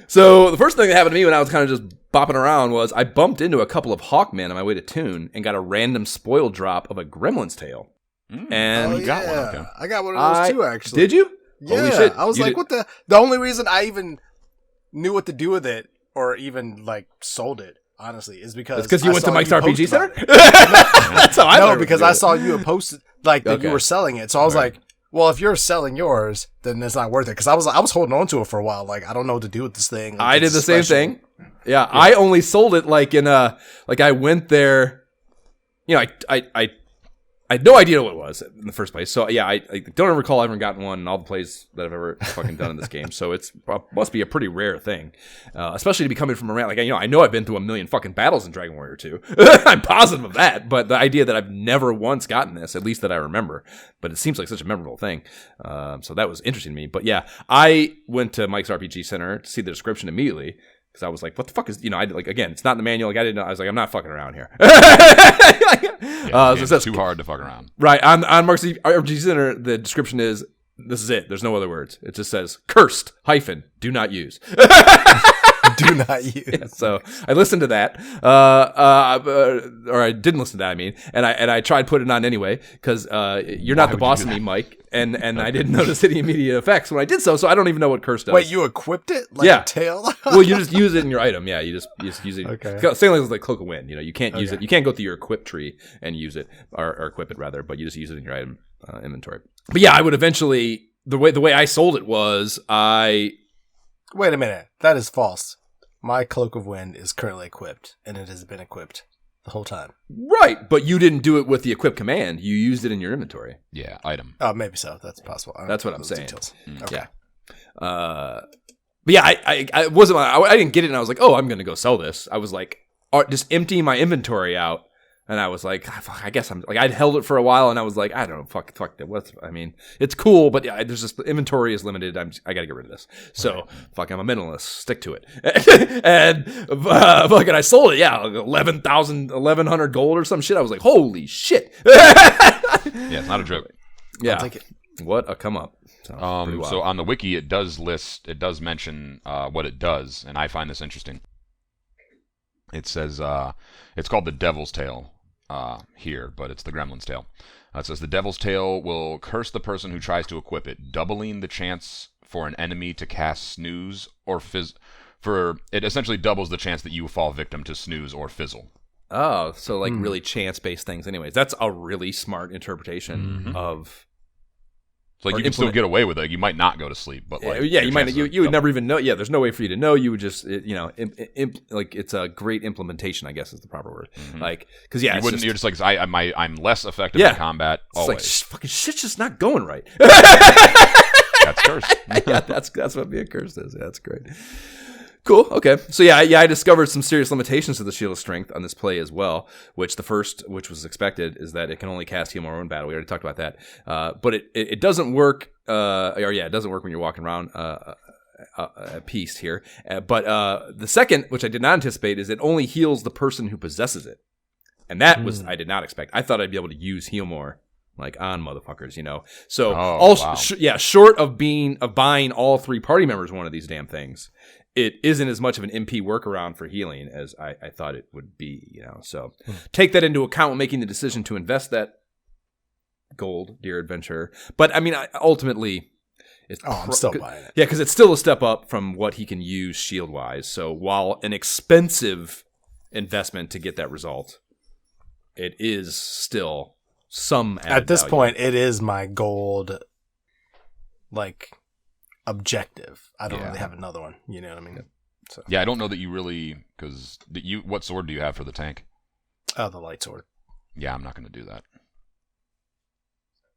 So the first thing that happened to me when I was kind of just bopping around was I bumped into a couple of Hawkmen on my way to Toon and got a random spoil drop of a gremlin's tail. And you got one. Okay. I got one of those too, actually. Did you? Yeah. Holy shit. I was like, what the? The only reason I even knew what to do with it or even like sold it, honestly, is because you went to Mike's RPG Center? That's how I know, because I saw you post like that you were selling it. So I was like, well, if you're selling yours, then it's not worth it. Because I was holding on to it for a while. Like, I don't know what to do with this thing. Like, I did the same thing. Yeah, I only sold it like I went there. I had no idea what it was in the first place. So yeah, I don't ever recall ever gotten one in all the plays that I've ever fucking done in this game. So it must be a pretty rare thing, especially to be coming from around. Like I know I've been through a million fucking battles in Dragon Warrior 2. I'm positive of that. But the idea that I've never once gotten this, at least that I remember, but it seems like such a memorable thing. So that was interesting to me. But yeah, I went to Mike's RPG Center to see the description immediately. Because I was like, what the fuck is, again, it's not in the manual. Like, I didn't know. I was like, I'm not fucking around here. So that's too hard to fuck around. Right. On Mark's RPG Center, the description is This is it. There's no other words. It just says cursed - do not use. Do not use. Yeah, so I listened to that, or I didn't listen to that. I mean, and I tried putting it on anyway because you're not the boss of me, Mike, and I didn't notice any immediate effects when I did so. So I don't even know what curse does. Wait, you equipped it like Yeah. a tail? Well, you just use it in your item. Yeah, you just use it. Okay. Same like with Cloak of Wind. You can't use it. You can't go through your equip tree and use it or equip it rather, but you just use it in your item inventory. But yeah, I would eventually the way I sold it was Wait a minute. That is false. My Cloak of Wind is currently equipped, and it has been equipped the whole time. right, but you didn't do it with the equip command. You used it in your inventory. Yeah, item. Oh, maybe so. That's possible. That's what I'm saying. Details. Okay. Yeah. But yeah, I wasn't. I didn't get it, and I was like, oh, I'm gonna go sell this. I was like, just emptying my inventory out, and I was like, I guess I'm like, I'd held it for a while, and I was like, I don't know, fuck that. I mean, it's cool, but yeah, there's just the inventory is limited. I got to get rid of this. So fuck, I'm a minimalist. Stick to it. And fucking, I sold it. Yeah, like 1,100 gold or some shit. I was like, holy shit. Yeah, it's not a joke. Yeah. I'll take it. What a come up. So On the wiki, it does mention what it does, and I find this interesting. It says it's called the Devil's Tail here, but it's the Gremlin's Tail. It says the Devil's Tail will curse the person who tries to equip it, doubling the chance for an enemy to cast snooze or it essentially doubles the chance that you fall victim to snooze or fizzle. Oh, so like really chance-based things. Anyways, that's a really smart interpretation of. So like you can still get away with it. You might not go to sleep, but like you might. You would never even know. Yeah, there's no way for you to know. You would just like it's a great implementation. I guess is the proper word. Like because you wouldn't. You're just like I'm less effective in combat. It's always. like fucking shit's just not going right. That's cursed. Yeah, that's what being cursed is. Yeah, that's great. Cool. Okay. So yeah, I discovered some serious limitations to the Shield of Strength on this play as well. Which was expected, is that it can only cast Heal More in battle. We already talked about that. But it doesn't work. It doesn't work when you're walking around a piece here. But the second, which I did not anticipate, is it only heals the person who possesses it, and that was I did not expect. I thought I'd be able to use Heal More like on motherfuckers, So short of buying all 3 party members one of these damn things. It isn't as much of an MP workaround for healing as I thought it would be, So take that into account when making the decision to invest that gold, dear adventurer. But I mean, ultimately, I'm still buying it. Yeah, because it's still a step up from what he can use shield wise. So while an expensive investment to get that result, it is still some added at this value. point. It is my gold, like. Objective. I don't really have another one. You know what I mean? So. Yeah, I don't know that you really what sword do you have for the tank? Oh, the light sword. Yeah, I'm not going to do that.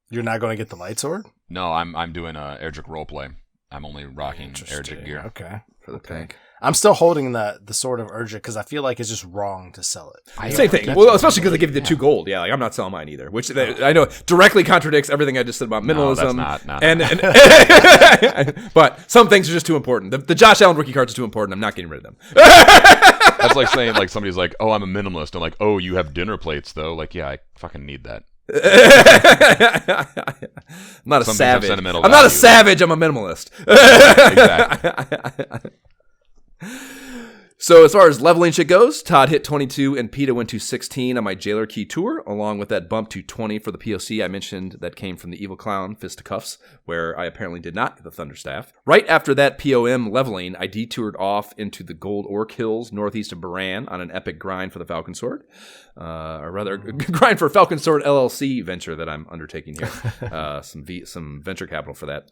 You're not going to get the light sword? No, I'm doing a Erdrick roleplay. I'm only rocking Erdrick gear. Okay. For the tank. I'm still holding the sword of Erdrick because I feel like it's just wrong to sell it. Same thing. Well, especially because they give you the 2 gold. Yeah, like I'm not selling mine either, which I know directly contradicts everything I just said about minimalism. No, that's not. And but some things are just too important. The Josh Allen rookie cards are too important. I'm not getting rid of them. That's like saying like somebody's like, "Oh, I'm a minimalist." I'm like, "Oh, you have dinner plates though." Like, yeah, I fucking need that. I'm not a savage. I'm value. not a savage. I'm a minimalist. Exactly. So as far as leveling shit goes, Todd hit 22 and PETA went to 16 on my Jailer Key tour, along with that bump to 20 for the POC I mentioned that came from the Evil Clown Fisticuffs, where I apparently did not get the Thunderstaff. Right after that POM leveling, I detoured off into the Gold Orc Hills northeast of Baran on an epic grind for the Falcon Sword. Or rather, grind for Falcon Sword LLC venture that I'm undertaking here. Some venture capital for that.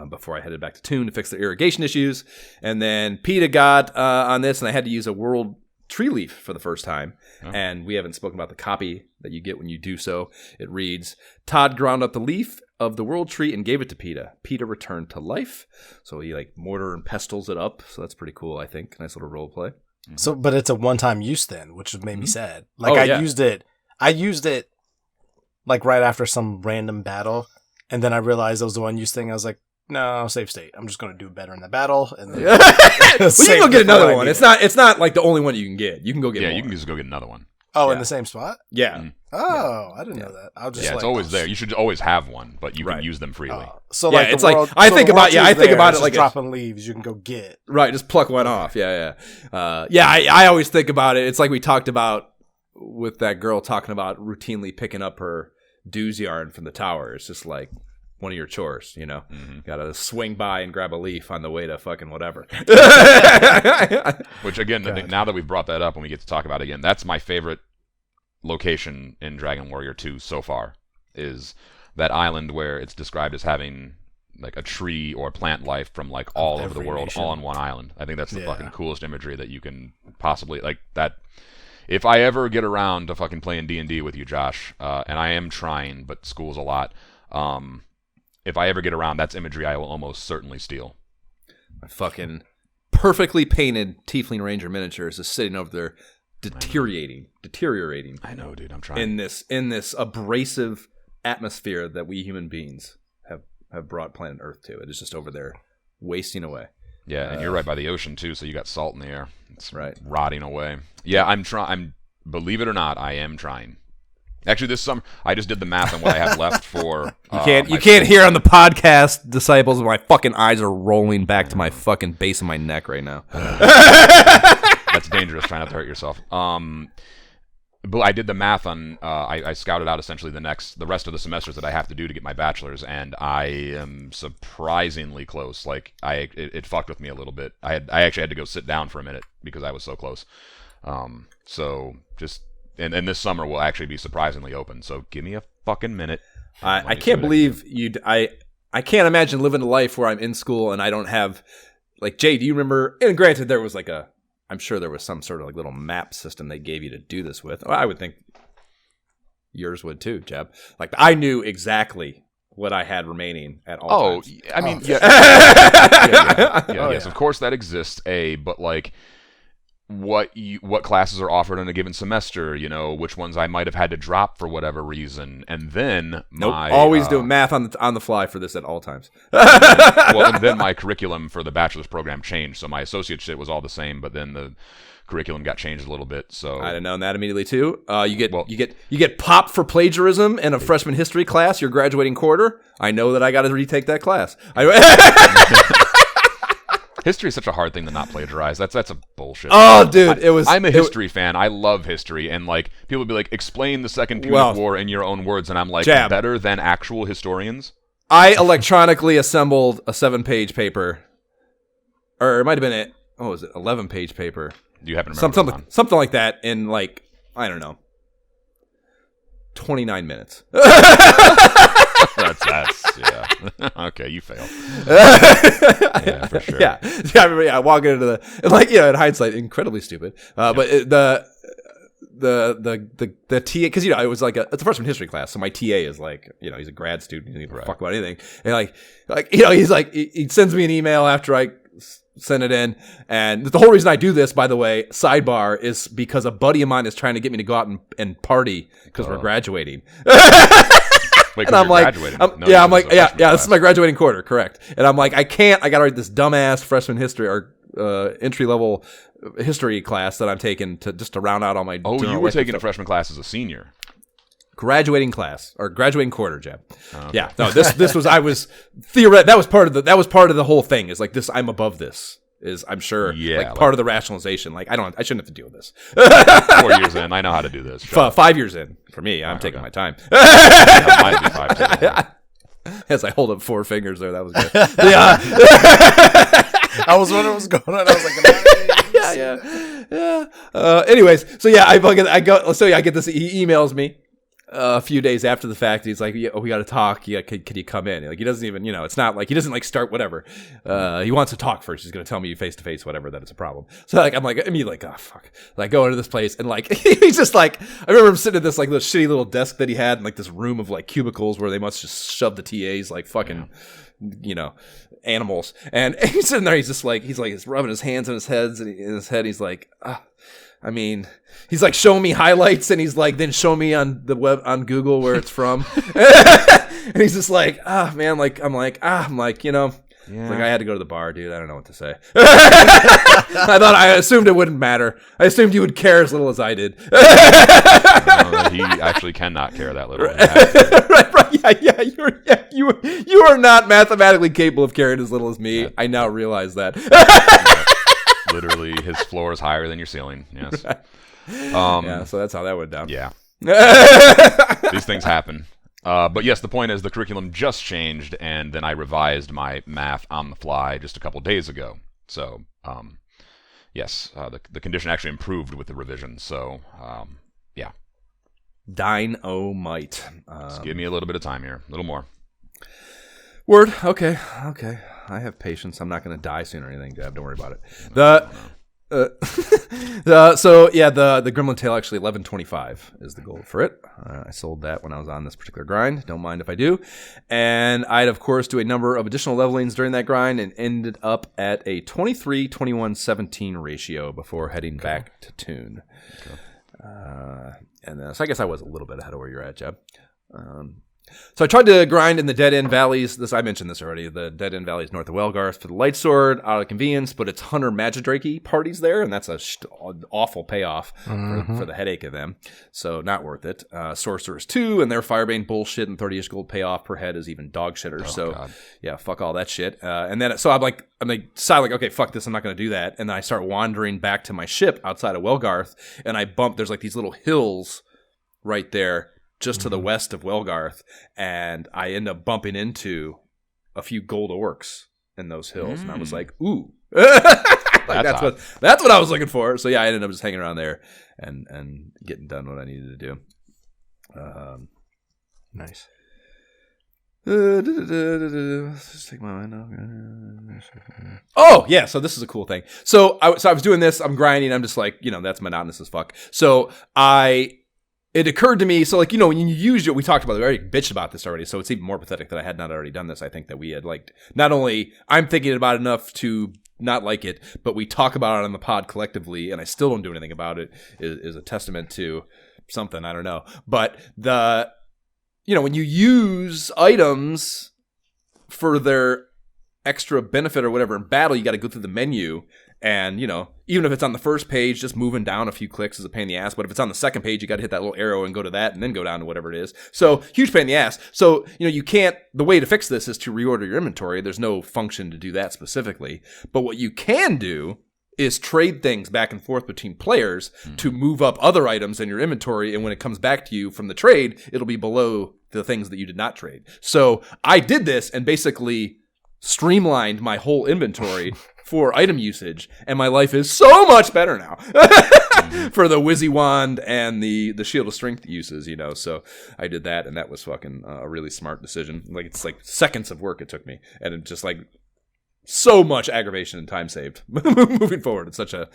Before I headed back to Toon to fix the irrigation issues. And then PETA got on this, and I had to use a World Tree Leaf for the first time. Oh. And we haven't spoken about the copy that you get when you do so. It reads, Todd ground up the leaf of the World Tree and gave it to PETA. PETA returned to life. So he mortar and pestles it up. So that's pretty cool, I think. Nice little role play. Mm-hmm. So, but it's a one-time use then, which made me sad. I used it like right after some random battle. And then I realized it was the one-use thing. I was like, no, save state. I'm just going to do better in the battle. And then well, you can go get another one. It's not like the only one you can get. You can go get more. You can just go get another one. Oh, in the same spot? Yeah. Mm. Oh, I didn't know that. I'll just it's always there. You should always have one, but you can use them freely. So yeah, like it's the world, like I think about it like dropping leaves you can go get. Right, just pluck one off. Yeah. I always think about it. It's like we talked about with that girl talking about routinely picking up her dues yarn from the tower. It's just like one of your chores, you know. Gotta swing by and grab a leaf on the way to fucking whatever. Which again, I think now that we've brought that up and we get to talk about it again, that's my favorite location in Dragon Warrior 2 so far, is that island where it's described as having like a tree or plant life from like all over the world all on one island. I think that's the fucking coolest imagery that you can possibly like that. If I ever get around to fucking playing D&D with you, Josh, and I am trying, but school's a lot, if I ever get around, that's imagery I will almost certainly steal. My fucking perfectly painted Tiefling Ranger miniatures is sitting over there deteriorating. I know, dude. I'm trying. In this abrasive atmosphere that we human beings have brought planet Earth to. It is just over there wasting away. Yeah, and you're right by the ocean too, so you got salt in the air. It's right, rotting away. Yeah, I'm trying. Believe it or not, I am trying. Actually, this summer I just did the math on what I have left for. You can't hear on the podcast, disciples. My fucking eyes are rolling back to my fucking base of my neck right now. That's dangerous. Try not to hurt yourself. But I did the math on. I scouted out essentially the rest of the semesters that I have to do to get my bachelor's, and I am surprisingly close. Like it fucked with me a little bit. I actually had to go sit down for a minute because I was so close. So just and this summer will actually be surprisingly open. So give me a fucking minute. I can't believe you. I can't imagine living a life where I'm in school and I don't have like Jay. Do you remember? And granted, there was I'm sure there was some sort of like little map system they gave you to do this with. Well, I would think yours would too, Jeb. Like I knew exactly what I had remaining at all times. I mean, yeah. Yes, of course that exists. But like what classes are offered in a given semester, you know, which ones I might have had to drop for whatever reason, and then always doing math on the fly for this at all times. And then my curriculum for the bachelor's program changed, so my associate shit was all the same, but then the curriculum got changed a little bit. So I'd have known that immediately too. You get popped for plagiarism in a freshman history class your graduating quarter. I know that I got to retake that class. History is such a hard thing to not plagiarize. That's a bullshit. Oh, dude, I'm a history fan. I love history, and like people would be like, "Explain the Second Punic War in your own words," and I'm like, better than actual historians. I electronically assembled a 7-page paper, or it might have been 11-page paper. Do you happen to remember something like that in like I don't know, 29 minutes. That's yeah. Okay, you fail. Yeah, for sure. Yeah. I walk into in hindsight, incredibly stupid. But the TA, because it was it's a freshman history class, so my TA is he's a grad student, he doesn't give a fuck about anything, and he sends me an email after I send it in, and the whole reason I do this, by the way, sidebar, is because a buddy of mine is trying to get me to go out and party because we're graduating. Wait, and I'm like, this is my graduating quarter, correct? And I'm like, I gotta write this dumbass freshman history or entry level history class that I'm taking to round out all my. Oh, you were taking a freshman class as a senior. Graduating class or graduating quarter, Jeb. Okay. Yeah, no, this was I was theoretic. That was part of the whole thing. Is like this. I'm above this. Is I'm sure part of the rationalization. Like I shouldn't have to deal with this. 4 years in, I know how to do this. 5 years in for me. I'm taking my time. That might be 5 too. As I hold up 4 fingers there, that was good. Yeah. I was wondering what was going on. I was like, yeah. Anyways, so yeah, I get this. He emails me a few days after the fact. He's like, we got to talk. Yeah, could you come in? Like he doesn't even, it's not like he doesn't start whatever. He wants to talk first. He's gonna tell me face to face whatever that it's a problem. So I'm like, oh fuck. Like go into this place and he's just like, I remember him sitting at this this shitty little desk that he had in this room of cubicles where they must just shove the TAs fucking. Animals, and he's sitting there. He's just he's rubbing his hands in his head, He's like, he's showing me highlights, and he's then show me on the web on Google where it's from, and he's just man, I'm like, Yeah. Like, I had to go to the bar, dude. I don't know what to say. I assumed it wouldn't matter. I assumed you would care as little as I did. He actually cannot care that little. right. You are not mathematically capable of caring as little as me. I now realize that. Literally, his floor is higher than your ceiling. Yes. Yeah, so that's how that went down. Yeah. These things happen. But yes, the point is the curriculum just changed, and then I revised my math on the fly just a couple days ago. So, yes, the condition actually improved with the revision. So, yeah. Dynamite. Just give me a little bit of time here. A little more. Word. Okay. I have patience. I'm not going to die soon or anything, Jab. Don't worry about it. The Gremlin Tail actually 1125 is the goal for it. I sold that when I was on this particular grind. Don't mind if I do. And I'd of course do a number of additional levelings during that grind and ended up at a 23, 21, 17 ratio before heading back to Toon. Okay. And then, so I guess I was a little bit ahead of where you're at, Jeb. So I tried to grind in the Dead End Valleys. I mentioned this already. The Dead End Valleys north of Welgarth for the Light Sword, out of convenience, but it's Hunter Magidrake parties there, and that's a awful payoff for the headache of them. So not worth it. Sorcerers 2 and their Firebane bullshit and 30-ish gold payoff per head is even dog shitter. God. Yeah, fuck all that shit. And then so I'm decided okay, fuck this. I'm not going to do that. And then I start wandering back to my ship outside of Welgarth, and I bump. There's like these little hills right there, just to the west of Welgarth, and I end up bumping into a few gold orcs in those hills, and I was like, "Ooh, that's what I was looking for." So yeah, I ended up just hanging around there and getting done what I needed to do. Nice. Let's just take my mind off. Oh yeah, so this is a cool thing. So I was doing this. I'm grinding. I'm just like, that's monotonous as fuck. So it occurred to me, so when you use it, we talked about it, we already bitched about this already, so it's even more pathetic that I had not already done this. I think that we had, not only I'm thinking about it enough to not like it, but we talk about it on the pod collectively, and I still don't do anything about it, is a testament to something, I don't know. But when you use items for their extra benefit or whatever in battle, you got to go through the menu. And, even if it's on the first page, just moving down a few clicks is a pain in the ass. But if it's on the second page, you got to hit that little arrow and go to that and then go down to whatever it is. So, huge pain in the ass. So, you can't, the way to fix this is to reorder your inventory. There's no function to do that specifically. But what you can do is trade things back and forth between players to move up other items in your inventory. And when it comes back to you from the trade, it'll be below the things that you did not trade. So, I did this and basically streamlined my whole inventory for item usage, and my life is so much better now for the Wizzy Wand and the Shield of Strength uses, So I did that, and that was fucking a really smart decision. It's seconds of work it took me, and it just so much aggravation and time saved moving forward. It's such an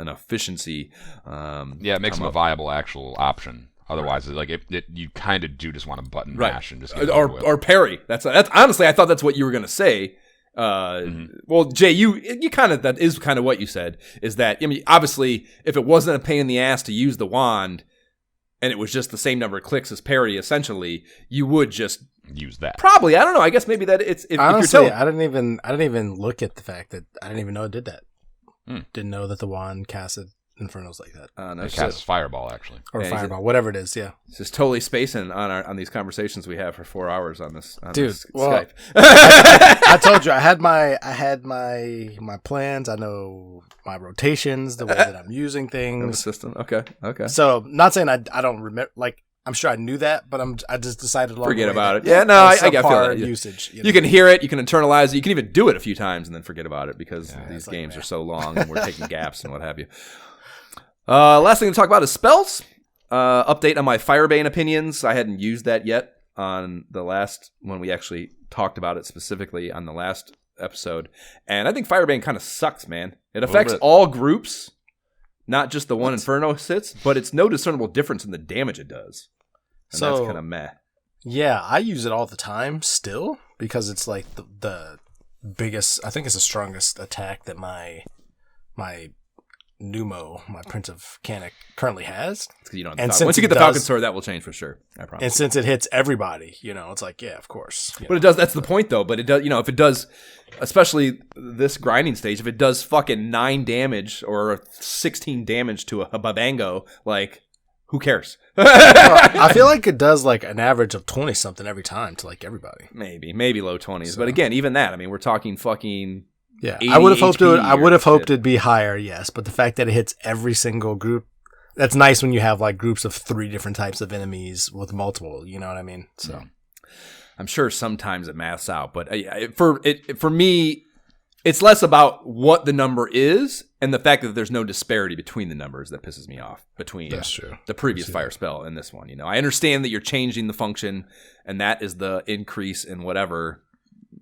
efficiency. It makes them a viable actual option. Otherwise, you kind of do just want to button mash and just get or parry. That's honestly, I thought that's what you were gonna say. Well, Jay, you kind of, that is kind of what you said, is that, obviously, if it wasn't a pain in the ass to use the wand, and it was just the same number of clicks as parry, essentially, you would just use that. Probably, I don't know. I guess maybe that it's honestly, I didn't even look at the fact that I didn't even know it did that. Didn't know that the wand casted Infernos like that. No, it casts Fireball, actually. Or Fireball, whatever it is, yeah. It's just totally spacing on these conversations we have for 4 hours on this Skype. Well, I told you, I had my plans. I know my rotations, the way that I'm using things. The system. Okay. So, not saying I don't remember, I'm sure I knew that, but I just decided along forget the way about it. Yeah, no, I feel that. Usage. You can hear it, you can internalize it, you can even do it a few times and then forget about it because these games are so long and we're taking gaps and what have you. Last thing to talk about is spells. Update on my Firebane opinions. I hadn't used that yet on the last when we actually talked about it specifically on the last episode. And I think Firebane kind of sucks, man. It affects all groups, not just the one Inferno sits, but it's no discernible difference in the damage it does. And that's kind of meh. Yeah, I use it all the time still because it's the biggest, I think it's the strongest attack that my Numo, my Prince of Canic, currently has. Because you don't. And Once you get the Falcon Sword, that will change for sure. I promise. And since it hits everybody, it's like, yeah, of course. But it does. That's the point, though. But it does. If it does, especially this grinding stage, if it does fucking 9 damage or 16 damage to a Babango, like, who cares? I feel like it does like an average of 20 something every time to like everybody. Maybe low 20s. But again, even that. I mean, we're talking fucking. Yeah, I would have hoped it'd be higher, yes. But the fact that it hits every single group, that's nice when you have like groups of 3 different types of enemies with multiple. You know what I mean? So, I'm sure sometimes it maths out, but for me, it's less about what the number is and the fact that there's no disparity between the numbers that pisses me off between the previous fire spell and this one. I understand that you're changing the function, and that is the increase in whatever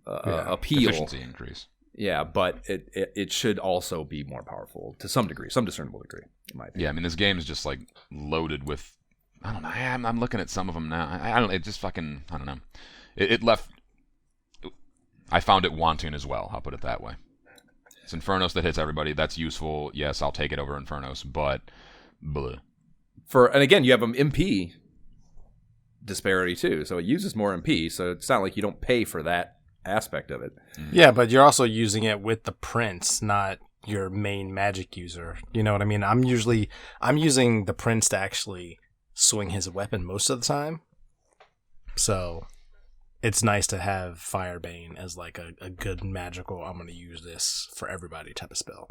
appeal. Efficiency increase. Yeah, but it should also be more powerful to some degree, some discernible degree, in my opinion. Yeah, I mean, this game is just like loaded with. I don't know. I'm looking at some of them now. I don't. It just fucking. I don't know. It left. I found it wanting as well. I'll put it that way. It's Infernos that hits everybody. That's useful. Yes, I'll take it over Infernos, but bleh. And again, you have an MP disparity too, so it uses more MP. So it's not like you don't pay for that aspect of it. Yeah, but you're also using it with the prince, not your main magic user. You know what I mean? I'm using the prince to actually swing his weapon most of the time. So it's nice to have Firebane as like a good magical, I'm going to use this for everybody type of spell,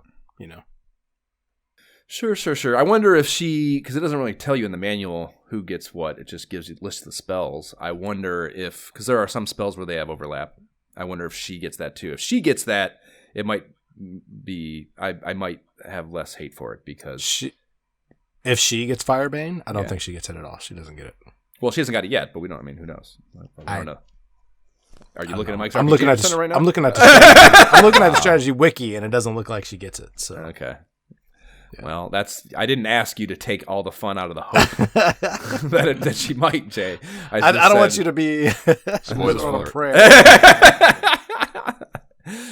Sure. I wonder if because it doesn't really tell you in the manual who gets what. It just gives you lists the spells. I wonder because there are some spells where they have overlap. I wonder if she gets that too. If she gets that, it might be, I might have less hate for it because if she gets Firebane, I don't think she gets it at all. She doesn't get it. Well, she hasn't got it yet, but who knows? I don't know. Are you looking at Mike's I'm RPG looking at Center right now? I'm looking at the strategy, I'm looking at the strategy wiki, and it doesn't look like she gets it. So okay. Yeah. Well, I didn't ask you to take all the fun out of the hope that she might, Jay. I don't want you to be on a prayer.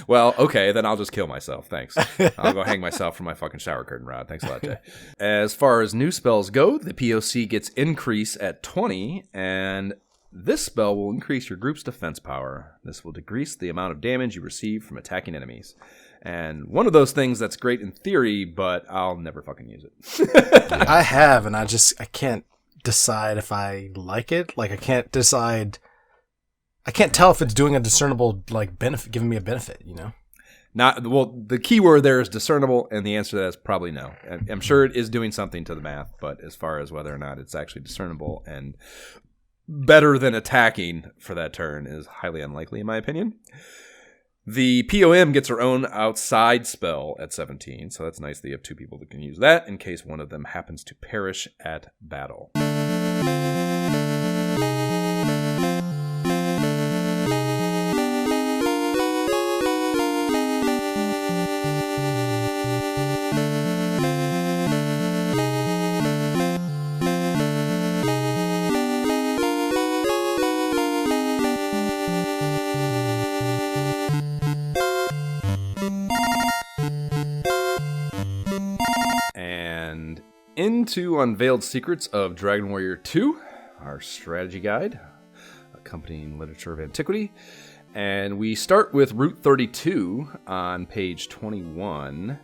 Well, okay, then I'll just kill myself. Thanks. I'll go hang myself from my fucking shower curtain rod. Thanks a lot, Jay. As far as new spells go, the POC gets increase at 20, and this spell will increase your group's defense power. This will decrease the amount of damage you receive from attacking enemies. And one of those things that's great in theory, but I'll never fucking use it. I have, and I can't decide if I like it. Like, I can't tell if it's doing a discernible, like, benefit, giving me a benefit, The key word there is discernible, and the answer to that is probably no. I'm sure it is doing something to the math, but as far as whether or not it's actually discernible and better than attacking for that turn is highly unlikely, in my opinion. The POM gets her own outside spell at 17, so that's nice that you have 2 people that can use that in case one of them happens to perish at battle. Into Unveiled Secrets of Dragon Warrior 2, our strategy guide, accompanying literature of antiquity. And we start with Route 32 on page 21.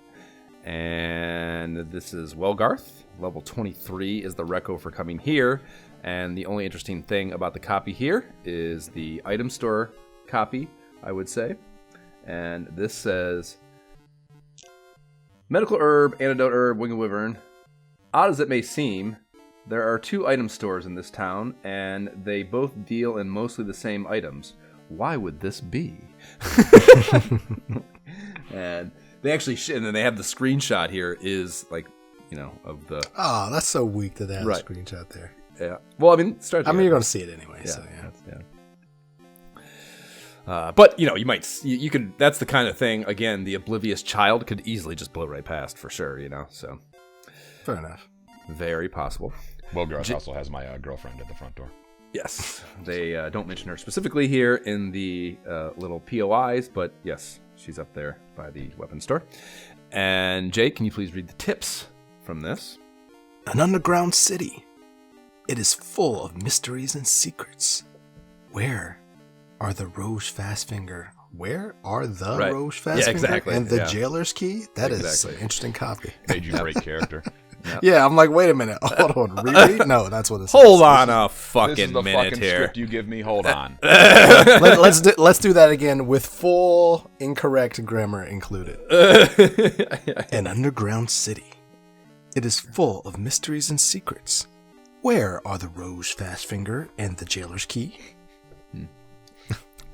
And this is Welgarth. Level 23 is the reco for coming here. And the only interesting thing about the copy here is the item store copy, I would say. And this says, Medical Herb, Antidote Herb, Winged Wyvern. Odd as it may seem, there are 2 item stores in this town, and they both deal in mostly the same items. Why would this be? And they actually, and then they have the screenshot here is like, of the. Oh, that's so weak that they have a screenshot there. Yeah. Well, I mean, you're going to see it anyway. Yeah. So yeah. But you could. That's the kind of thing. Again, the oblivious child could easily just blow right past for sure. So. Fair enough. Very possible. Welgarth also has my girlfriend at the front door. Yes. They don't mention her specifically here in the little POIs, but yes, She's up there by the weapons store. And Jake, can you please read the tips from this? An underground city. It is full of mysteries and secrets. Where are the Rouge Fastfinger? Where are the Rouge Fastfinger? Yeah, exactly. And the Jailer's Key? That is an interesting copy. Made you a great character. Yep. Yeah, I'm like, wait a minute. Hold on. Reread? No, that's what it says. Hold on a fucking This is the minute fucking here. script you give me. Hold on. Let's do that again with full incorrect grammar included. An underground city. It is full of mysteries and secrets. Where are the Rouge Fastfinger and the Jailer's Key?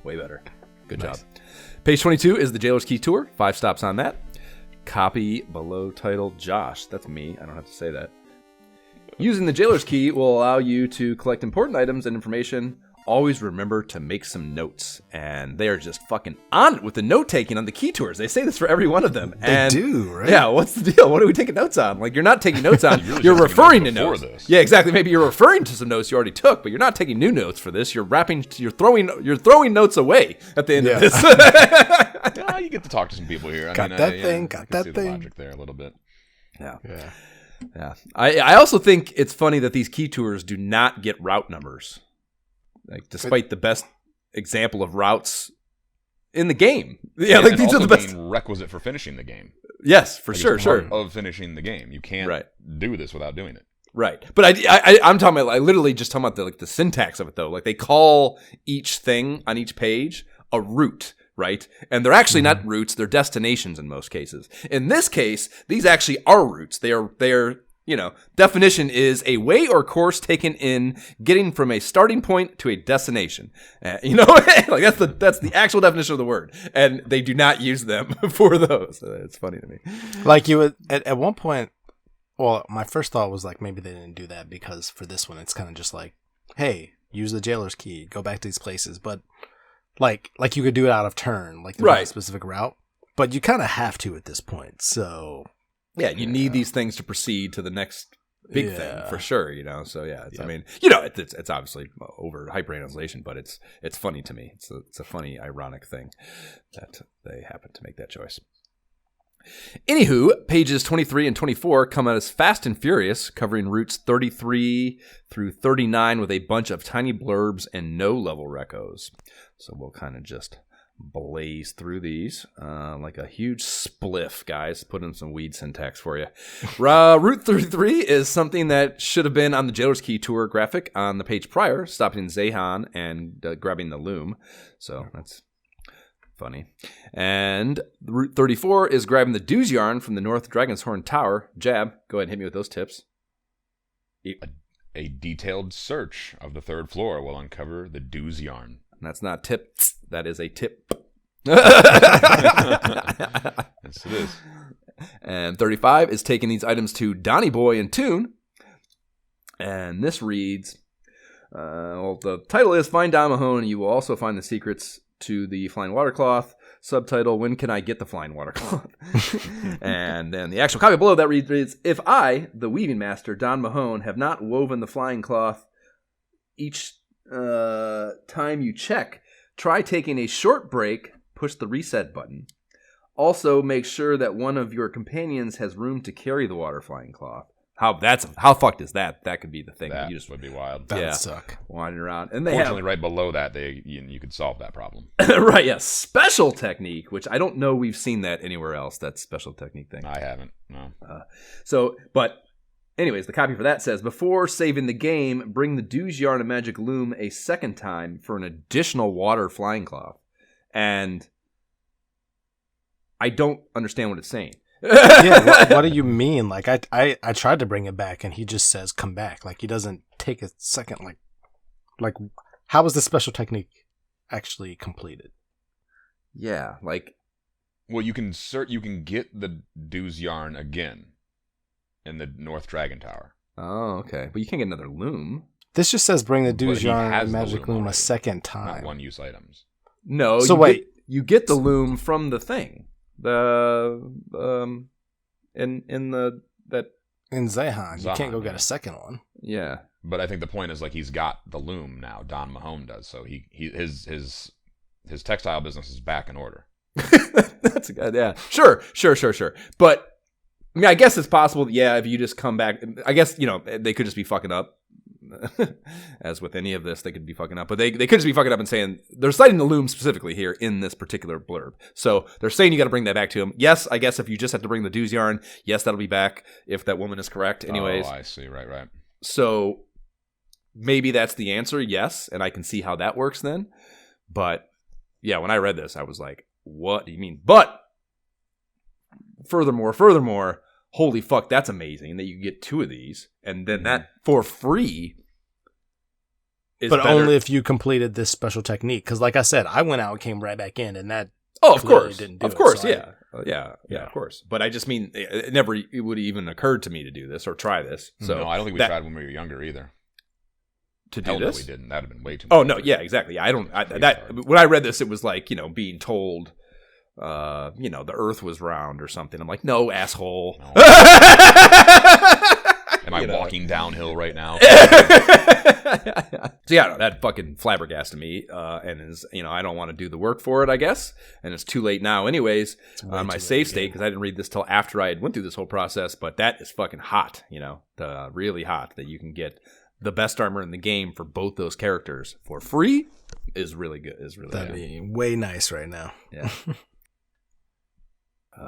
Way better. Good Nice. job. Page 22 is the Jailer's Key Tour. 5 stops on that. Copy below title Josh. That's me. I don't have to say that. Using the Jailer's Key will allow you to collect important items and information. Always remember to make some notes. And they are just fucking on it with the note taking on the key tours. They say this for every one of them. They do, right? Yeah, what's the deal? What are we taking notes on? Like, you're not taking notes on. You're You're just taking referring to notes before notes. this. Yeah, exactly. Maybe you're referring to some notes you already took, but you're not taking new notes for this. You're throwing notes away at the end of this. Yeah, you get to talk to some people here. Got that thing. I can see the thing. logic there a little bit. Yeah. Yeah. Yeah. I also think it's funny that these key tours do not get route numbers. Like, despite the best example of routes in the game. Yeah, like and these are also the best. being requisite for finishing the game. Yes, for Like, sure, it's sure. part of finishing the game. You can't do this without doing it. Right. But I'm talking about, I literally just talking about the syntax of it, though. Like, they call each thing on each page a route, right? And they're actually not routes, they're destinations in most cases. In this case, these actually are routes. They are, definition is a way or course taken in getting from a starting point to a destination. Like that's the actual definition of the word. And they do not use them for those. It's funny to me. Like you would at one point. Well, my first thought was like maybe they didn't do that because for this one it's kind of just like, hey, use the Jailer's Key, go back to these places. But like you could do it out of turn, like there's not a specific route. But you kind of have to at this point. So yeah, you need these things to proceed to the next big thing for sure. So yeah, it's, Yep. I mean, it's obviously over hyperanalyzation, but it's funny to me. It's a funny, ironic thing that they happen to make that choice. Anywho, pages 23 and 24 come out as Fast and Furious, covering routes 33 through 39 with a bunch of tiny blurbs and no level recos. So we'll kind of just blaze through these like a huge spliff, guys. Put in some weed syntax for you. Route 33 is something that should have been on the Jailer's Key Tour graphic on the page prior, stopping in Zehan and grabbing the loom. So that's funny. And Route 34 is grabbing the Dooz yarn from the North Dragon's Horn Tower. Jab, go ahead and hit me with those tips. A detailed search of the third floor will uncover the Dooz yarn. That's not tip. That is a tip. Yes, it is. And 35 is taking these items to Donny Boy and Toon. And this reads, the title is Find Don Mahone. You will also find the secrets to the flying water cloth. Subtitle, When Can I Get the Flying Water Cloth? And then the actual copy below that reads, If I, the weaving master, Don Mahone, have not woven the flying cloth each time you check, try taking a short break, push the reset button. Also, make sure that one of your companions has room to carry the water flying cloth. How fucked is that? That could be the thing. That You just would be wild. that would suck. wandering around. And they Fortunately, right below that, you could solve that problem. right, yeah, special technique, which I don't know we've seen that anywhere else, that special technique thing. I haven't. No. But anyways, the copy for that says, before saving the game, bring the Dooz yarn and magic loom a second time for an additional water flying cloth. And I don't understand what it's saying. Yeah, what do you mean? Like I tried to bring it back and he just says come back. Like he doesn't take a second. Like how was the special technique actually completed? Yeah, like, Well, you can get the Dooz yarn again in the North Dragon Tower. oh, okay. But you can't get another loom. This just says bring the But Dooz he yarn has and the magic loom loom a already. second Not time. one-use items. No, So wait. you get the loom from the thing. In Zehan, you can't go Zehan, get yeah. a second one. yeah. But I think the point is, like, he's got the loom now. Don Mahone does, so his textile business is back in order. That's a good, yeah. Sure. But I mean, I guess it's possible. Yeah, if you just come back, I guess they could just be fucking up. As with any of this, they could be fucking up, but they could just be fucking up and saying they're citing the loom specifically here in this particular blurb. So they're saying you got to bring that back to him. Yes, I guess if you just have to bring the dues yarn, yes, that'll be back if that woman is correct. Anyways, I see. Right. So maybe that's the answer. Yes, and I can see how that works then. But yeah, when I read this, I was like, "What do you mean?" But furthermore. Holy fuck, that's amazing that you get 2 of these, and then that for free is but better. Only if you completed this special technique. Because, like I said, I went out and came right back in, and that of course, didn't do of course, it, so yeah, of course. But I just mean it never would have even occurred to me to do this or try this. So no, I don't think we tried when we were younger either. To do this, no, we didn't. That'd have been way too. Oh no, yeah, exactly. I don't. When I read this, it was like being told. The earth was round or something. I'm like, no, asshole. No. Am I walking downhill right now? So yeah, that fucking flabbergasted me. And is, I don't want to do the work for it, I guess. And it's too late now anyways on my save state because I didn't read this till after I had went through this whole process. But that is fucking hot, really hot that you can get the best armor in the game for both those characters for free is really good. That'd be way nice right now. Yeah.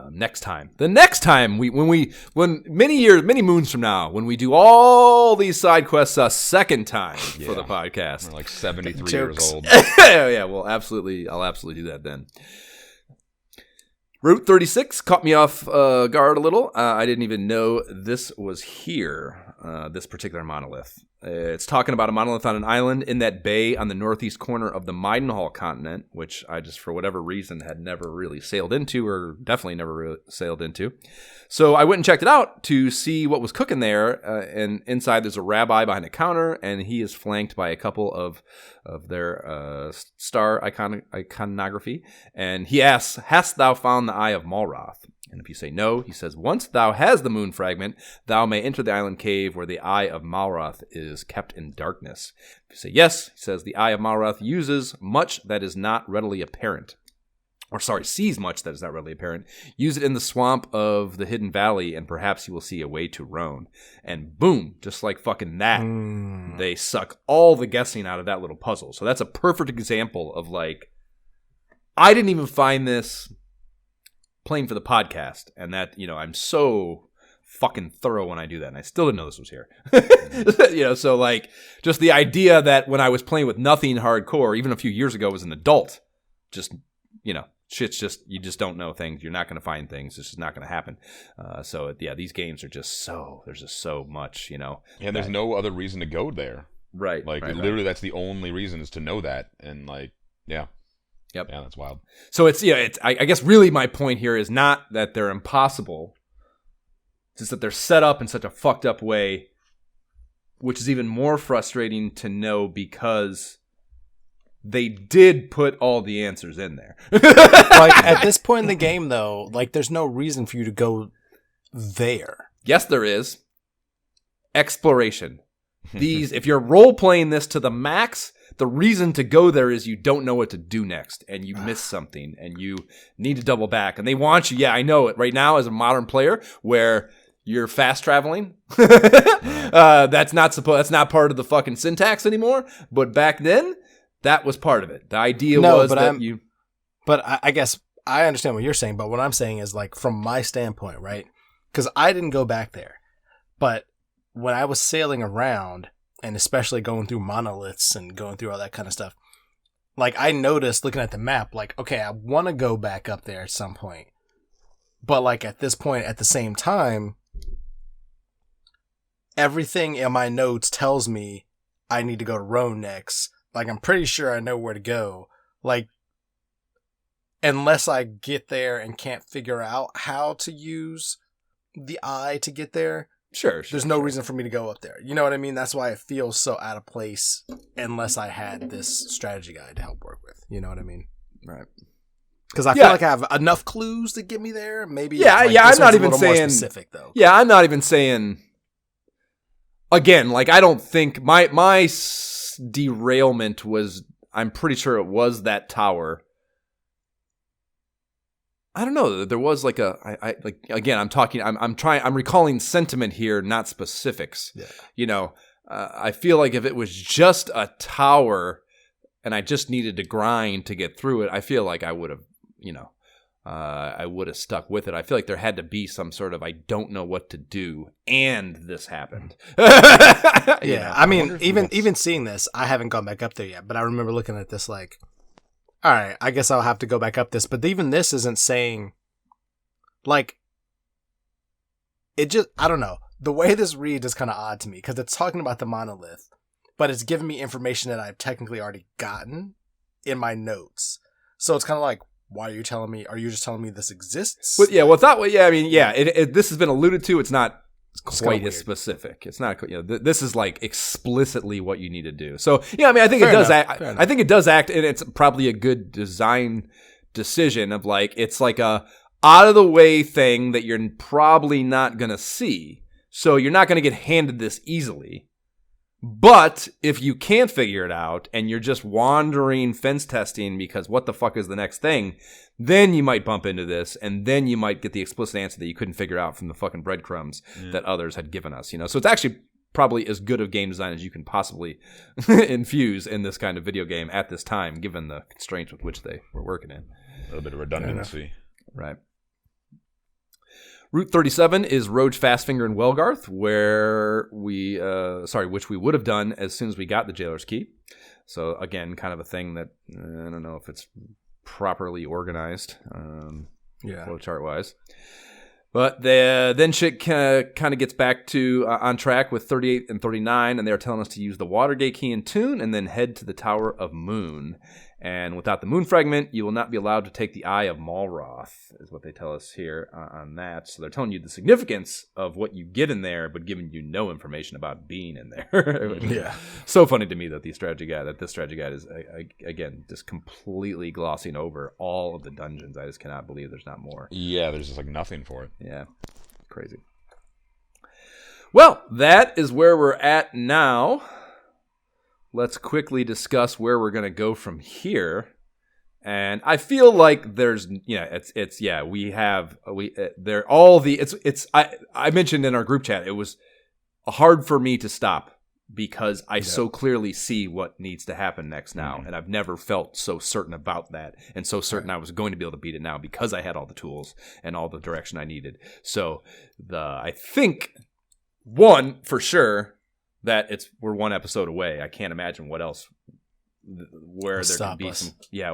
Next time, when many moons from now, when we do all these side quests a second time for the podcast, we're like 73 years old. Yeah, well, I'll absolutely do that then. Route 36 caught me off guard a little. I didn't even know this was here, this particular monolith. It's talking about a monolith on an island in that bay on the northeast corner of the Maidenhall continent, which I just, for whatever reason, had never really sailed into, or definitely never really sailed into. So I went and checked it out to see what was cooking there, and inside there's a rabbi behind a counter, and he is flanked by a couple of their star iconography, and he asks, "Hast thou found the Eye of Malroth?" And if you say no, he says, "Once thou hast the moon fragment, thou may enter the island cave where the Eye of Malroth is kept in darkness." If you say yes, he says, "The Eye of Malroth uses much that is not readily apparent." Sees much that is not readily apparent. Use it in the swamp of the Hidden Valley, and perhaps you will see a way to Roan. And boom, just like fucking that, they suck all the guessing out of that little puzzle. So that's a perfect example of I didn't even find this playing for the podcast, and that I'm so fucking thorough when I do that, and I still didn't know this was here. So just the idea that when I was playing with nothing hardcore, even a few years ago as an adult, just shit's just, you just don't know things. You're not going to find things. It's just not going to happen. These games are just there's just so much, Yeah, there's no other reason to go there. Right. Literally, that's the only reason is to know that, and yeah. Yep. Yeah, that's wild. So I guess really my point here is not that they're impossible. It's just that they're set up in such a fucked up way, which is even more frustrating to know because they did put all the answers in there. At this point in the game, though, there's no reason for you to go there. Yes, there is. Exploration. If you're role-playing this to the max, the reason to go there is you don't know what to do next, and you miss something, and you need to double back. And they want you, yeah, I know it, right now as a modern player, where you're fast traveling. That's not part of the fucking syntax anymore. But back then, that was part of it. The idea was that you... But I guess I understand what you're saying, but what I'm saying is from my standpoint, right? Because I didn't go back there. But when I was sailing around, and especially going through monoliths and going through all that kind of stuff, I noticed looking at the map, okay, I want to go back up there at some point. But at this point, at the same time, everything in my notes tells me I need to go to Roan next. I'm pretty sure I know where to go. Unless I get there and can't figure out how to use the eye to get there. Sure. There's no reason for me to go up there. You know what I mean? That's why it feels so out of place unless I had this strategy guide to help work with. You know what I mean? Right. Because I feel like I have enough clues to get me there. Maybe. Yeah. I'm not even saying more specific though. Yeah, I'm not even saying. Again, I don't think my derailment was. I'm pretty sure it was that tower. I don't know. There was like I like again. I'm recalling sentiment here, not specifics. Yeah. You know, I feel like if it was just a tower, and I just needed to grind to get through it, I feel like I would have, I would have stuck with it. I feel like there had to be some sort of I don't know what to do, and this happened. Yeah, I mean, even seeing this, I haven't gone back up there yet, but I remember looking at this like, all right, I guess I'll have to go back up this. But even this isn't saying, like, it just, I don't know. The way this reads is kind of odd to me because it's talking about the monolith, but it's giving me information that I've technically already gotten in my notes. So it's kind of like, why are you telling me? Are you just telling me this exists? Well, yeah, this has been alluded to. It's not quite as specific. It's not, this is like explicitly what you need to do. So, yeah, I mean, I think it does act. I think it does act, and it's probably a good design decision of like, it's like a out of the way thing that you're probably not going to see. So you're not going to get handed this easily. But if you can't figure it out and you're just wandering fence testing because what the fuck is the next thing, then you might bump into this and then you might get the explicit answer that you couldn't figure out from the fucking breadcrumbs that others had given us, So it's actually probably as good of game design as you can possibly infuse in this kind of video game at this time, given the constraints with which they were working in. A little bit of redundancy. Right. Route 37 is Roge, Fastfinger, and Welgarth, which we would have done as soon as we got the Jailer's Key. So again, kind of a thing that I don't know if it's properly organized, flowchart wise. But then shit kind of gets back to on track with 38 and 39, and they're telling us to use the Watergate Key and Tune, and then head to the Tower of Moon. And without the Moon Fragment, you will not be allowed to take the Eye of Malroth, is what they tell us here on that. So they're telling you the significance of what you get in there, but giving you no information about being in there. Yeah. So funny to me that this strategy guide is, again, just completely glossing over all of the dungeons. I just cannot believe there's not more. Yeah, there's just like nothing for it. Yeah, crazy. Well, that is where we're at now. Let's quickly discuss where we're going to go from here. And I feel like there's, I mentioned in our group chat, it was hard for me to stop because I so clearly see what needs to happen next now. Mm-hmm. And I've never felt so certain about that and so certain I was going to be able to beat it now because I had all the tools and all the direction I needed. So I think one for sure, that we're one episode away. I can't imagine what else, where there can be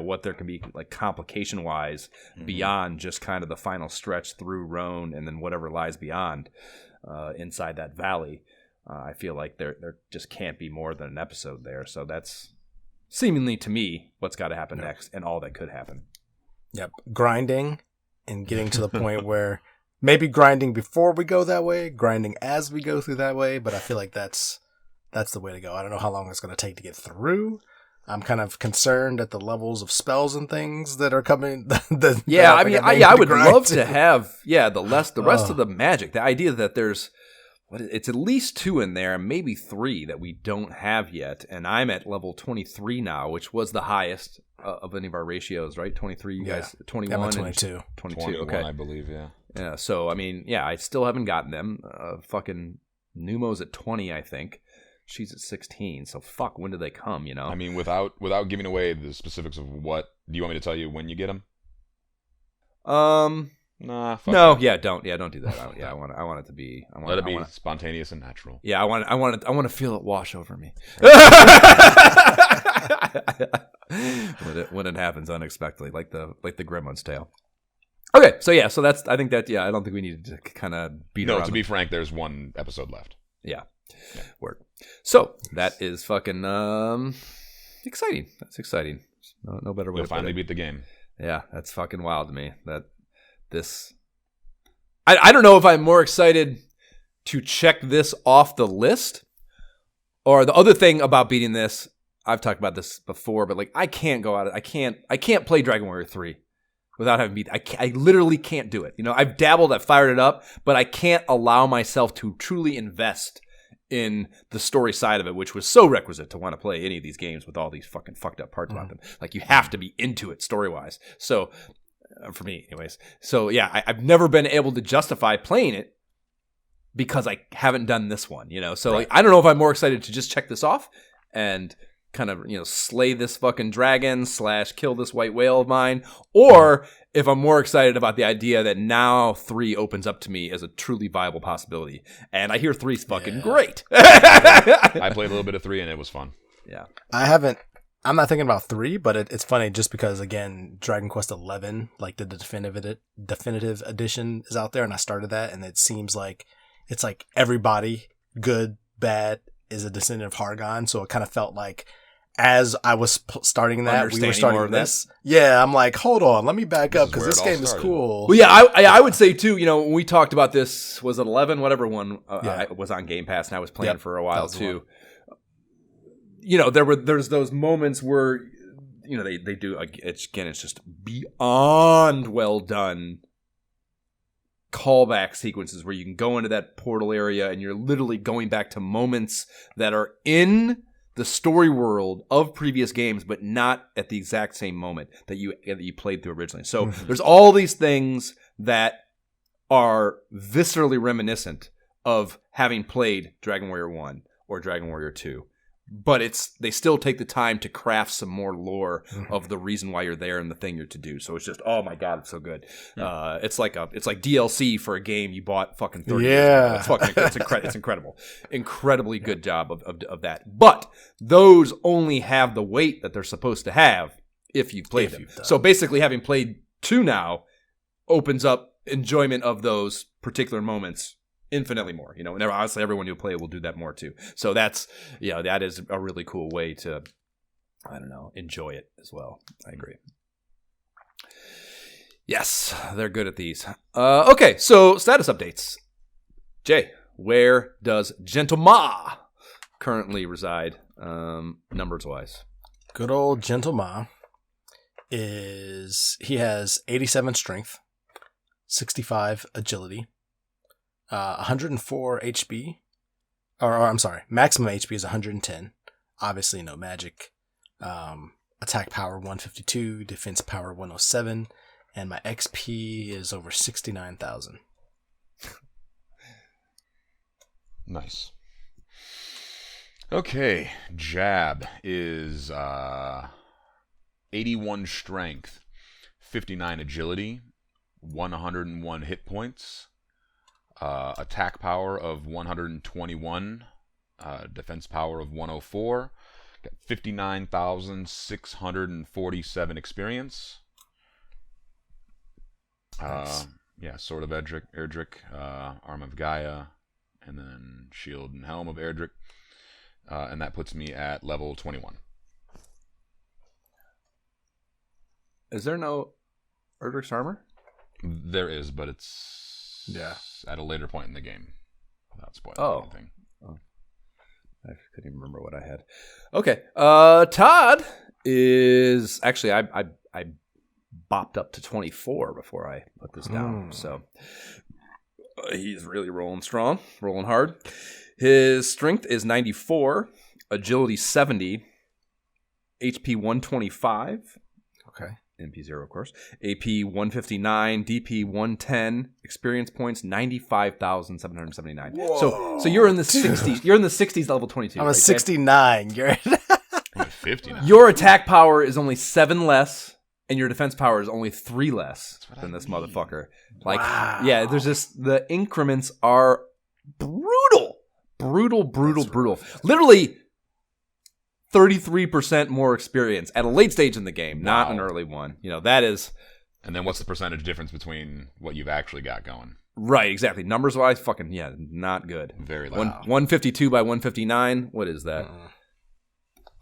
what there can be like complication wise beyond just kind of the final stretch through Rhone and then whatever lies beyond inside that valley. I feel like there just can't be more than an episode there. So that's seemingly to me what's got to happen next and all that could happen. Yep, grinding and getting to the point where. Maybe grinding before we go that way, grinding as we go through that way, but I feel like that's the way to go. I don't know how long it's going to take to get through. I'm kind of concerned at the levels of spells and things that are coming. I would love to have the rest of the magic. The idea that there's it's at least 2 in there, maybe 3 that we don't have yet, and I'm at level 23 now, which was the highest of any of our ratios, right? 23, you guys, 21, I'm at 22. 22, okay, I believe, yeah. Yeah, so, I mean, I still haven't gotten them. Fucking Numo's at 20, I think. She's at 16, so fuck, when do they come, I mean, without giving away the specifics of what, do you want me to tell you when you get them? Nah, fuck no, that. Don't do that. I want it to be. Let it be spontaneous and natural. Yeah, I want to feel it wash over me. when it happens unexpectedly, like the Gremlin's tale. Okay, so that's. I think that. Yeah, I don't think we needed to kind of beat. No, to be frank, there's 1 episode left. Yeah. Word. So that is fucking exciting. That's exciting. No better way. You'll finally beat the game. Yeah, that's fucking wild to me. I don't know if I'm more excited to check this off the list or the other thing about beating this. I've talked about this before, but like I can't play Dragon Warrior 3 without having beat. I literally can't do it. I've dabbled, I've fired it up, but I can't allow myself to truly invest in the story side of it, which was so requisite to want to play any of these games with all these fucking fucked up parts about them. Like you have to be into it story wise. So for me, anyways. So yeah, I've never been able to justify playing it because I haven't done this one, you know. So like, I don't know if I'm more excited to just check this off and kind of, you know, slay this fucking dragon / kill this white whale of mine, or if I'm more excited about the idea that now 3 opens up to me as a truly viable possibility. And I hear 3's fucking great. I played a little bit of 3 and it was fun. Yeah. I'm not thinking about 3, but it's funny just because, again, Dragon Quest 11, like the definitive edition is out there, and I started that, and it seems like it's like everybody, good, bad, is a descendant of Hargon, so it kind of felt like as I was starting that, we were starting this. Yeah, I'm like, hold on, let me back up, because this game is cool. Well, yeah, I would say, too, you know, when we talked about this, was it 11? Whatever one was on Game Pass, and I was playing for a while, too. You know, there's those moments where, you know, they do, it's just beyond well done callback sequences where you can go into that portal area and you're literally going back to moments that are in the story world of previous games, but not at the exact same moment that you played through originally. So there's all these things that are viscerally reminiscent of having played Dragon Warrior 1 or Dragon Warrior 2. But they still take the time to craft some more lore of the reason why you're there and the thing you're to do. So it's just, oh my god, it's so good. It's like DLC for a game you bought fucking 30 years ago. It's incredible. Incredibly good job of that. But those only have the weight that they're supposed to have if you've played them. So basically, having played 2 now opens up enjoyment of those particular moments infinitely more, you know, and obviously everyone who play will do that more too. So that is a really cool way to, I don't know, enjoy it as well. I agree. Yes, they're good at these. Okay, so status updates. Jay, where does Gentle currently reside, numbers wise? Good old Gentle he has 87 strength, 65 agility, 104 HP, or I'm sorry, maximum HP is 110. Obviously, no magic. Attack power 152, defense power 107, and my XP is over 69,000. Nice. Okay, Jab is 81 strength, 59 agility, 101 hit points. Attack power of 121, defense power of 104, got 59,647 experience. Nice. Sword of Erdrick, Arm of Gaia, and then Shield and Helm of Erdrick, and that puts me at level 21. Is there no Erdrick's armor? There is, but it's at a later point in the game, without spoiling anything. Oh. I couldn't even remember what I had. Okay. Todd is actually I bopped up to 24 before I put this down. So he's really rolling strong, rolling hard. His strength is 94, agility 70, HP 125. Okay. MP0, of course. AP 159, DP 110, experience points 95,779. So you're in the 60s. You're in the 60s, level 22. I'm a 69. You're I'm at 50 now. Your attack power is only 7 less, and your defense power is only 3 less than this motherfucker. Like, there's just the increments are brutal. Literally 33% more experience at a late stage in the game, not an early one. You know, that is... And then what's the percentage difference between what you've actually got going? Right, exactly. Numbers-wise, fucking, not good. Very low. 152 by 159, what is that?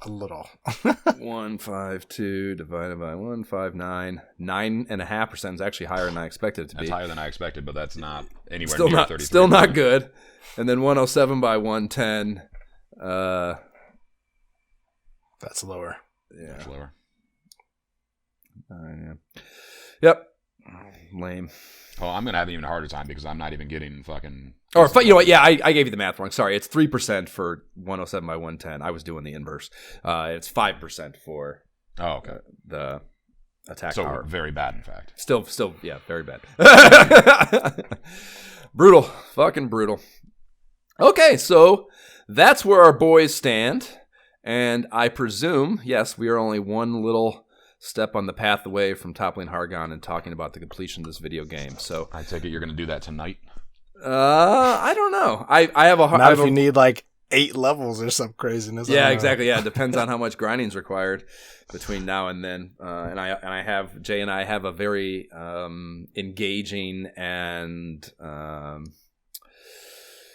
A little. 152 divided by 159. 9.5% is actually higher than I expected it to be. That's higher than I expected, but that's not anywhere near 33. Still not good. And then 107 by 110. That's lower. Yeah. Much lower. Yep. Lame. Oh, I'm going to have an even harder time because I'm not even getting fucking... Or, you know what? Yeah, I gave you the math wrong. Sorry, it's 3% for 107 by 110. I was doing the inverse. It's 5% for okay. the attack So power. very bad, in fact. Still, yeah, very bad. Brutal. Fucking brutal. Okay, so that's where our boys stand. And I presume, yes, we are only one little step on the path away from toppling Hargon and talking about the completion of this video game. So I take it you're going to do that tonight? I don't know. I have a hard... Not if you need like 8 levels or some craziness. Yeah, exactly. Yeah, it depends on how much grinding is required between now and then. Jay and I have a very engaging and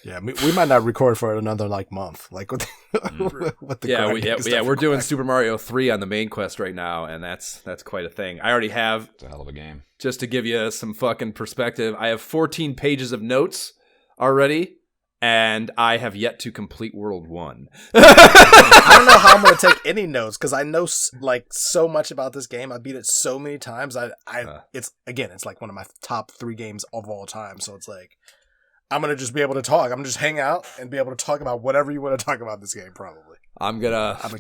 we might not record for another like month. Like with the we're doing Super Mario 3 on the main quest right now, and that's quite a thing. I already have. It's a hell of a game. Just to give you some fucking perspective, I have 14 pages of notes already. And I have yet to complete World 1. I don't know how I'm going to take any notes because I know like so much about this game. I beat it so many times. It's like one of my top 3 games of all time. So it's like I'm going to just be able to talk. I'm going to just hang out and be able to talk about whatever you want to talk about this game probably.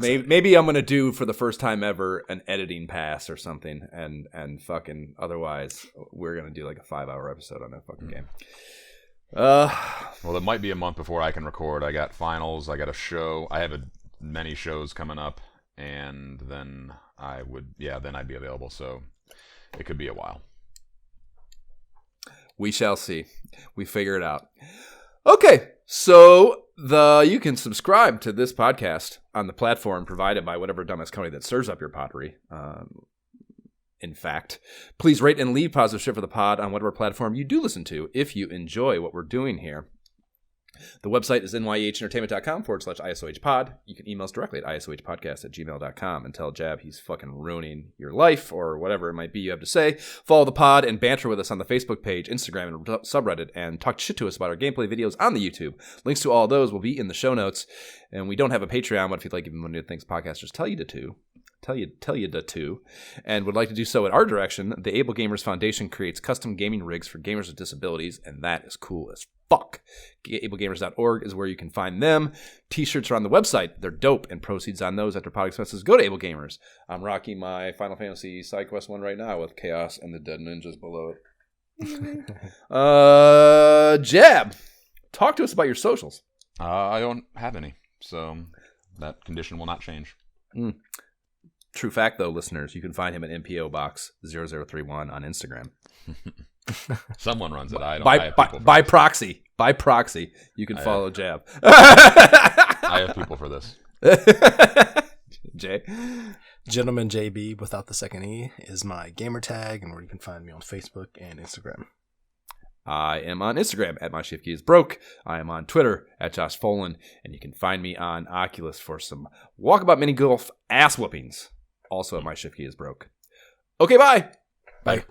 Maybe I'm going to do for the first time ever an editing pass or something and fucking otherwise we're going to do like a 5-hour episode on that fucking game. Well, it might be a month before I can record. I got finals. I got a show. I have many shows coming up, and then then I'd be available. So it could be a while. We shall see. We figure it out. Okay, so you can subscribe to this podcast on the platform provided by whatever dumbass company that serves up your pottery. In fact, please rate and leave positive shit for the pod on whatever platform you do listen to if you enjoy what we're doing here. The website is nyehentertainment.com/ISOHpod. You can email us directly at isohpodcast@gmail.com and tell Jab he's fucking ruining your life or whatever it might be you have to say. Follow the pod and banter with us on the Facebook page, Instagram, and subreddit, and talk shit to us about our gameplay videos on the YouTube. Links to all those will be in the show notes. And we don't have a Patreon, but if you'd like even one of the things podcasters tell you to, and would like to do so in our direction, the Able Gamers Foundation creates custom gaming rigs for gamers with disabilities, and that is cool as fuck. AbleGamers.org is where you can find them. T-shirts are on the website. They're dope, and proceeds on those after pod expenses go to Able Gamers. I'm rocking my Final Fantasy SideQuest one right now with Chaos and the Dead Ninjas below it. Jab, talk to us about your socials. I don't have any, so that condition will not change. True fact, though, listeners, you can find him at MPO Box 0031 on Instagram. Someone runs it. I don't. By proxy, you can follow Jab. I have people for this. Jay, Gentleman JB without the second E is my gamer tag, and where you can find me on Facebook and Instagram. I am on Instagram at MyShiftKeyIsBroke. I am on Twitter at Josh Folan, and you can find me on Oculus for some Walkabout Mini Golf ass whoopings. Also at MyShiftKeyIsBroke. Okay, bye. Bye.